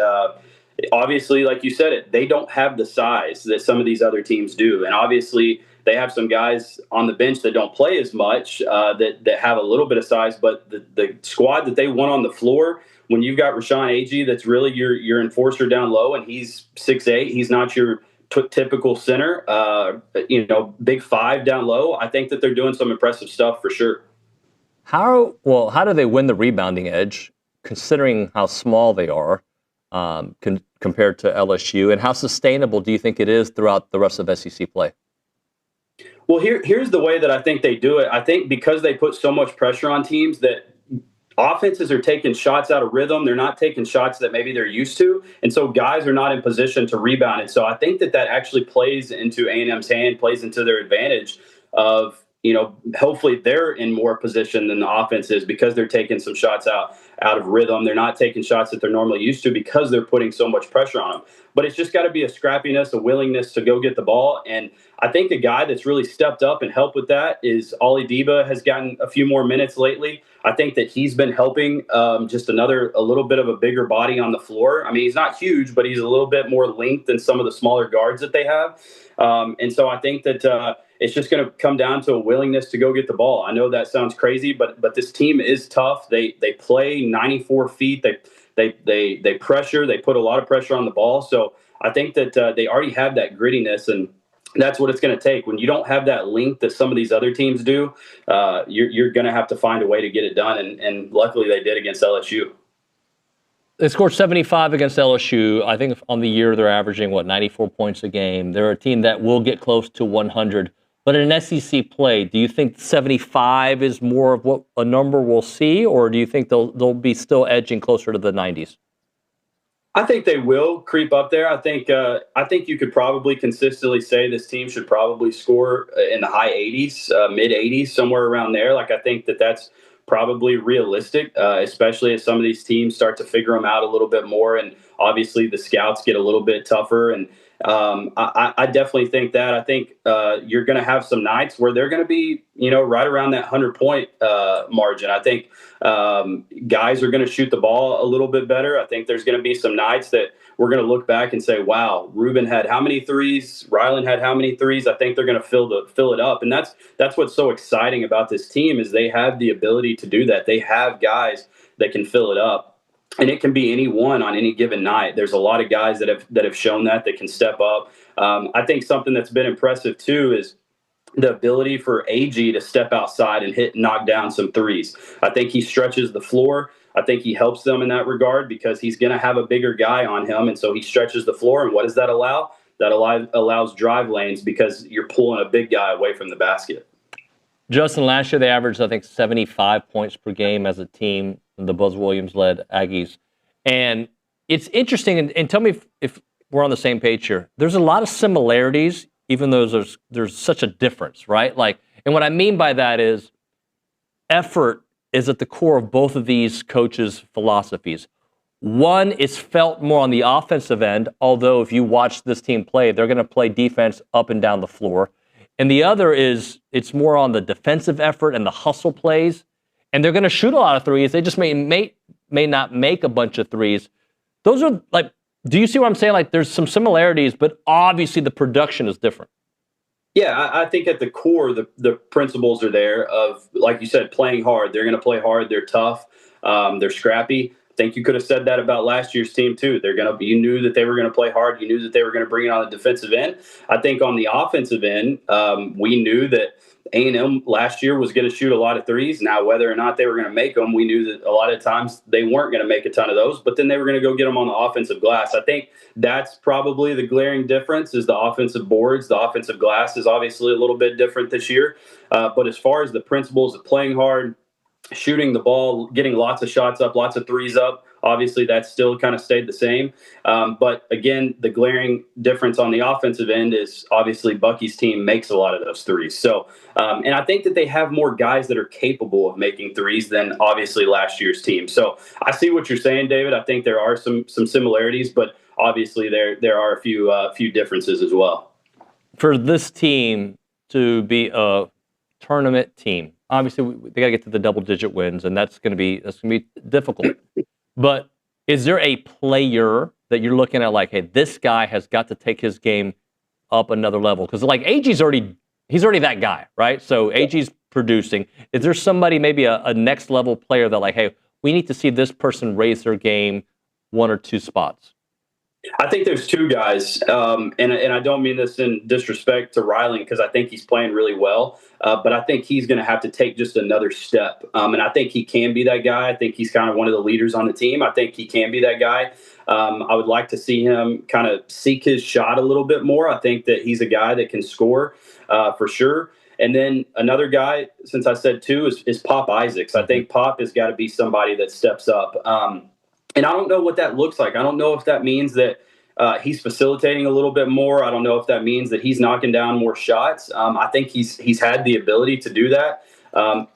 [SPEAKER 13] obviously, like you said, they don't have the size that some of these other teams do, and obviously they have some guys on the bench that don't play as much that have a little bit of size, but the squad that they want on the floor. When you've got Rashawn Agee, that's really your enforcer down low, and he's 6'8", he's not your typical center. Big 5 down low. I think that they're doing some impressive stuff for sure.
[SPEAKER 4] How do they win the rebounding edge, considering how small they are compared to LSU, and how sustainable do you think it is throughout the rest of SEC play?
[SPEAKER 13] Well, here's the way that I think they do it. I think because they put so much pressure on teams that offenses are taking shots out of rhythm. They're not taking shots that maybe they're used to. And so guys are not in position to rebound. And so I think that actually plays into A&M's hand, plays into their advantage of, hopefully they're in more position than the offense is because they're taking some shots out of rhythm. They're not taking shots that they're normally used to because they're putting so much pressure on them. But it's just got to be a scrappiness, a willingness to go get the ball. And I think the guy that's really stepped up and helped with that is Ollie Deba has gotten a few more minutes lately. I think that he's been helping just a little bit of a bigger body on the floor. I mean, he's not huge, but he's a little bit more length than some of the smaller guards that they have. And so I think that it's just going to come down to a willingness to go get the ball. I know that sounds crazy, but this team is tough. They play 94 feet. They pressure. They put a lot of pressure on the ball. So I think that they already have that grittiness, and that's what it's going to take. When you don't have that length that some of these other teams do, you're going to have to find a way to get it done. And luckily they did against LSU.
[SPEAKER 4] They scored 75 against LSU. I think on the year they're averaging, 94 points a game. They're a team that will get close to 100. But in an SEC play, do you think 75 is more of what a number we'll see, or do you think they'll be still edging closer to the 90s?
[SPEAKER 13] I think they will creep up there. I think you could probably consistently say this team should probably score in the high 80s, mid 80s, somewhere around there. Like, I think that's probably realistic, especially as some of these teams start to figure them out a little bit more. And obviously the scouts get a little bit tougher. And I definitely think that. I think you're going to have some nights where they're going to be, right around that 100-point margin. I think guys are going to shoot the ball a little bit better. I think there's going to be some nights that we're going to look back and say, wow, Ruben had how many threes? Rylan had how many threes? I think they're going to fill it up. And that's what's so exciting about this team is they have the ability to do that. They have guys that can fill it up. And it can be any one on any given night. There's a lot of guys that have shown that can step up. I think something that's been impressive too is the ability for Aggie to step outside and knock down some threes. I think he stretches the floor. I think he helps them in that regard because he's going to have a bigger guy on him, and so he stretches the floor. And what does that allow? That allows drive lanes because you're pulling a big guy away from the basket.
[SPEAKER 4] Justin, last year they averaged, I think, 75 points per game as a team, the Buzz Williams-led Aggies. And it's interesting, and tell me if we're on the same page here. There's a lot of similarities, even though there's such a difference, right? And what I mean by that is effort is at the core of both of these coaches' philosophies. One is felt more on the offensive end, although if you watch this team play, they're going to play defense up and down the floor. And the other is it's more on the defensive effort and the hustle plays. And they're going to shoot a lot of threes. They just may not make a bunch of threes. Those are do you see what I'm saying? There's some similarities, but obviously the production is different.
[SPEAKER 13] Yeah, I think at the core, the principles are there of, like you said, playing hard. They're going to play hard. They're tough. They're scrappy. I think you could have said that about last year's team too. You knew that they were going to play hard. You knew that they were going to bring it on the defensive end. I think on the offensive end, we knew that A&M last year was going to shoot a lot of threes. Now, whether or not they were going to make them, we knew that a lot of times they weren't going to make a ton of those, but then they were going to go get them on the offensive glass. I think that's probably the glaring difference is the offensive boards. The offensive glass is obviously a little bit different this year. But as far as the principles of playing hard, shooting the ball, getting lots of shots up, lots of threes up, obviously that's still kind of stayed the same. But again, the glaring difference on the offensive end is obviously Bucky's team makes a lot of those threes. So, and I think that they have more guys that are capable of making threes than obviously last year's team. So I see what you're saying, David. I think there are some similarities, but obviously there are a few differences as well.
[SPEAKER 4] For this team to be a tournament team, obviously they got to get to the double-digit wins, and that's going to be difficult. But is there a player that you're looking at hey, this guy has got to take his game up another level? Because Aggie's already that guy, right? So Aggie's producing. Is there somebody, maybe a next level player that hey, we need to see this person raise their game one or two spots?
[SPEAKER 13] I think there's two guys, and I don't mean this in disrespect to Rylan because I think he's playing really well, but I think he's going to have to take just another step, and I think he can be that guy. I think he's kind of one of the leaders on the team. I think he can be that guy. I would like to see him kind of seek his shot a little bit more. I think that he's a guy that can score for sure. And then another guy, since I said two, is Pop Isaacs. I think Pop has got to be somebody that steps up. And I don't know what that looks like. I don't know if that means that he's facilitating a little bit more. I don't know if that means that he's knocking down more shots. I think he's had the ability to do that.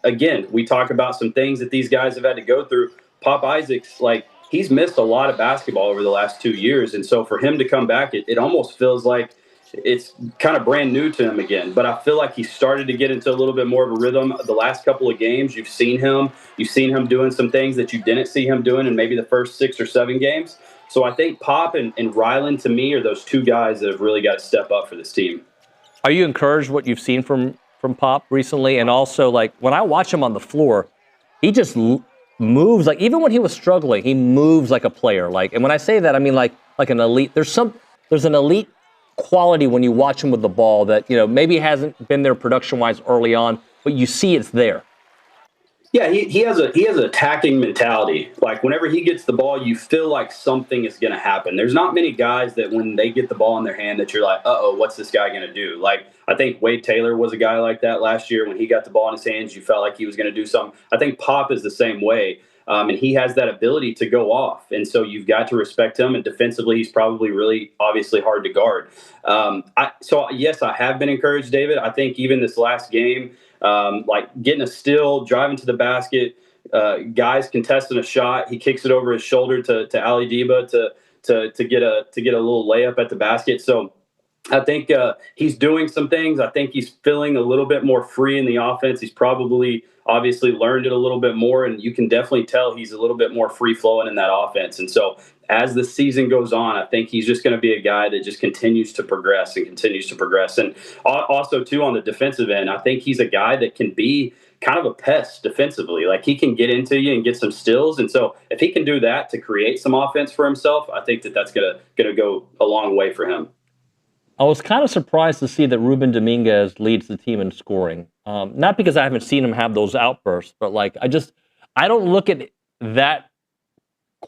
[SPEAKER 13] Again, we talk about some things that these guys have had to go through. Pop Isaacs, he's missed a lot of basketball over the last 2 years. And so for him to come back, it almost feels like it's kind of brand new to him again. But I feel like he started to get into a little bit more of a rhythm. The last couple of games, you've seen him doing some things that you didn't see him doing in maybe the first 6 or 7 games. So I think Pop and Rylan, to me, are those two guys that have really got to step up for this team.
[SPEAKER 4] Are you encouraged what you've seen from Pop recently? And also, when I watch him on the floor, he just moves. Even when he was struggling, he moves like a player. And when I say that, I mean like an elite. There's an elite quality when you watch him with the ball that maybe hasn't been there production-wise early on, but you see it's there.
[SPEAKER 13] Yeah, he has an attacking mentality. Whenever he gets the ball, you feel like something is going to happen. There's not many guys that when they get the ball in their hand that you're like, uh-oh, what's this guy going to do? I think Wade Taylor was a guy like that last year. When he got the ball in his hands, you felt like he was going to do something. I think Pop is the same way. And he has that ability to go off. And so you've got to respect him. And defensively, he's probably really obviously hard to guard. So, yes, I have been encouraged, David. I think even this last game, getting a steal, driving to the basket, guys contesting a shot. He kicks it over his shoulder to Ali Deba to get a little layup at the basket. So I think he's doing some things. I think he's feeling a little bit more free in the offense. He's probably obviously learned it a little bit more, and you can definitely tell he's a little bit more free flowing in that offense. And so as the season goes on, I think he's just going to be a guy that just continues to progress and continues to progress. And also too, on the defensive end, I think he's a guy that can be kind of a pest defensively. Like, he can get into you and get some steals. And so if he can do that to create some offense for himself, I think that's going to go a long way for him.
[SPEAKER 4] I was kind of surprised to see that Ruben Dominguez leads the team in scoring. Not because I haven't seen him have those outbursts, but like I don't look at that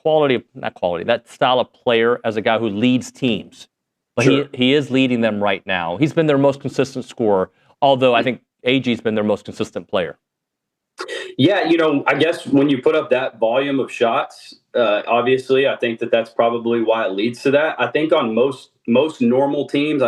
[SPEAKER 4] that style of player as a guy who leads teams. But sure, he is leading them right now. He's been their most consistent scorer, although I think Aggie's been their most consistent player.
[SPEAKER 13] Yeah, I guess when you put up that volume of shots, obviously, I think that's probably why it leads to that. I think on most normal teams,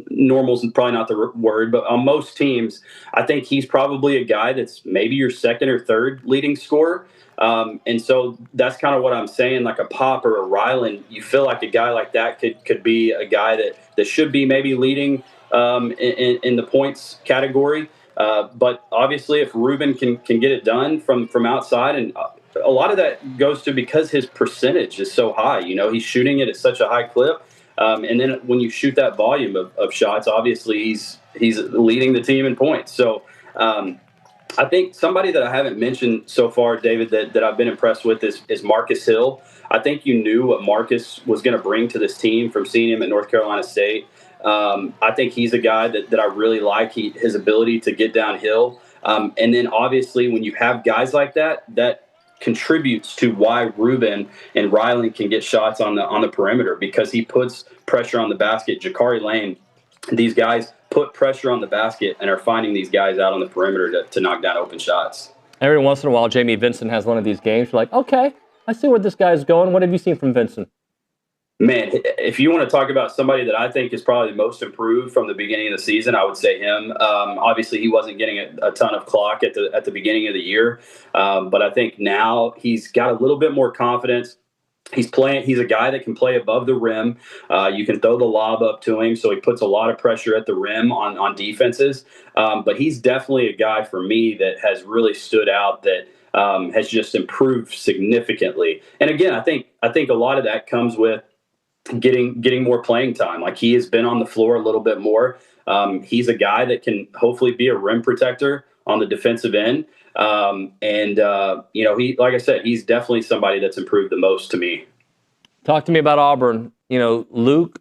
[SPEAKER 13] normal is probably not the word, but on most teams, I think he's probably a guy that's maybe your second or third leading scorer. And so that's kind of what I'm saying, like a Pop or a Ryland. You feel like a guy like that could be a guy that should be maybe leading in the points category. But obviously, if Ruben can get it done from outside, and a lot of that goes to because his percentage is so high. He's shooting it at such a high clip. And then when you shoot that volume of shots, obviously he's leading the team in points. So I think somebody that I haven't mentioned so far, David, that I've been impressed with is Marcus Hill. I think you knew what Marcus was going to bring to this team from seeing him at North Carolina State. I think he's a guy that I really like, his ability to get downhill. And then obviously when you have guys like that contributes to why Ruben and Ryland can get shots on the perimeter, because he puts pressure on the basket. Jakari Lane, these guys put pressure on the basket and are finding these guys out on the perimeter to knock down open shots.
[SPEAKER 4] Every once in a while, Jamie Vincent has one of these games. You're like, okay, I see where this guy's going. What have you seen from Vincent?
[SPEAKER 13] Man, if you want to talk about somebody that I think is probably the most improved from the beginning of the season, I would say him. Obviously, he wasn't getting a ton of clock at the beginning of the year, but I think now he's got a little bit more confidence. He's a guy that can play above the rim. You can throw the lob up to him, so he puts a lot of pressure at the rim on defenses. But he's definitely a guy for me that has really stood out, that has just improved significantly. And again, I think a lot of that comes with getting more playing time. Like, he has been on the floor a little bit more. He's a guy that can hopefully be a rim protector on the defensive end. He, like I said, he's definitely somebody that's improved the most to me.
[SPEAKER 4] Talk to me about Auburn. Luke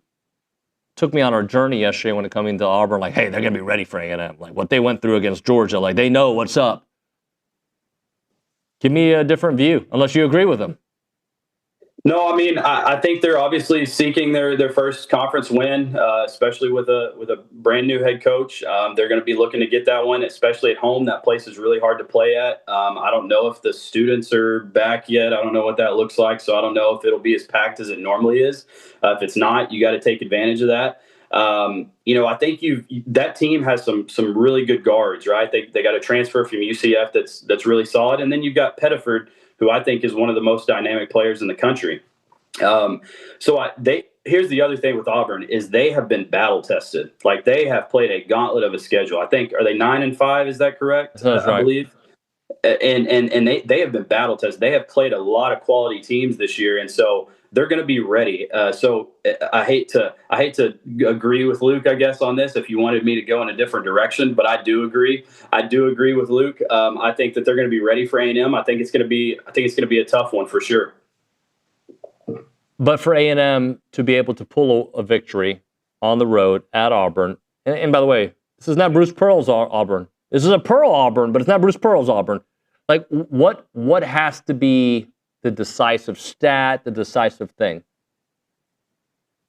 [SPEAKER 4] took me on our journey yesterday when it coming to Auburn. Like, hey, they're going to be ready for A&M. Like, what they went through against Georgia, like, they know what's up. Give me a different view, unless you agree with them.
[SPEAKER 13] No, I mean, I think they're obviously seeking their first conference win, especially with a brand new head coach. They're going to be looking to get that one, especially at home. That place is really hard to play at. I don't know if the students are back yet. I don't know what that looks like, so I don't know if it'll be as packed as it normally is. If it's not, you got to take advantage of that. I think that team has some really good guards, right? They got a transfer from UCF that's really solid, and then you've got Pettiford, who I think is one of the most dynamic players in the country. Here's the other thing with Auburn is they have been battle tested. Like, they have played a gauntlet of a schedule. I think, are they 9-5? Is that correct?
[SPEAKER 4] That's right.
[SPEAKER 13] I believe. And they have been battle tested. They have played a lot of quality teams this year, and so they're going to be ready. So I hate to agree with Luke, I guess, on this, if you wanted me to go in a different direction, but I do agree. I do agree with Luke. I think that they're going to be ready for A&M. I think it's going to be a tough one for sure.
[SPEAKER 4] But for A&M to be able to pull a victory on the road at Auburn, and by the way, this is not Bruce Pearl's Auburn. This is a Pearl Auburn, but it's not Bruce Pearl's Auburn. Like, what has to be the decisive stat, the decisive thing?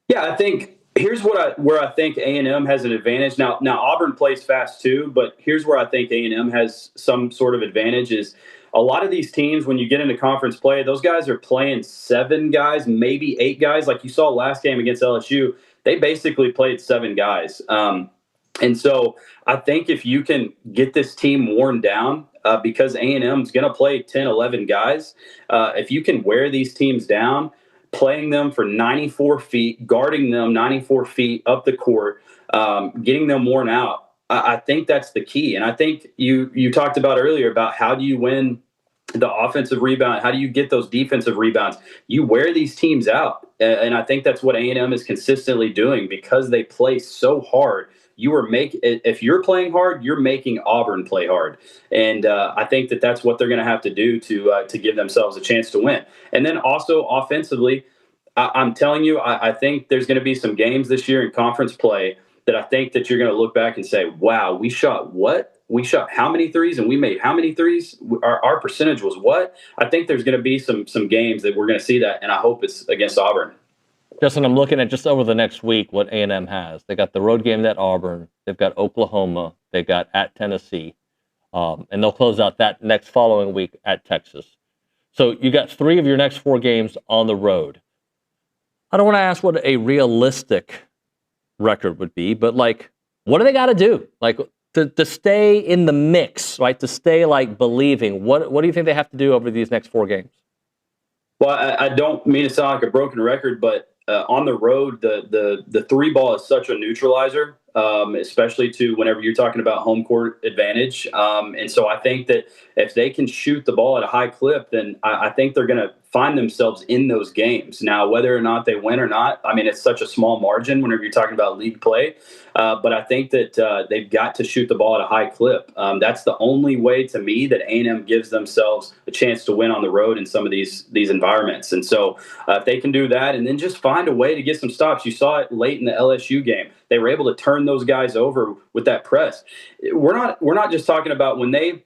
[SPEAKER 13] Yeah, I think here's where I think A&M has an advantage. Now Auburn plays fast too, but here's where I think A&M has some sort of advantage is a lot of these teams, when you get into conference play, those guys are playing 7 guys, maybe 8 guys. Like you saw last game against LSU, they basically played 7 guys. And so I think if you can get this team worn down, because A&M is going to play 10, 11 guys, if you can wear these teams down, playing them for 94 feet, guarding them 94 feet up the court, getting them worn out. I think that's the key. And I think you talked about earlier about how do you win the offensive rebound? How do you get those defensive rebounds? You wear these teams out. And I think that's what A&M is consistently doing because they play so hard. If you're playing hard, you're making Auburn play hard. And I think that's what they're going to have to do to give themselves a chance to win. And then also offensively, I'm telling you, I think there's going to be some games this year in conference play that I think that you're going to look back and say, wow, we shot what? We shot how many threes and we made how many threes? Our percentage was what? I think there's going to be some games that we're going to see that, and I hope it's against Auburn.
[SPEAKER 4] Justin, I'm looking at just over the next week what A&M has. They got the road game at Auburn. They've got Oklahoma. They got at Tennessee. And they'll close out that next following week at Texas. So you got 3 of your next 4 games on the road. I don't want to ask what a realistic record would be, but like, what do they got to do? Like to stay in the mix, right? To stay like believing. What do you think they have to do over these next 4 games?
[SPEAKER 13] Well, I don't mean to sound like a broken record, but on the road, the 3 ball is such a neutralizer, especially to whenever you're talking about home court advantage. And so I think that if they can shoot the ball at a high clip, then I think they're going to find themselves in those games. Now, whether or not they win or not, I mean, it's such a small margin whenever you're talking about league play. But I think that they've got to shoot the ball at a high clip. That's the only way to me that A&M gives themselves a chance to win on the road in some of these environments. And so if they can do that and then just find a way to get some stops. You saw it late in the LSU game. They were able to turn those guys over with that press. We're not just talking about when they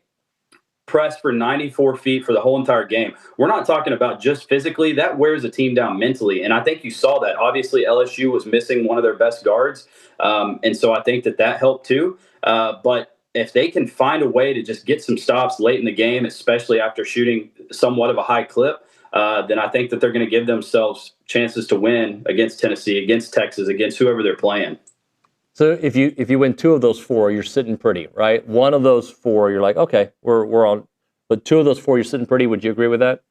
[SPEAKER 13] press for 94 feet for the whole entire game. We're not talking about just physically. That wears a team down mentally. And I think you saw that. Obviously, LSU was missing one of their best guards. And so I think that helped too. But if they can find a way to just get some stops late in the game, especially after shooting somewhat of a high clip, then I think that they're going to give themselves chances to win against Tennessee, against Texas, against whoever they're playing.
[SPEAKER 4] So if you win 2 of those 4, you're sitting pretty, right? 1 of those 4, you're like, okay, we're on. But 2 of those 4, you're sitting pretty. Would you agree with that?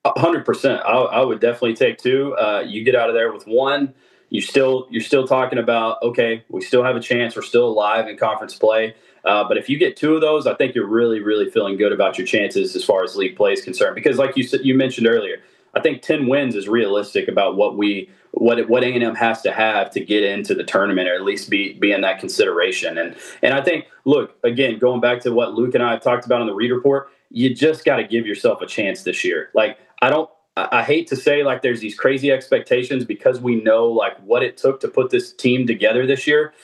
[SPEAKER 13] 100%. I would definitely take 2. You get out of there with 1. You're still talking about, okay, we still have a chance. We're still alive in conference play. But if you get 2 of those, I think you're really, really feeling good about your chances as far as league play is concerned. Because like you mentioned earlier, I think 10 wins is realistic about what A&M has to have to get into the tournament, or at least be in that consideration. And I think, look, again, going back to what Luke and I have talked about on the Read Report, you just got to give yourself a chance this year. Like, I hate to say like there's these crazy expectations because we know like what it took to put this team together this year.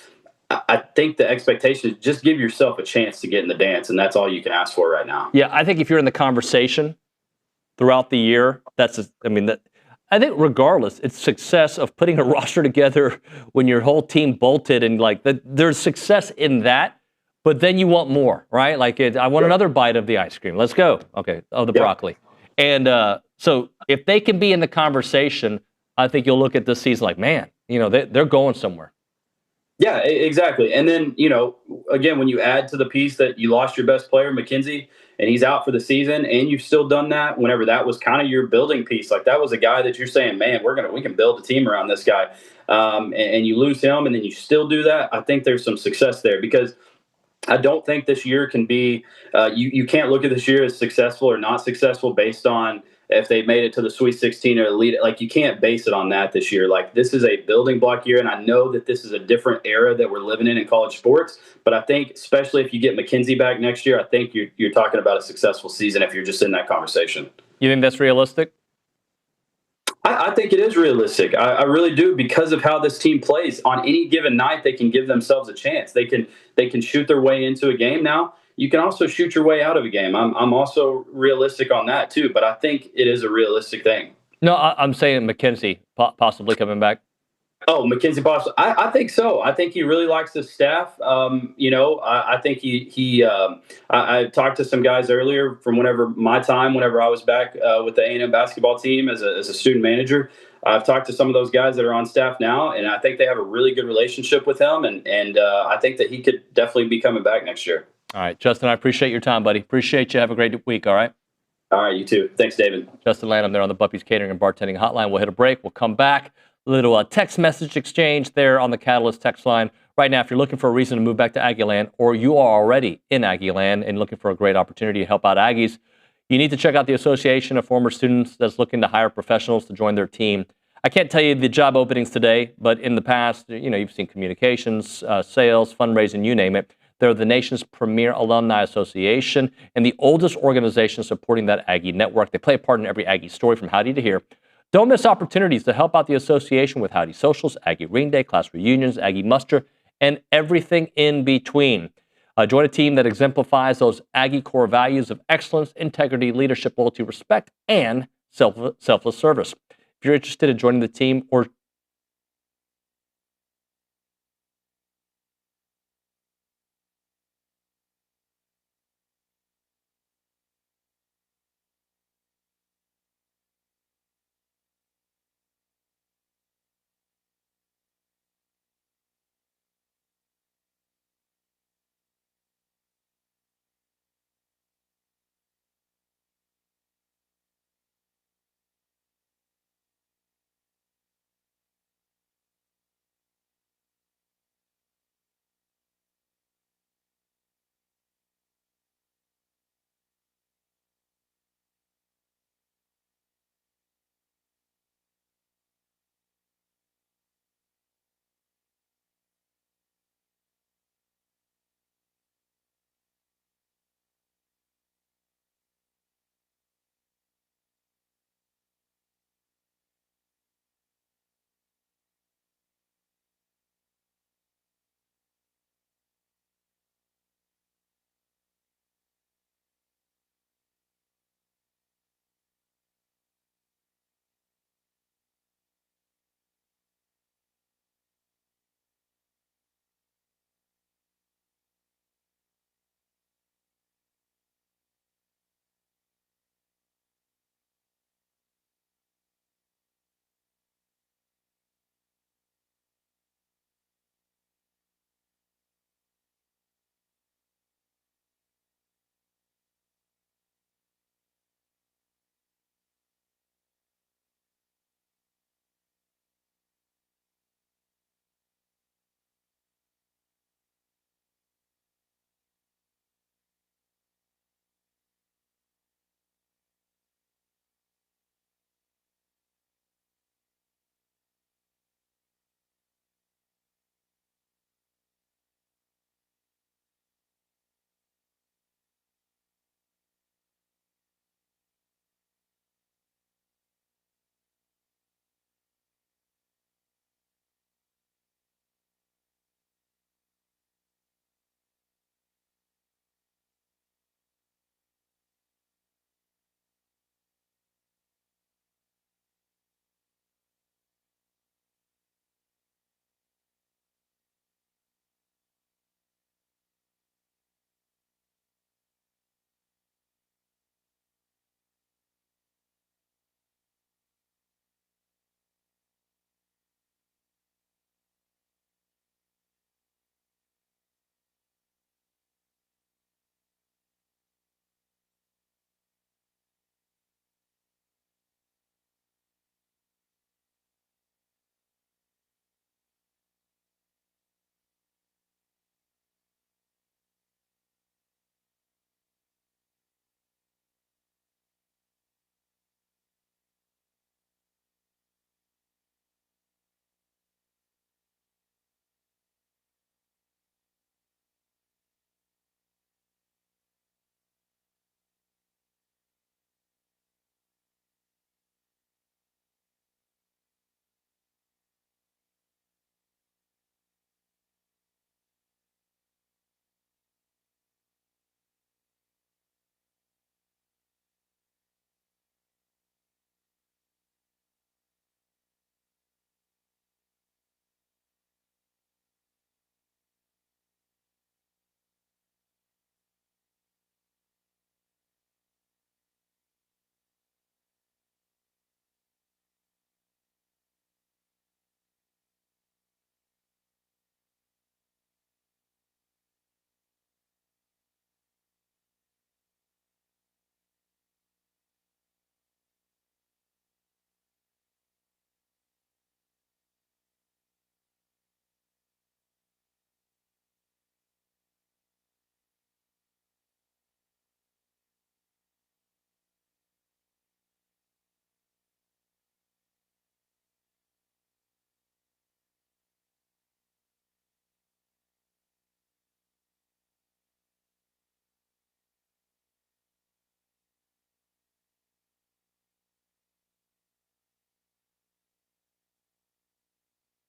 [SPEAKER 13] I think the expectation is just give yourself a chance to get in the dance, and that's all you can ask for right now.
[SPEAKER 4] Yeah, I think if you're in the conversation throughout the year, I think regardless, it's success of putting a roster together when your whole team bolted and like there's success in that, but then you want more, right? Like I want another bite of the ice cream. Let's go. Okay, of the broccoli. And so if they can be in the conversation, I think you'll look at this season like, man, they're going somewhere.
[SPEAKER 13] Yeah, exactly. And then, again, when you add to the piece that you lost your best player, McKenzie, and he's out for the season, and you've still done that whenever that was kind of your building piece. Like that was a guy that you're saying, man, we can build a team around this guy. And you lose him, and then you still do that. I think there's some success there because I don't think this year can be you can't look at this year as successful or not successful based on if they made it to the Sweet 16 or Elite. Like, you can't base it on that this year. Like, this is a building block year, and I know that this is a different era that we're living in college sports, but I think especially if you get McKenzie back next year, I think you're talking about a successful season if you're just in that conversation.
[SPEAKER 4] You think that's realistic?
[SPEAKER 13] I think it is realistic. I really do, because of how this team plays. On any given night, they can give themselves a chance. They can shoot their way into a game. Now, you can also shoot your way out of a game. I'm also realistic on that too, but I think it is a realistic thing.
[SPEAKER 4] No, I'm saying McKenzie possibly coming back.
[SPEAKER 13] Oh, McKenzie possibly. I think so. I think he really likes his staff. I think I talked to some guys earlier from whenever I was back with the A&M basketball team as a student manager. I've talked to some of those guys that are on staff now, and I think they have a really good relationship with him, and I think that he could definitely be coming back next year.
[SPEAKER 4] All right, Justin, I appreciate your time, buddy. Appreciate you. Have a great week, all right?
[SPEAKER 13] All right, you too. Thanks, David.
[SPEAKER 4] Justin Lanham there on the Buffy's Catering and Bartending Hotline. We'll hit a break. We'll come back. A little text message exchange there on the Catalyst text line. Right now, if you're looking for a reason to move back to Aggieland, or you are already in Aggieland and looking for a great opportunity to help out Aggies, you need to check out the Association of Former Students that's looking to hire professionals to join their team. I can't tell you the job openings today, but in the past, you've seen communications, sales, fundraising, you name it. They're the nation's premier alumni association and the oldest organization supporting that Aggie network. They play a part in every Aggie story from Howdy to Here. Don't miss opportunities to help out the association with Howdy Socials, Aggie Ring Day, class reunions, Aggie Muster, and everything in between. Join a team that exemplifies those Aggie core values of excellence, integrity, leadership, loyalty, respect, and selfless service. If you're interested in joining the team or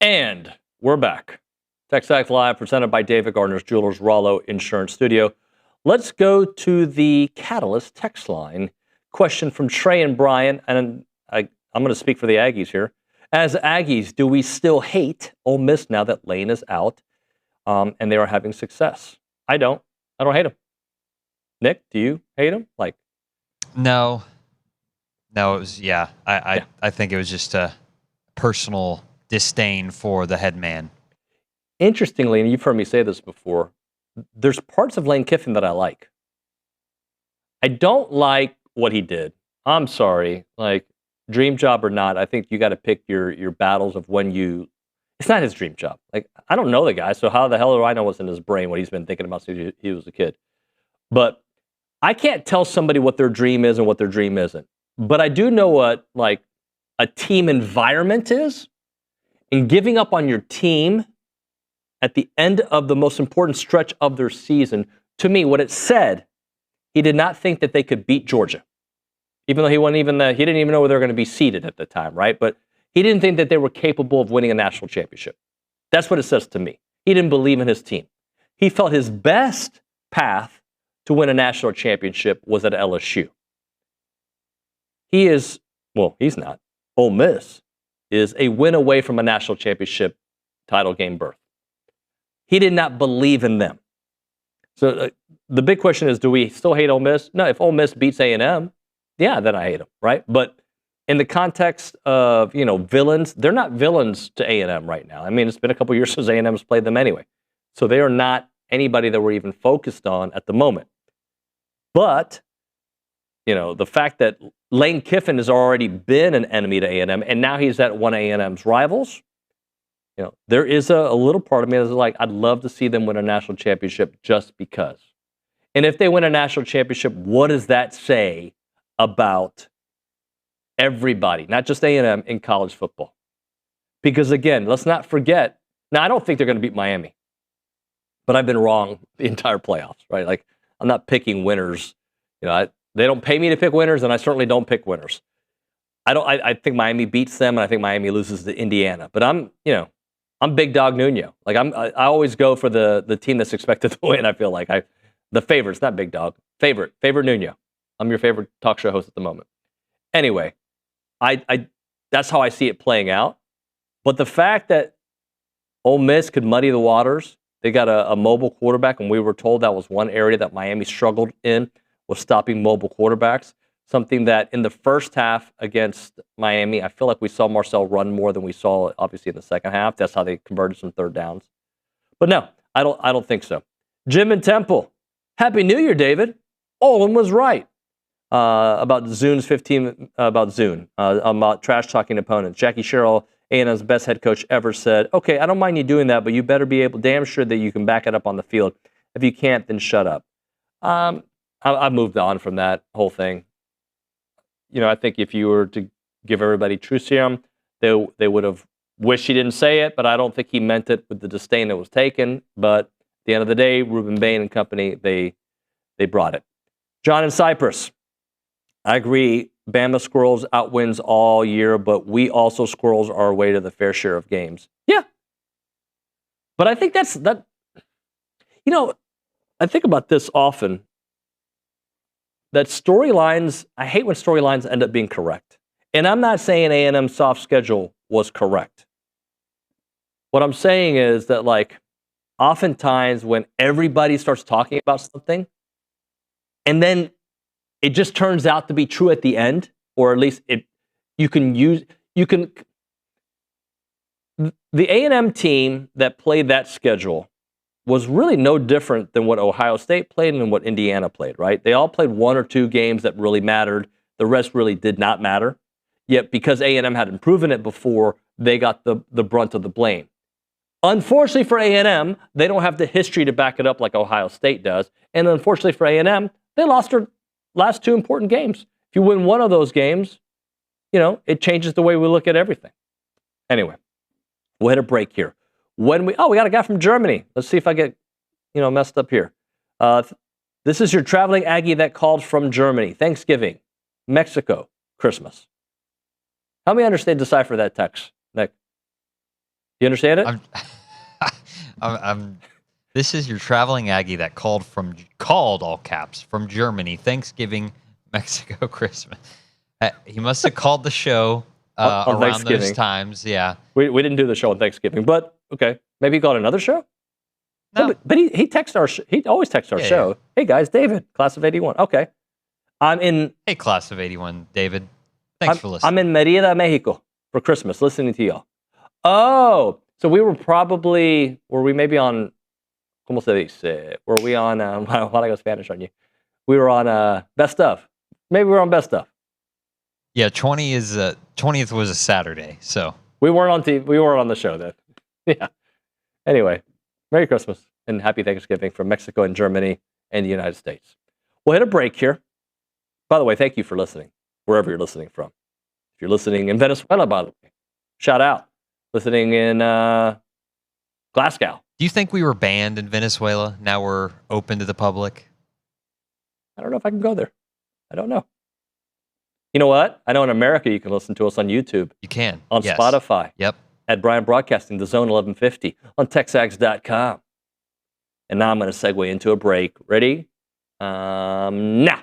[SPEAKER 4] And we're back. TexAgs Live, presented by David Gardner's Jewelers, Rollo Insurance Studio. Let's go to the Catalyst text line. Question from Trey and Brian, and I'm going to speak for the Aggies here. As Aggies, do we still hate Ole Miss now that Lane is out and they are having success? I don't. I don't hate him. Nick, do you hate him?
[SPEAKER 2] No, it was, I think it was just a personal disdain for the head man.
[SPEAKER 4] Interestingly, and you've heard me say this before, there's parts of Lane Kiffin that I like. I don't like what he did. I'm sorry. Dream job or not, I think you got to pick your battles of when you... It's not his dream job. I don't know the guy, so how the hell do I know what's in his brain, what he's been thinking about since he was a kid? But I can't tell somebody what their dream is and what their dream isn't. But I do know what, a team environment is. And giving up on your team at the end of the most important stretch of their season, to me, what it said, he did not think that they could beat Georgia. Even though he didn't even know where they were going to be seated at the time, right? But he didn't think that they were capable of winning a national championship. That's what it says to me. He didn't believe in his team. He felt his best path to win a national championship was at LSU. He's not. Ole Miss is a win away from a national championship title game berth. He did not believe in them. So the big question is, do we still hate Ole Miss? No, if Ole Miss beats A&M, yeah, then I hate them, right? But in the context of, villains, they're not villains to A&M right now. I mean, it's been a couple years since A&M has played them anyway. So they are not anybody that we're even focused on at the moment. But, the fact that Lane Kiffin has already been an enemy to A&M, and now he's at one of A&M's rivals, there is a little part of me that's like, I'd love to see them win a national championship just because. And if they win a national championship, what does that say about everybody, not just A&M, in college football? Because again, let's not forget, now I don't think they're going to beat Miami, but I've been wrong the entire playoffs, right? I'm not picking winners. They don't pay me to pick winners, and I certainly don't pick winners. I think Miami beats them, and I think Miami loses to Indiana. But I'm big dog Nuño. I always go for the team that's expected to win. I feel like the favorites, not big dog. Favorite Nuño. I'm your favorite talk show host at the moment. Anyway, I that's how I see it playing out. But the fact that Ole Miss could muddy the waters, they got a mobile quarterback, and we were told that was one area that Miami struggled in, was stopping mobile quarterbacks. Something that in the first half against Miami, I feel like we saw Marcel run more than we saw, obviously, in the second half. That's how they converted some third downs. But no, I don't think so. Jim and Temple, Happy New Year, David. Olin was right about Zune's 15, about Zune, about trash-talking opponents. Jackie Sherrill, A&M's best head coach ever, said, okay, I don't mind you doing that, but you better be damn sure that you can back it up on the field. If you can't, then shut up. I've moved on from that whole thing. I think if you were to give everybody truth serum, they would have wished he didn't say it, but I don't think he meant it with the disdain that was taken. But at the end of the day, Reuben Bain and company, they brought it. John in Cyprus, I agree, Bama Squirrels outwins all year, but we also Squirrels our way to the fair share of games. Yeah. But I think that. I think about this often. That storylines, I hate when storylines end up being correct. And I'm not saying A&M's soft schedule was correct. What I'm saying is that, oftentimes when everybody starts talking about something, and then it just turns out to be true at the end, or at least the A&M team that played that schedule was really no different than what Ohio State played and what Indiana played, right? They all played one or two games that really mattered. The rest really did not matter. Yet because A&M hadn't proven it before, they got the brunt of the blame. Unfortunately for A&M, they don't have the history to back it up like Ohio State does. And unfortunately for A&M, they lost their last two important games. If you win one of those games, it changes the way we look at everything. Anyway, we'll hit a break here. We got a guy from Germany. Let's see if I get, messed up here. This is your traveling Aggie that called from Germany. Thanksgiving, Mexico, Christmas. Help me decipher that text, Nick. You understand it?
[SPEAKER 2] I'm this is your traveling Aggie that called all caps from Germany, Thanksgiving, Mexico, Christmas. He must have called the show
[SPEAKER 4] on
[SPEAKER 2] around those times. Yeah,
[SPEAKER 4] we didn't do the show on Thanksgiving, but okay, maybe he got another show.
[SPEAKER 2] No,
[SPEAKER 4] but he texts our. He always texts our show. Yeah. Hey guys, David, class of '81. Okay, I'm in.
[SPEAKER 2] Hey, class of '81, David. Thanks for listening.
[SPEAKER 4] I'm in Merida, Mexico for Christmas, listening to y'all. Oh, so we were we maybe on. ¿Cómo se dice? Were we on? Why I go Spanish on you? We were on Best Of. Maybe we were on Best Of.
[SPEAKER 2] Yeah, 20th was a Saturday, so
[SPEAKER 4] we weren't on TV. We weren't on the show then. Yeah. Anyway, Merry Christmas and Happy Thanksgiving from Mexico and Germany and the United States. We'll hit a break here. By the way, thank you for listening, wherever you're listening from. If you're listening in Venezuela, by the way, shout out. Listening in Glasgow.
[SPEAKER 2] Do you think we were banned in Venezuela? Now we're open to the public?
[SPEAKER 4] I don't know if I can go there. I don't know. You know what? I know in America you can listen to us on YouTube.
[SPEAKER 2] You can.
[SPEAKER 4] On Spotify.
[SPEAKER 2] Yep.
[SPEAKER 4] At Brian Broadcasting, The Zone 1150 on TexAgs.com. And now I'm going to segue into a break. Ready? Now.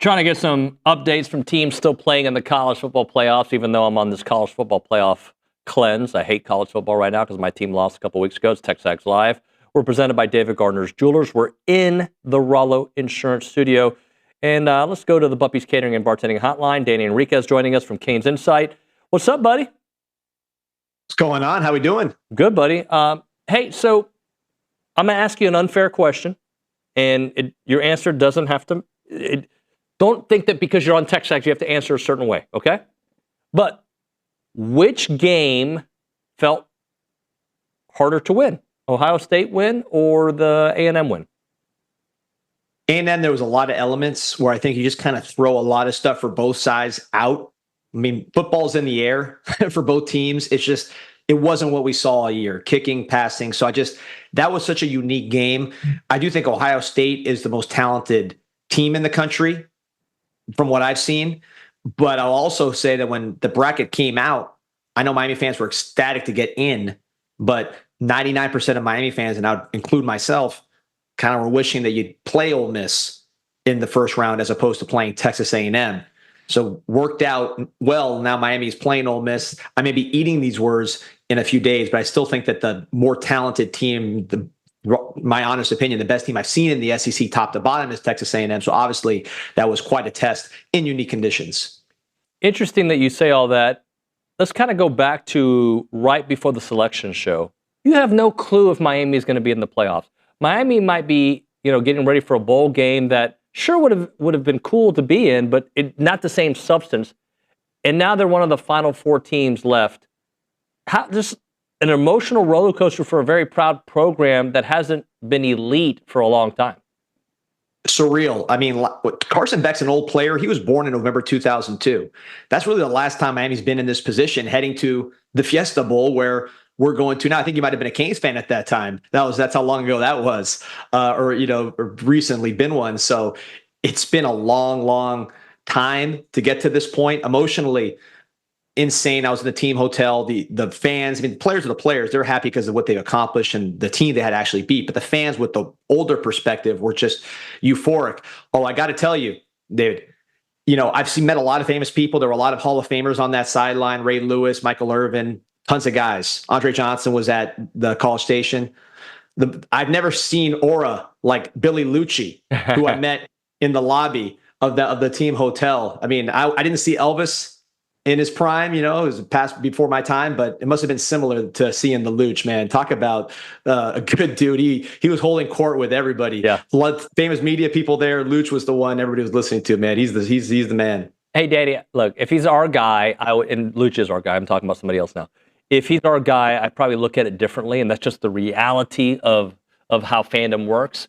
[SPEAKER 4] Trying to get some updates from teams still playing in the college football playoffs, even though I'm on this college football playoff cleanse. I hate college football right now because my team lost a couple weeks ago. It's TexAgs Live. We're presented by David Gardner's Jewelers. We're in the Rollo Insurance Studio. And let's go to the Buppy's Catering and Bartending Hotline. Danny Enriquez joining us from Canes Insight. What's up, buddy?
[SPEAKER 14] What's going on? How we doing?
[SPEAKER 4] Good, buddy. Hey, so I'm going to ask you an unfair question, and your answer doesn't have to... Don't think that because you're on TexAgs you have to answer a certain way, okay? But which game felt harder to win? Ohio State win or the A&M win?
[SPEAKER 14] A&M, there was a lot of elements where I think you just kind of throw a lot of stuff for both sides out. I mean, football's in the air for both teams. It's just, it wasn't what we saw all year, kicking, passing. So that was such a unique game. I do think Ohio State is the most talented team in the country from what I've seen. But I'll also say that when the bracket came out, I know Miami fans were ecstatic to get in, but 99% of Miami fans, and I'd include myself, kind of were wishing that you'd play Ole Miss in the first round as opposed to playing Texas A&M. So worked out well. Now Miami's playing Ole Miss. I may be eating these words in a few days, but I still think that the more talented team, my honest opinion, the best team I've seen in the SEC top to bottom is Texas A&M. So obviously that was quite a test in unique conditions.
[SPEAKER 4] Interesting that you say all that. Let's kind of go back to right before the selection show. You have no clue if Miami is going to be in the playoffs. Miami might be, getting ready for a bowl game that sure would have been cool to be in, but not the same substance. And now they're one of the final four teams left. Just an emotional roller coaster for a very proud program that hasn't been elite for a long time.
[SPEAKER 14] Surreal. I mean, Carson Beck's an old player. He was born in November 2002. That's really the last time Miami's been in this position, heading to the Fiesta Bowl, where we're going to now. I think you might have been a Canes fan at that time. That's how long ago that was, or recently been one. So it's been a long, long time to get to this point. Emotionally insane. I was in the team hotel. The fans, I mean, the players are the players. They're happy because of what they've accomplished and the team they had actually beat. But the fans with the older perspective were just euphoric. Oh, I got to tell you, David, I've met a lot of famous people. There were a lot of Hall of Famers on that sideline. Ray Lewis, Michael Irvin, tons of guys. Andre Johnson was at the College Station. I've never seen aura like Billy Lucci, who I met in the lobby of the team hotel. I mean, I didn't see Elvis in his prime, it was past before my time, but it must have been similar to seeing the Luch, man. Talk about a good dude. He was holding court with everybody. Yeah. Famous media people there. Luch was the one everybody was listening to, man. He's the man. Hey, Daddy, look, if he's our guy, and Luch is our guy, I'm talking about somebody else now. If he's our guy, I probably look at it differently, and that's just the reality of how fandom works.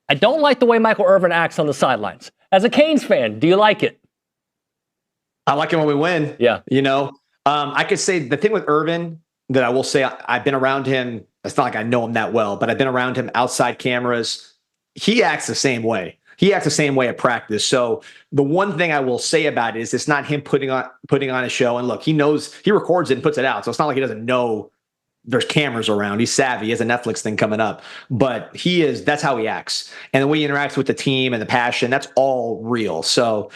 [SPEAKER 14] I don't like the way Michael Irvin acts on the sidelines. As a Canes fan, do you like it? I like it when we win. Yeah. I could say the thing with Irvin that I will say, I've been around him. It's not like I know him that well, but I've been around him outside cameras. He acts the same way. He acts the same way at practice. So the one thing I will say about it is it's not him putting on a show. And look, he knows, he records it and puts it out. So it's not like he doesn't know there's cameras around. He's savvy. He has a Netflix thing coming up. But that's how he acts. And the way he interacts with the team and the passion, that's all real. So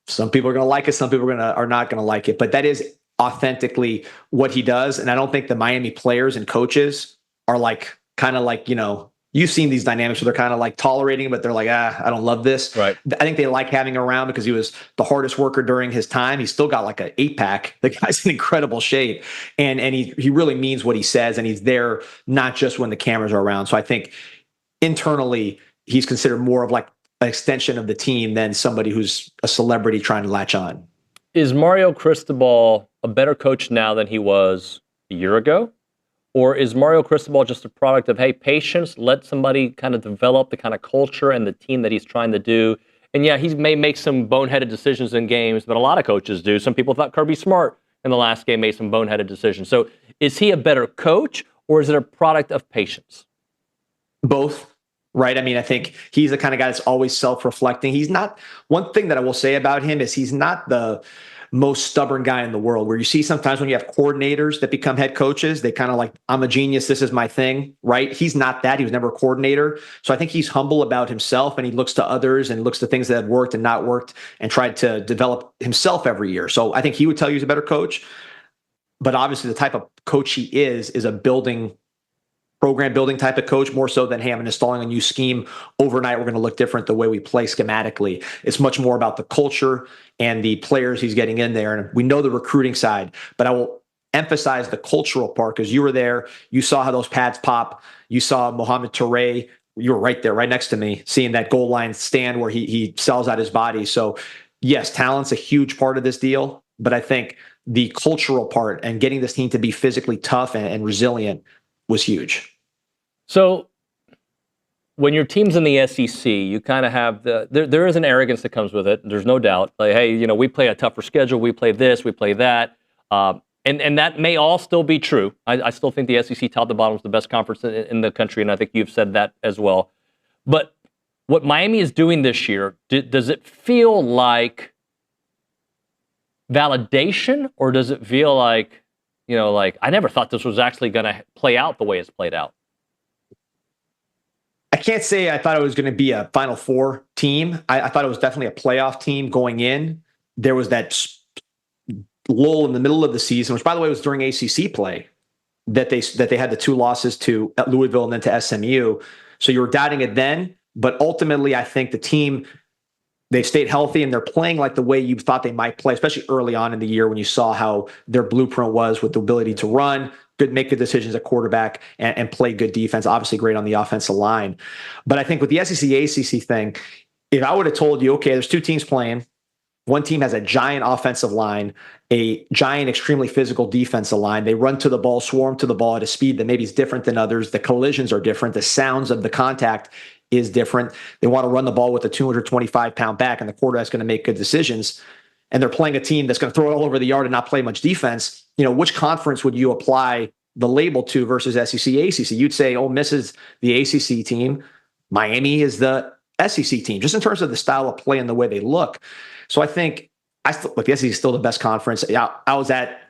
[SPEAKER 14] some people are going to like it. Some people are not going to like it. But that is authentically what he does. And I don't think the Miami players and coaches are you've seen these dynamics where they're kind of like tolerating, but they're like, I don't love this. Right. I think they like having him around because he was the hardest worker during his time. He's still got like an 8-pack. The guy's in incredible shape. And he really means what he says. And he's there not just when the cameras are around. So I think internally he's considered more of like an extension of the team than somebody who's a celebrity trying to latch on. Is Mario Cristobal a better coach now than he was a year ago? Or is Mario Cristobal just a product of, hey, patience, let somebody kind of develop the kind of culture and the team that he's trying to do? And yeah, he may make some boneheaded decisions in games, but a lot of coaches do. Some people thought Kirby Smart in the last game made some boneheaded decisions. So is he a better coach or is it a product of patience? Both. Right. I mean, I think he's the kind of guy that's always self-reflecting. He's not, one thing that I will say about him is he's not most stubborn guy in the world, where you see sometimes when you have coordinators that become head coaches, they kind of like, I'm a genius, this is my thing, right? He's not that. He was never a coordinator. So I think he's humble about himself, and he looks to others and looks to things that have worked and not worked and tried to develop himself every year. So I think he would tell you he's a better coach. But obviously the type of coach he is a program building type of coach, more so than, hey, I'm installing a new scheme overnight. We're going to look different the way we play schematically. It's much more about the culture and the players he's getting in there. And we know the recruiting side, but I will emphasize the cultural part, because you were there. You saw how those pads pop. You saw Mohamed Touré. You were right there, right next to me, seeing that goal line stand where he sells out his body. So yes, talent's a huge part of this deal, but I think the cultural part and getting this team to be physically tough and resilient was huge.
[SPEAKER 4] So when your team's in the SEC, you kind of have there is an arrogance that comes with it. There's no doubt. Like, hey, we play a tougher schedule. We play this, we play that. And that may all still be true. I still think the SEC top to bottom is the best conference in the country, and I think you've said that as well. But what Miami is doing this year, does it feel like validation, or does it feel like, like, I never thought this was actually going to play out the way it's played out?
[SPEAKER 14] I can't say I thought it was going to be a Final Four team. I thought it was definitely a playoff team going in. There was that lull in the middle of the season, which, by the way, was during ACC play, that they had the 2 losses to Louisville and then to SMU. So you were doubting it then, but ultimately I think the team, they've stayed healthy and they're playing like the way you thought they might play, especially early on in the year when you saw how their blueprint was with the ability to run, make good decisions at quarterback, and play good defense. Obviously great on the offensive line. But I think with the SEC ACC thing, if I would have told you, okay, there's 2 teams playing, one team has a giant offensive line, a giant, extremely physical defensive line. They run to the ball, swarm to the ball at a speed that maybe is different than others. The collisions are different. The sounds of the contact is different. They want to run the ball with a 225-pound back, and the quarterback's going to make good decisions. And they're playing a team that's going to throw it all over the yard and not play much defense. Which conference would you apply the label to versus SEC, ACC? You'd say Ole Miss is the ACC team. Miami is the SEC team, just in terms of the style of play and the way they look. So I think the SEC is still the best conference. I was at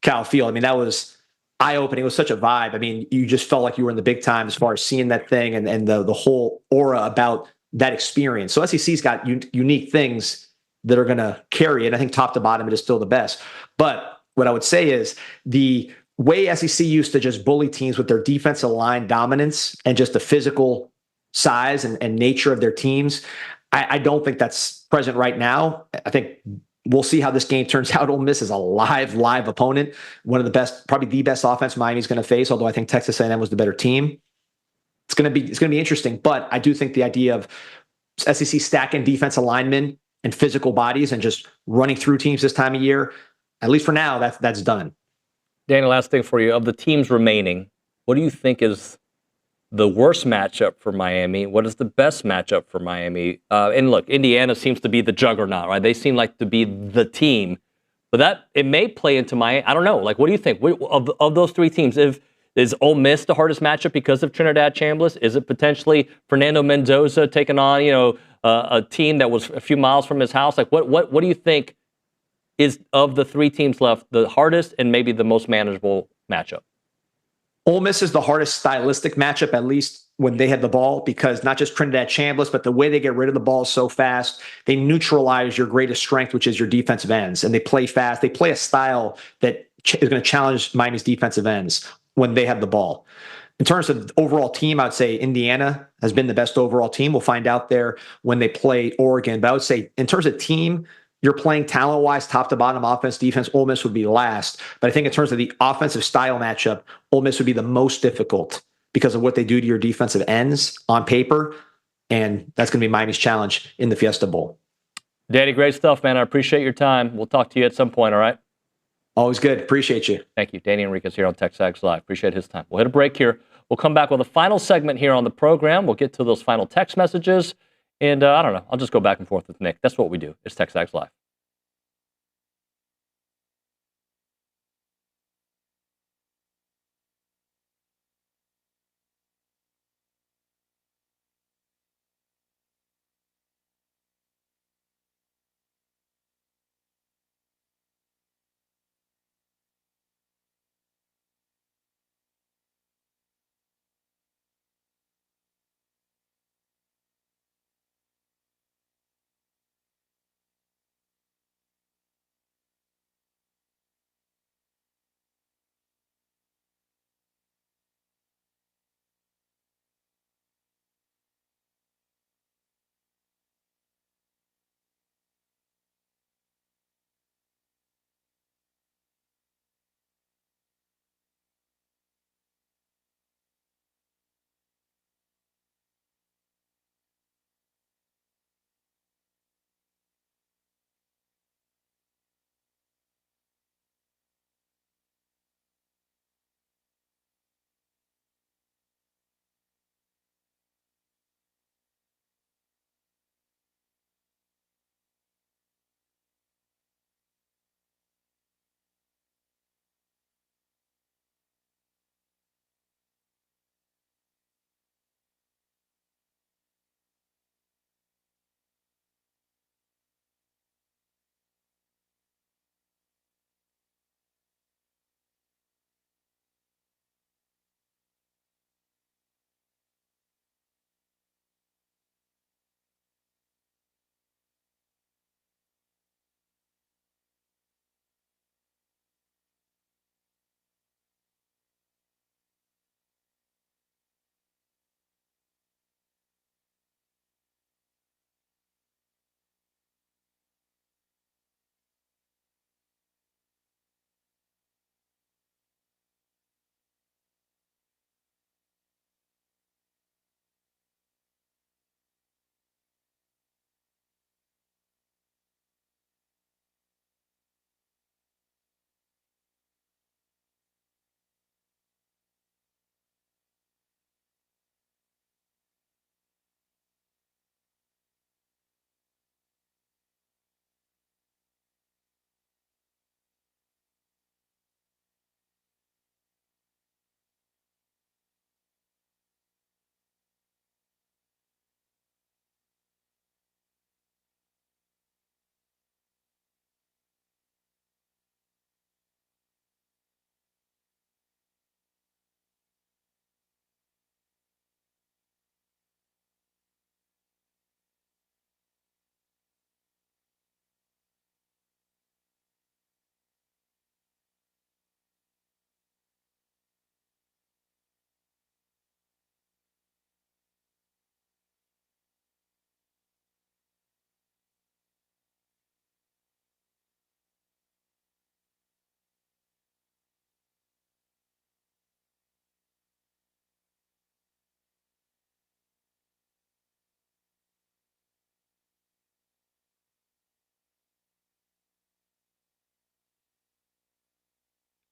[SPEAKER 14] Cal Field. I mean, that was eye-opening. It was such a vibe. I mean, you just felt like you were in the big time as far as seeing that thing and the whole aura about that experience. So SEC's got unique things that are going to carry it. I think top to bottom, it is still the best. But what I would say is the way SEC used to just bully teams with their defensive line dominance and just the physical size and nature of their teams, I don't think that's present right now. I think we'll see how this game turns out. Ole Miss is a live opponent, one of the best, probably the best offense Miami's going to face, although I think Texas A&M was the better team. It's going to be interesting, but I do think the idea of SEC stacking defensive linemen and physical bodies and just running through teams this time of year, at least for now, that's done.
[SPEAKER 4] Danny, last thing for you. Of the teams remaining, what do you think is the worst matchup for Miami? What is the best matchup for Miami? And look, Indiana seems to be the juggernaut, right? They seem like to be the team. But it may play into Miami. I don't know. Like, what do you think? Of those 3 teams, is Ole Miss the hardest matchup because of Trinidad Chambliss? Is it potentially Fernando Mendoza taking on, a team that was a few miles from his house? Like, what do you think is, of the 3 teams left, the hardest and maybe the most manageable matchup?
[SPEAKER 14] Ole Miss is the hardest stylistic matchup, at least when they had the ball, because not just Trinidad Chambliss, but the way they get rid of the ball so fast, they neutralize your greatest strength, which is your defensive ends. And they play fast. They play a style that is going to challenge Miami's defensive ends when they have the ball. In terms of overall team, I would say Indiana has been the best overall team. We'll find out there when they play Oregon. But I would say in terms of team, you're playing talent-wise, top to bottom, offense, defense, Ole Miss would be last. But I think in terms of the offensive style matchup, Ole Miss would be the most difficult because of what they do to your defensive ends on paper. And that's going to be Miami's challenge in the Fiesta Bowl.
[SPEAKER 4] Danny, great stuff, man. I appreciate your time. We'll talk to you at some point, all right?
[SPEAKER 14] Always good. Appreciate you.
[SPEAKER 4] Thank you. Danny Enriquez here on TexAgs Live. Appreciate his time. We'll hit a break here. We'll come back with a final segment here on the program. We'll get to those final text messages. And I don't know. I'll just go back and forth with Nick. That's what we do. It's TexAgs Live.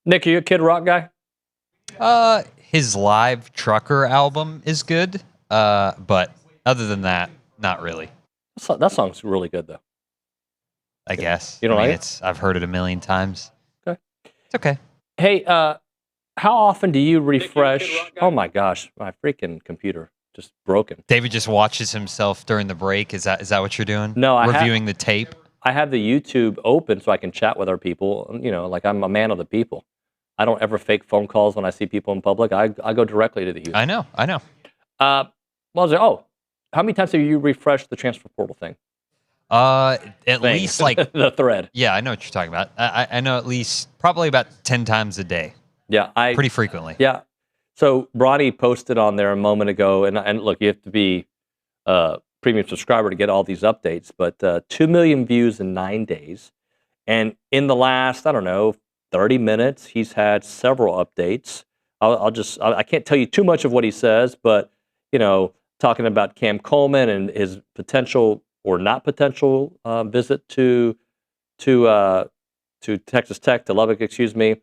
[SPEAKER 4] Nick, are you a Kid Rock guy?
[SPEAKER 2] His live Trucker album is good, but other than that, not really.
[SPEAKER 4] That song's really good, though.
[SPEAKER 2] I guess.
[SPEAKER 4] You don't like it?
[SPEAKER 2] I've heard it a million times.
[SPEAKER 4] Okay.
[SPEAKER 2] It's okay.
[SPEAKER 4] Hey, how often do you refresh? Oh my gosh, my freaking computer just broken.
[SPEAKER 2] David just watches himself during the break. Is that what you're doing?
[SPEAKER 4] No,
[SPEAKER 2] reviewing the tape.
[SPEAKER 4] I have the YouTube open so I can chat with our people. You know, like I'm a man of the people. I don't ever fake phone calls when I see people in public. I go directly to the YouTube.
[SPEAKER 2] I know.
[SPEAKER 4] How many times have you refreshed the transfer portal thing?
[SPEAKER 2] At least like
[SPEAKER 4] the thread.
[SPEAKER 2] Yeah, I know what you're talking about. I know at least probably about 10 times a day.
[SPEAKER 4] Yeah,
[SPEAKER 2] pretty frequently.
[SPEAKER 4] Yeah. So Bronny posted on there a moment ago, and look, you have to be a premium subscriber to get all these updates, but 2 million views in 9 days. And in the last, 30 minutes, he's had several updates. I can't tell you too much of what he says, but, talking about Cam Coleman and his potential or not potential visit to Texas Tech, to Lubbock, excuse me.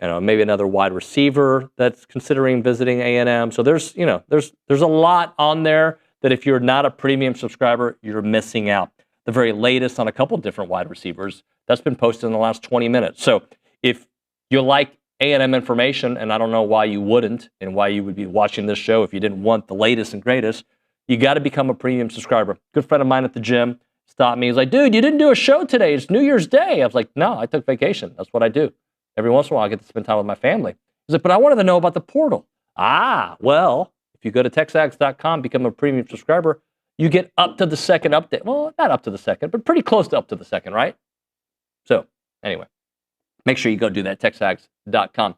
[SPEAKER 4] Maybe another wide receiver that's considering visiting A&M. So there's a lot on there that if you're not a premium subscriber, you're missing out. The very latest on a couple different wide receivers that's been posted in the last 20 minutes. So if you like A&M information, and I don't know why you wouldn't and why you would be watching this show if you didn't want the latest and greatest, you got to become a premium subscriber. Good friend of mine at the gym stopped me. He's like, dude, you didn't do a show today. It's New Year's Day. I was like, no, I took vacation. That's what I do. Every once in a while, I get to spend time with my family. He's like, but I wanted to know about the portal. Well, if you go to TexAgs.com, become a premium subscriber, you get up to the second update. Well, not up to the second, but pretty close to up to the second, right? So anyway, make sure you go do that, TexAgs.com.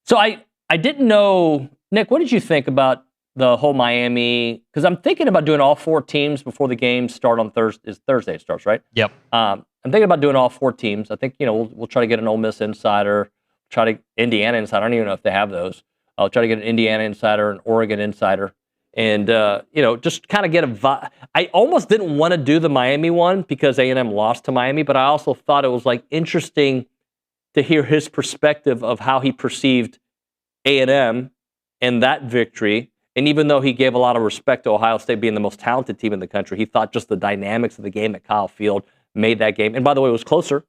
[SPEAKER 4] So I didn't know, Nick, what did you think about the whole Miami? Because I'm thinking about doing all 4 teams before the games start on Thursday. Thursday it starts, right?
[SPEAKER 2] Yep.
[SPEAKER 4] I'm thinking about doing all 4 teams. I think, we'll try to get an Ole Miss insider, Indiana insider. I don't even know if they have those. I'll try to get an Indiana insider, an Oregon insider, and, just kind of get a vibe. I almost didn't want to do the Miami one because A&M lost to Miami, but I also thought it was interesting to hear his perspective of how he perceived A&M and that victory. And even though he gave a lot of respect to Ohio State being the most talented team in the country, he thought just the dynamics of the game at Kyle Field made that game. And by the way, it was closer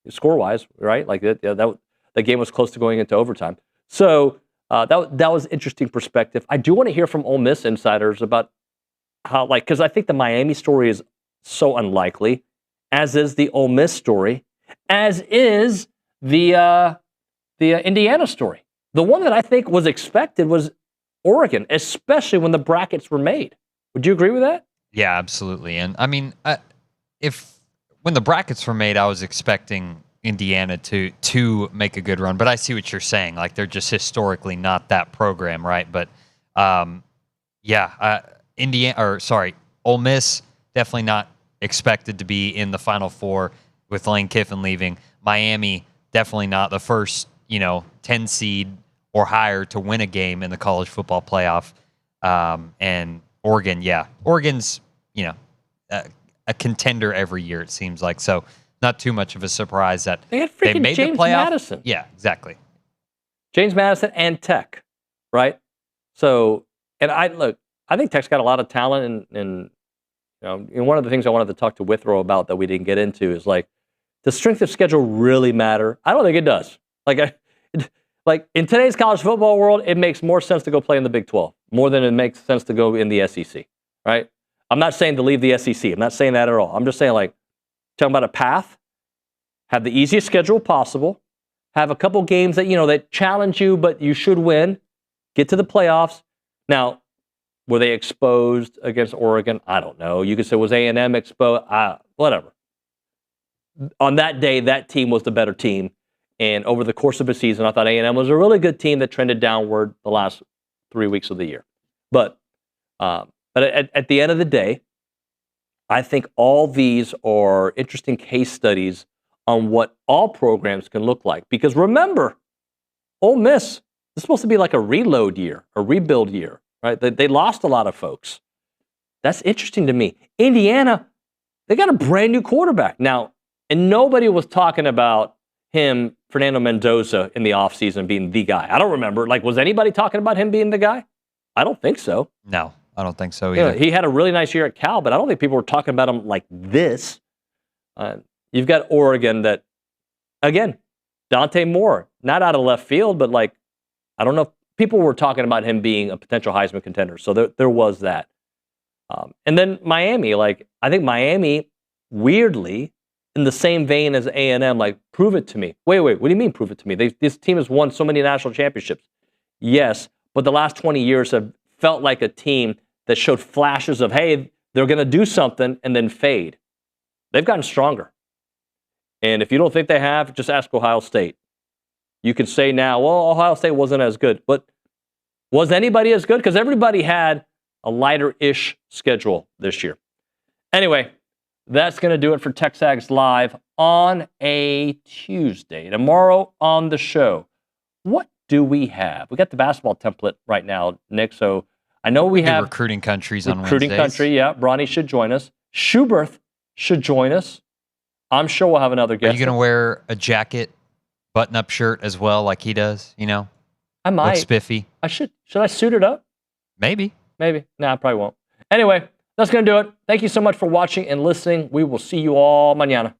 [SPEAKER 4] score-wise, right? The game was close to going into overtime. So that was interesting perspective. I do want to hear from Ole Miss insiders about how, because I think the Miami story is so unlikely, as is the Ole Miss story, as is the Indiana story. The one that I think was expected was Oregon, especially when the brackets were made. Would you agree with that?
[SPEAKER 2] Yeah, absolutely. And I mean, when the brackets were made, I was expecting Indiana to make a good run, but I see what you're saying. They're just historically not that program, right? But Ole Miss definitely not expected to be in the Final Four with Lane Kiffin leaving. Miami definitely not the first 10 seed or higher to win a game in the college football playoff. And Oregon, Oregon's, a contender every year, it seems like. So not too much of a surprise that
[SPEAKER 4] they made James
[SPEAKER 2] the playoff.
[SPEAKER 4] Madison.
[SPEAKER 2] Yeah, exactly.
[SPEAKER 4] James Madison and Tech, right? So, and I think Tech's got a lot of talent, and one of the things I wanted to talk to Withrow about that we didn't get into is does strength of schedule really matter? I don't think it does. In today's college football world, it makes more sense to go play in the Big 12 more than it makes sense to go in the SEC, right? I'm not saying to leave the SEC. I'm not saying that at all. I'm just saying, talking about a path, have the easiest schedule possible, have a couple games that, that challenge you, but you should win, get to the playoffs. Now, were they exposed against Oregon? I don't know. You could say, was A&M exposed? Whatever. On that day, that team was the better team. And over the course of a season, I thought A&M was a really good team that trended downward the last 3 weeks of the year. But at the end of the day, I think all these are interesting case studies on what all programs can look like. Because remember, Ole Miss is supposed to be like a reload year, a rebuild year, right? They lost a lot of folks. That's interesting to me. Indiana, they got a brand new quarterback now, and nobody was talking about him Fernando Mendoza in the offseason being the guy. I don't remember. Like, was anybody talking about him being the guy? I don't think so.
[SPEAKER 2] No, I don't think so either.
[SPEAKER 4] He had a really nice year at Cal, but I don't think people were talking about him like this. You've got Oregon that, again, Dante Moore, not out of left field, but like, I don't know if people were talking about him being a potential Heisman contender. So there was that. And then Miami, like, I think Miami, weirdly, in the same vein as A&M, like, prove it to me. Wait, what do you mean prove it to me? This team has won so many national championships. Yes, but the last 20 years have felt like a team that showed flashes of, hey, they're going to do something and then fade. They've gotten stronger. And if you don't think they have, just ask Ohio State. You can say now, well, Ohio State wasn't as good. But was anybody as good? Because everybody had a lighter-ish schedule this year. Anyway, that's going to do it for TexAgs Live on a Tuesday. Tomorrow on the show, what do we have? We got the basketball template right now, Nick. So I know we have
[SPEAKER 2] recruiting countries on
[SPEAKER 4] recruiting
[SPEAKER 2] Wednesdays.
[SPEAKER 4] country. Yeah, Bronny should join us. Schuberth should join us. I'm sure we'll have another guest.
[SPEAKER 2] Are you going to wear a jacket, button-up shirt as well, like he does? You know,
[SPEAKER 4] I might.
[SPEAKER 2] Look spiffy.
[SPEAKER 4] I should. Should I suit it up?
[SPEAKER 2] Maybe.
[SPEAKER 4] No, I probably won't. Anyway, that's going to do it. Thank you so much for watching and listening. We will see you all mañana.